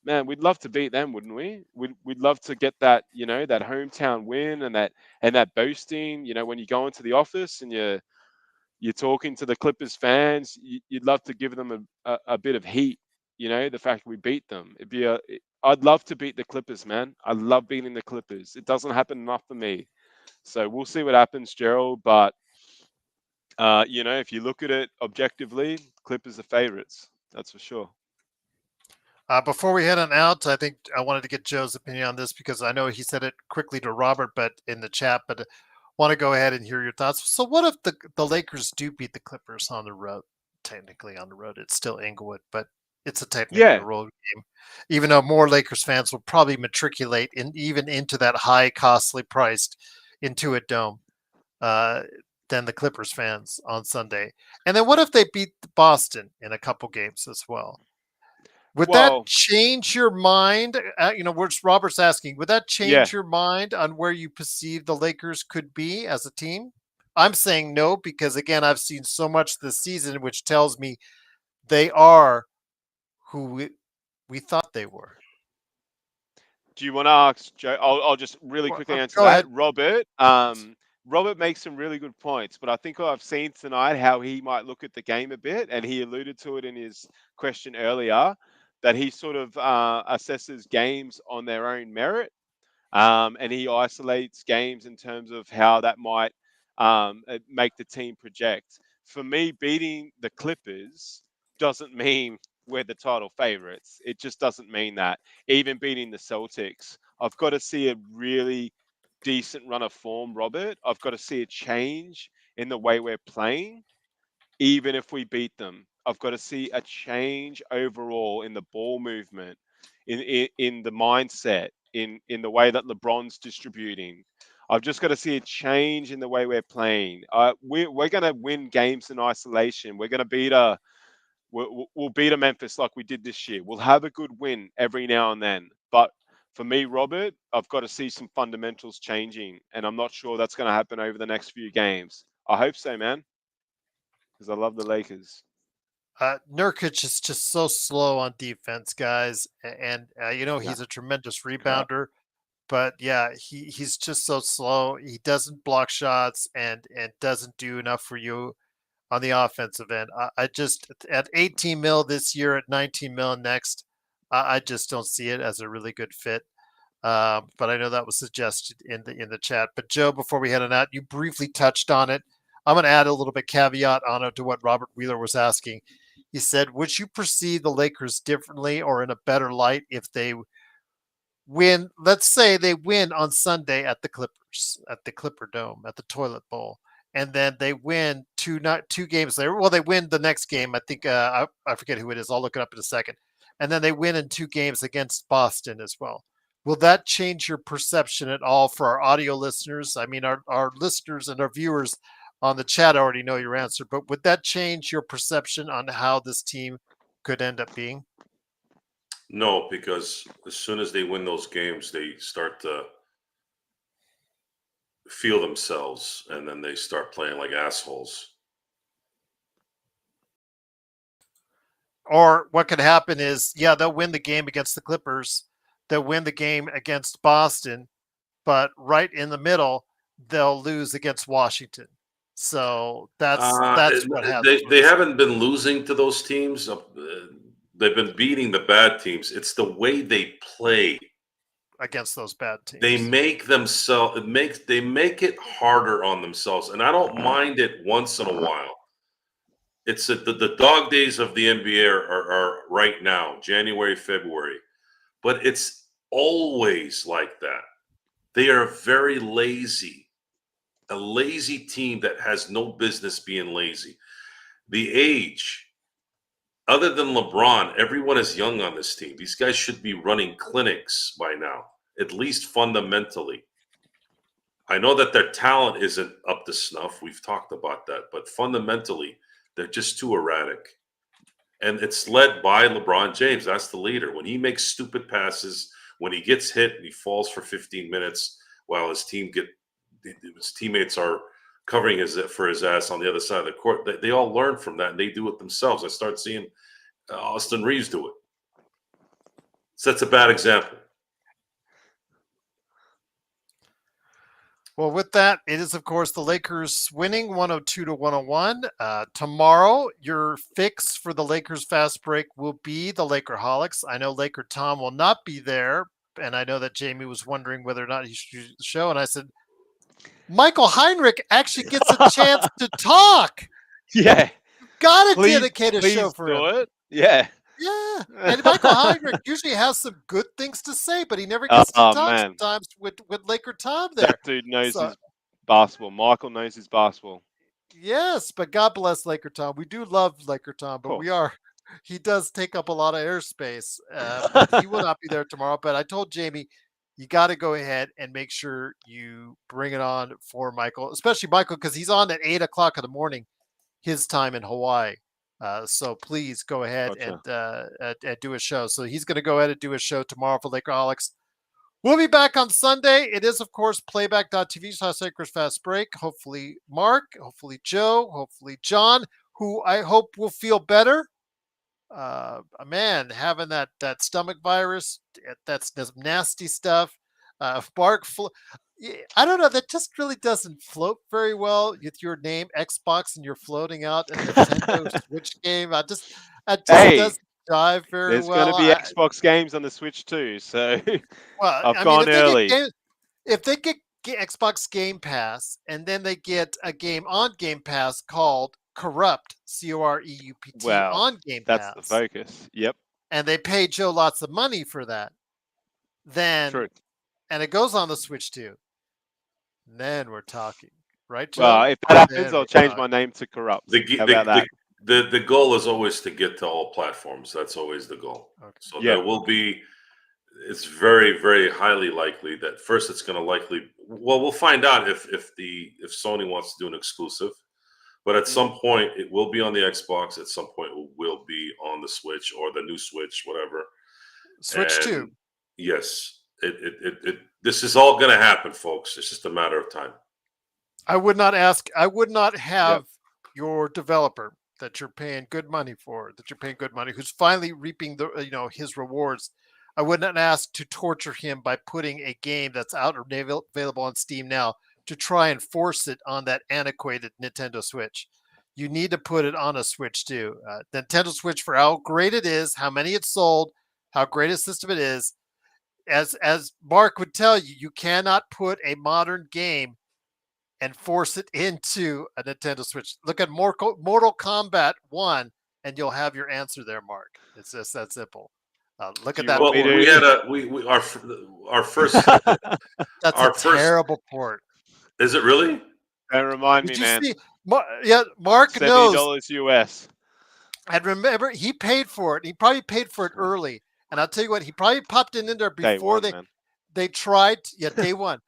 S2: Man, we'd love to beat them, wouldn't we? We'd love to get that, that hometown win, and that boasting. When you go into the office and you're talking to the Clippers fans, you'd love to give them a bit of heat. The fact we beat them. I'd love to beat the Clippers, man. I love beating the Clippers. It doesn't happen enough for me. So we'll see what happens, Gerald. But if you look at it objectively, Clippers are favorites. That's for sure.
S1: Before we head on out, I think I wanted to get Joe's opinion on this because I know he said it quickly to Robert, but in the chat, but want to go ahead and hear your thoughts. So what if the Lakers do beat the Clippers on the road? Technically on the road, it's still Inglewood, but it's technically a road game. Even though more Lakers fans will probably matriculate even into that high, costly priced Intuit Dome than the Clippers fans on Sunday. And then what if they beat Boston in a couple games as well? Would that change your mind? Which Robert's asking, would that change your mind on where you perceive the Lakers could be as a team? I'm saying no, because again, I've seen so much this season, which tells me they are who we thought they were.
S2: Do you want to ask Joe? I'll just really quickly answer
S1: that.
S2: Ahead. Robert. Robert makes some really good points, but I think I've seen tonight how he might look at the game a bit, and he alluded to it in his question earlier. that he sort of assesses games on their own merit, and he isolates games in terms of how that might make the team project. For me, beating the Clippers doesn't mean we're the title favorites. It just doesn't mean that. Even beating the Celtics, I've got to see a really decent run of form, Robert. I've got to see a change in the way we're playing, even if we beat them. I've got to see a change overall in the ball movement, in the mindset, in the way that LeBron's distributing. I've just got to see a change in the way we're playing. We're going to win games in isolation. We're going to beat we'll beat a Memphis like we did this year. We'll have a good win every now and then. But for me, Robert, I've got to see some fundamentals changing, and I'm not sure that's going to happen over the next few games. I hope so, man, because I love the Lakers.
S1: Nurkic is just so slow on defense, guys, and he's a tremendous rebounder. But yeah, he's just so slow. He doesn't block shots and doesn't do enough for you on the offensive end. I just at 18 mil this year, at 19 mil next, I just don't see it as a really good fit. But I know that was suggested in the chat. But Joe, before we head on out, you briefly touched on it. I'm going to add a little bit caveat on it to what Robert Wheeler was asking. He said, would you perceive the Lakers differently or in a better light if they win? Let's say they win on Sunday at the Clippers, at the Clipper Dome, at the Toilet Bowl, and then they win two games later. Well, they win the next game. I think I forget who it is. I'll look it up in a second. And then they win in 2 games against Boston as well. Will that change your perception at all for our audio listeners? I mean, our listeners and our viewers on the chat already know your answer, but would that change your perception on how this team could end up being?
S3: No, because as soon as they win those games, they start to feel themselves, and then they start playing like assholes.
S1: Or what could happen is, yeah, they'll win the game against the Clippers, they'll win the game against Boston, but right in the middle, they'll lose against Washington. So that's what happens.
S3: They haven't been losing to those teams. They've been beating the bad teams. It's the way they play
S1: against those bad teams.
S3: They make themselves they make it harder on themselves, and I don't mind it once in a while. It's the dog days of the NBA are right now, January, February, but it's always like that. They are very lazy, a lazy team that has no business being lazy. The age, other than LeBron, everyone is young on this team. These guys should be running clinics by now, at least fundamentally. I know that their talent isn't up to snuff. We've talked about that, but fundamentally, they're just too erratic. And it's led by LeBron James. That's the leader. When he makes stupid passes, when he gets hit and he falls for 15 minutes while his teammates are covering for his ass on the other side of the court, they all learn from that and they do it themselves. I start seeing Austin Reaves do it. So that's a bad example.
S1: Well, with that, it is, of course, the Lakers winning 102-101. Tomorrow, your fix for the Lakers fast break will be the Lakerholics. I know Laker Tom will not be there, and I know that Jamie was wondering whether or not he should do the show, and I said, Michael Heinrich actually gets a chance to talk.
S2: Yeah.
S1: Got to dedicate a show for him.
S2: It. Yeah.
S1: Yeah, and Michael Heinrich usually has some good things to say, but he never gets to talk sometimes with Laker Tom there.
S2: That dude knows his basketball. Michael knows his basketball.
S1: Yes, but God bless Laker Tom. We do love Laker Tom, but he does take up a lot of airspace. But he will not be there tomorrow. But I told Jamie, you got to go ahead and make sure you bring it on for Michael, especially Michael, because he's on at 8 o'clock in the morning, his time in Hawaii. So please go ahead and do a show. So he's going to go ahead and do a show tomorrow for Lakerholics. We'll be back on Sunday. It is, of course, playback.tv/Lakers Fast Break. Hopefully Mark, hopefully Joe, hopefully John, who I hope will feel better. Man, having that stomach virus, that's nasty stuff. Mark, I don't know. That just really doesn't float very well with your name, Xbox, and you're floating out in the Nintendo Switch game. Doesn't jive very
S2: There's going to
S1: well.
S2: be Xbox games on the Switch too, so
S1: Well,
S2: I've
S1: I mean,
S2: gone early.
S1: if they get Xbox Game Pass and then they get a game on Game Pass called Corrupt, Coreupt,
S2: Well,
S1: on Game
S2: that's the
S1: Pass,
S2: focus. Yep,
S1: and they pay Joe lots of money for that, then
S2: true.
S1: and it goes on the Switch too, then we're talking, right,
S2: Well,
S1: Joe?
S2: if that happens,
S1: Then
S2: I'll
S1: we're
S2: change my
S1: talking.
S2: name to Corrupt.
S3: The,
S2: How
S3: the,
S2: about that?
S3: the goal is always to get to all platforms. That's always the goal.
S1: Okay.
S3: So
S2: Yeah.
S3: there will be. It's very, very highly likely that first it's going to likely. Well, we'll find out if Sony wants to do an exclusive, but at some point it will be on the Xbox. At some point it will be on the Switch or the new Switch, whatever.
S1: Switch
S3: And
S1: 2.
S3: yes, this is all going to happen, folks. It's just a matter of time.
S1: I would not have
S2: Yep.
S1: your developer that you're paying good money for, who's finally reaping his rewards. I would not ask to torture him by putting a game that's out or available on Steam now to try and force it on that antiquated Nintendo Switch. You need to put it on a Switch too. Nintendo Switch, for how great it is, how many it's sold, how great a system it is, as Mark would tell you, you cannot put a modern game and force it into a Nintendo Switch. Look at Mortal Kombat 1 and you'll have your answer there, Mark. It's just that simple. Look at that.
S3: Well,
S1: port.
S3: we had our first.
S1: That's
S3: our
S1: a
S3: first.
S1: terrible port.
S3: Is it really?
S2: Don't remind
S1: Did
S2: me,
S1: you
S2: man.
S1: see? Mark knows.
S2: $70 US.
S1: And remember, he paid for it. He probably paid for it early. And I'll tell you what, he probably popped it in there
S2: Day
S1: before
S2: one,
S1: they tried. Day one.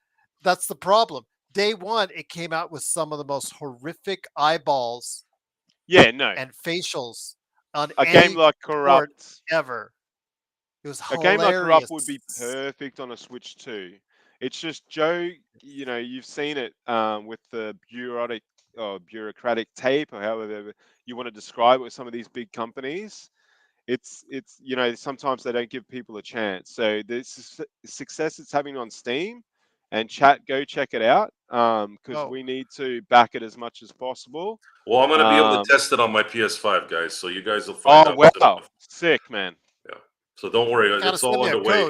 S1: That's the problem. Day one, it came out with some of the most horrific eyeballs
S2: Yeah, no.
S1: and facials on
S2: A
S1: any
S2: game like
S1: port
S2: Corrupt.
S1: ever. It was
S2: A
S1: hilarious.
S2: game like Corrupt would be perfect on a Switch too. It's just Joe, you've seen it with the bureaucratic tape, or however you want to describe it, with some of these big companies. It's sometimes they don't give people a chance. So the success it's having on Steam and chat, go check it out because we need to back it as much as possible.
S3: Well, I'm going to be able to test it on my PS5, guys. So you guys will find out.
S2: Wow, sick, man.
S3: Yeah. So don't worry, it's all underway.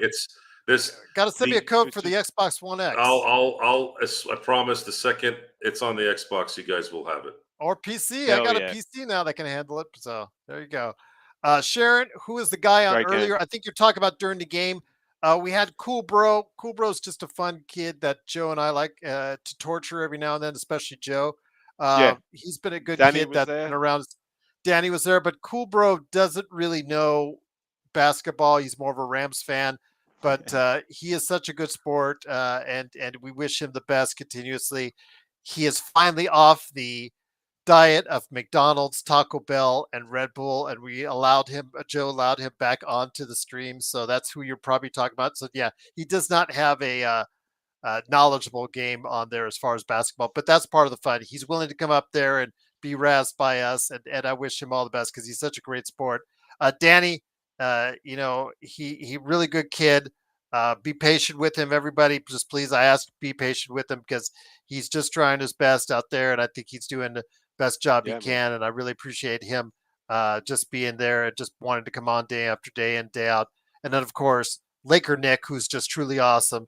S1: Got to send me a code for the Xbox One X.
S3: I promise. The second it's on the Xbox, you guys will have it.
S1: Or PC.
S2: Hell
S1: I got a PC now that can handle it. So there you go. Sharon, who was the guy on earlier? I think you're talking about during the game. We had Cool Bro. Cool Bro's just a fun kid that Joe and I like to torture every now and then, especially Joe. He's been a good kid that's been around. Danny was there, but Cool Bro doesn't really know basketball. He's more of a Rams fan, but he is such a good sport, and we wish him the best continuously. He is finally off the diet of McDonald's, Taco Bell, and Red Bull, and Joe allowed him back onto the stream. So that's who you're probably talking about. So yeah, he does not have a knowledgeable game on there as far as basketball, but that's part of the fun. He's willing to come up there and be razzed by us, and I wish him all the best because he's such a great sport. Danny, he really good kid. Be patient with him, everybody. Just please, I ask, be patient with him because he's just trying his best out there, and I think he's doing the best job he can. And I really appreciate him just being there and just wanting to come on day after day and day out. And then, of course, Laker Nick, who's just truly awesome.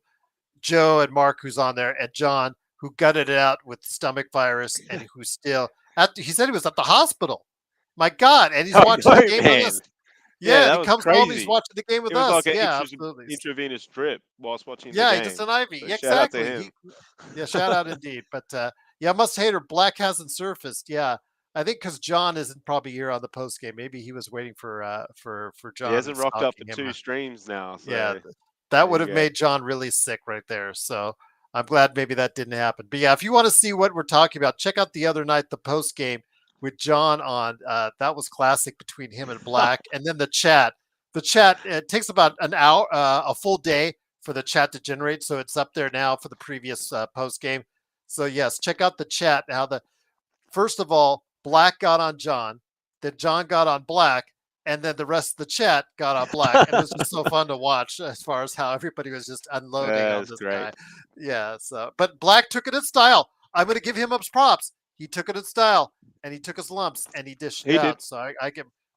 S1: Joe and Mark, who's on there, and John, who gutted it out with stomach virus, and who's still he said he was at the hospital. My God, and he's watching the game with us. Yeah, he comes home, he's watching the game with us.
S2: Like
S1: absolutely.
S2: Intravenous drip whilst watching the
S1: game.
S2: Yeah,
S1: just an IV.
S2: So
S1: exactly. Shout out indeed. But I must hate her. Black hasn't surfaced. Yeah. I think because John isn't probably here on the post game. Maybe he was waiting for John.
S2: He hasn't rocked up for 2 streams now. So.
S1: Yeah, that would have made John really sick right there. So I'm glad maybe that didn't happen. But yeah, if you want to see what we're talking about, check out the other night, the post game with John on. That was classic between him and Black. And then the chat. The chat, it takes about an hour, a full day for the chat to generate. So it's up there now for the previous post game. So yes, check out the chat. First of all, Black got on John, then John got on Black, and then the rest of the chat got on Black. And it was just so fun to watch as far as how everybody was just unloading on this guy. Yeah. So, but Black took it in style. I'm going to give him props. He took it in style, and he took his lumps, and he dished it out. So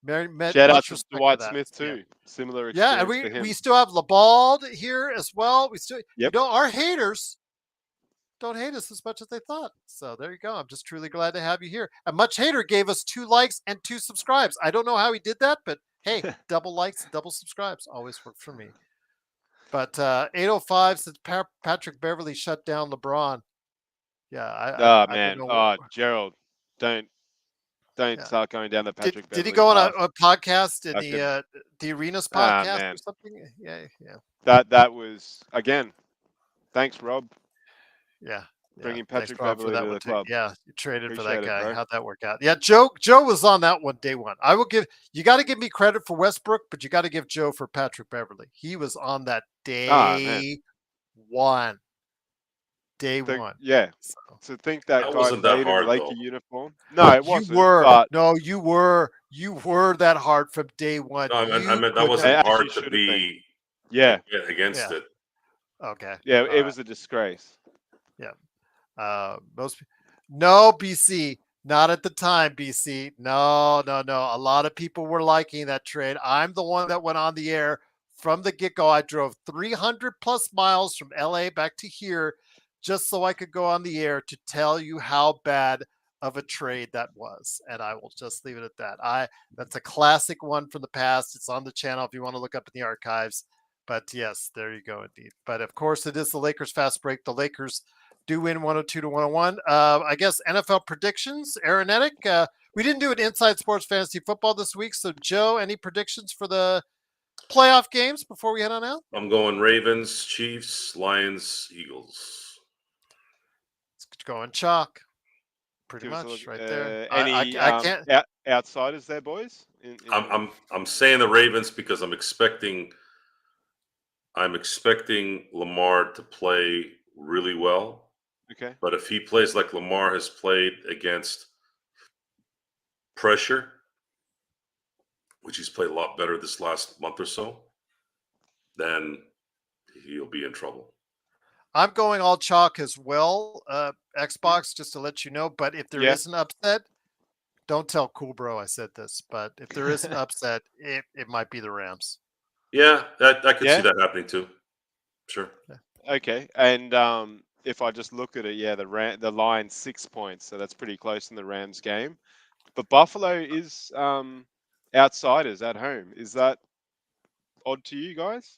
S2: Shout out
S1: much
S2: to
S1: respect for
S2: Dwight
S1: that.
S2: Smith too. Similar
S1: Yeah, and
S2: experience for him.
S1: we still have LeBron here as well. We still,
S2: Yep.
S1: our haters don't hate us as much as they thought. So there you go. I'm just truly glad to have you here. A Much Hater gave us 2 likes and 2 subscribes. I don't know how he did that, but hey, double likes, double subscribes always work for me. But 805 says Patrick Beverly shut down LeBron. Yeah,
S2: Oh
S1: I don't
S2: man.
S1: know.
S2: Oh, Gerald, don't
S1: Yeah.
S2: start going down the Patrick
S1: Did he
S2: Beverly
S1: go on
S2: path.
S1: a podcast in
S2: I can.
S1: the Arenas
S2: Ah
S1: podcast or
S2: man.
S1: something? Yeah, yeah,
S2: That was again. Thanks, Rob,
S1: yeah. Yeah,
S2: bringing
S1: thanks,
S2: Patrick
S1: Rob, for
S2: Beverly
S1: that
S2: to
S1: one
S2: the
S1: too.
S2: club.
S1: Yeah, you traded for that
S2: Appreciate it,
S1: guy.
S2: bro.
S1: How'd that work out? Yeah, Joe was on that one day one. I will give you got to give me credit for Westbrook, but you got to give Joe for Patrick Beverly. He was on that
S2: Ah man.
S1: day one. Day
S2: So,
S1: one.
S2: yeah.
S1: So,
S2: To think that
S3: That
S2: guy
S3: wasn't that
S2: played in a
S3: hard
S2: Laker
S3: though.
S2: uniform. No, it
S1: you
S2: wasn't.
S1: were
S2: But
S1: no, you were that hard from day one.
S3: No, I
S1: You
S3: meant that
S1: could
S2: it
S3: wasn't
S1: not.
S2: actually
S3: hard to
S2: should have been.
S3: be
S2: Yeah.
S3: against
S1: Yeah.
S3: it.
S1: Okay.
S2: Yeah.
S1: All
S2: It
S1: right.
S2: was a disgrace.
S1: Yeah. No, BC, not at the time, BC. No, no, no. A lot of people were liking that trade. I'm the one that went on the air from the get-go. I drove 300 plus miles from LA back to here just so I could go on the air to tell you how bad of a trade that was. And I will just leave it at that. That's a classic one from the past. It's on the channel if you want to look up in the archives. But yes, there you go indeed. But of course it is the Lakers fast break. The Lakers do win 102 to 101. I guess NFL predictions, Aaronetic. We didn't do an Inside Sports Fantasy Football this week. So, Joe, any predictions for the playoff games before we head on out?
S3: I'm going Ravens, Chiefs, Lions, Eagles.
S1: It's going chalk. Pretty
S2: Give us a
S1: much
S2: look.
S1: right there.
S2: Any
S1: I can't.
S2: outsiders there, boys?
S3: I'm saying the Ravens because I'm expecting Lamar to play really well.
S2: Okay.
S3: But if he plays like Lamar has played against pressure, which he's played a lot better this last month or so, then he'll be in trouble.
S1: I'm going all chalk as well, Xbox, just to let you know. But if there
S2: Yeah.
S1: is an upset, don't tell Cool Bro I said this. But if there is an upset, it might be the Rams.
S3: Yeah, I could see
S2: Yeah.
S3: that happening too. Sure.
S2: Okay. And if I just look at it, yeah, the line 6 points, so that's pretty close in the Rams game. But Buffalo is outsiders at home. Is that odd to you guys?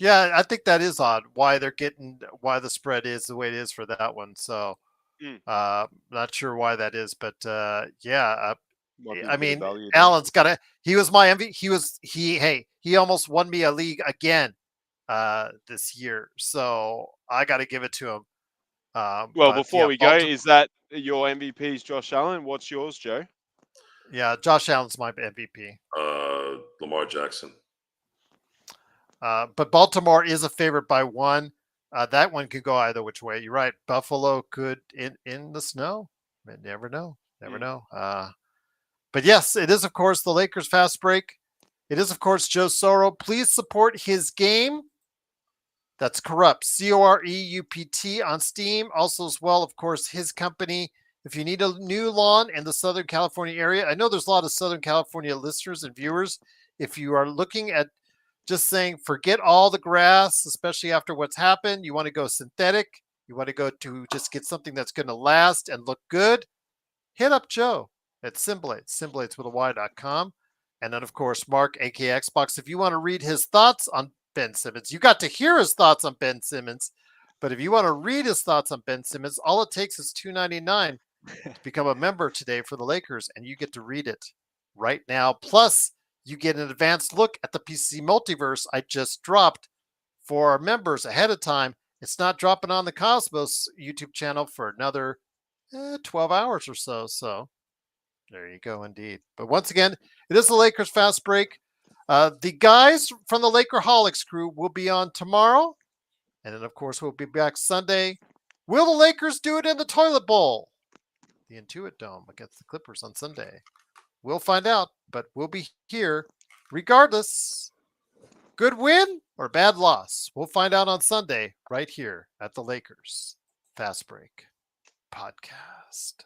S1: Yeah, I think that is odd. Why the spread is the way it is for that one. So, not sure why that is, but yeah.
S2: Might be a
S1: I
S2: bit of
S1: mean,
S2: value there.
S1: Allen's got to. He was my MVP. He almost won me a league again this year. So I got to give it to him.
S2: Well,
S1: But
S2: before
S1: yeah,
S2: we go, is that your MVP's Josh Allen? What's yours, Joe?
S1: yeah, Josh Allen's my MVP.
S3: Lamar Jackson.
S1: But Baltimore is a favorite by 1. That one could go either which way. You're right. Buffalo could in the snow. Never know. Never know. But yes, it is, of course, the Lakers fast break. It is, of course, Joe Soro. Please support his game. That's Corrupt, Coreupt on Steam. Also, as well, of course, his company. If you need a new lawn in the Southern California area, I know there's a lot of Southern California listeners and viewers. If you are looking at just saying, forget all the grass, especially after what's happened, you want to go synthetic, you want to go to just get something that's going to last and look good, hit up Joe at Symblates with a Y.com. And then, of course, Mark, aka Xbox, if you want to read his thoughts on Ben Simmons, you got to hear his thoughts on Ben Simmons. But if you want to read his thoughts on Ben Simmons, all it takes is $2.99 to become a member today for the Lakers, and you get to read it right now. Plus, you get an advanced look at the PC multiverse I just dropped for our members ahead of time. It's not dropping on the Cosmos YouTube channel for another 12 hours or so. So there you go, indeed. But once again, it is the Lakers fast break. The guys from the Lakerholics crew will be on tomorrow. And then, of course, we'll be back Sunday. Will the Lakers do it in the toilet bowl? The Intuit Dome against the Clippers on Sunday. We'll find out, but we'll be here regardless. Good win or bad loss? We'll find out on Sunday right here at the Lakers Fast Break Podcast.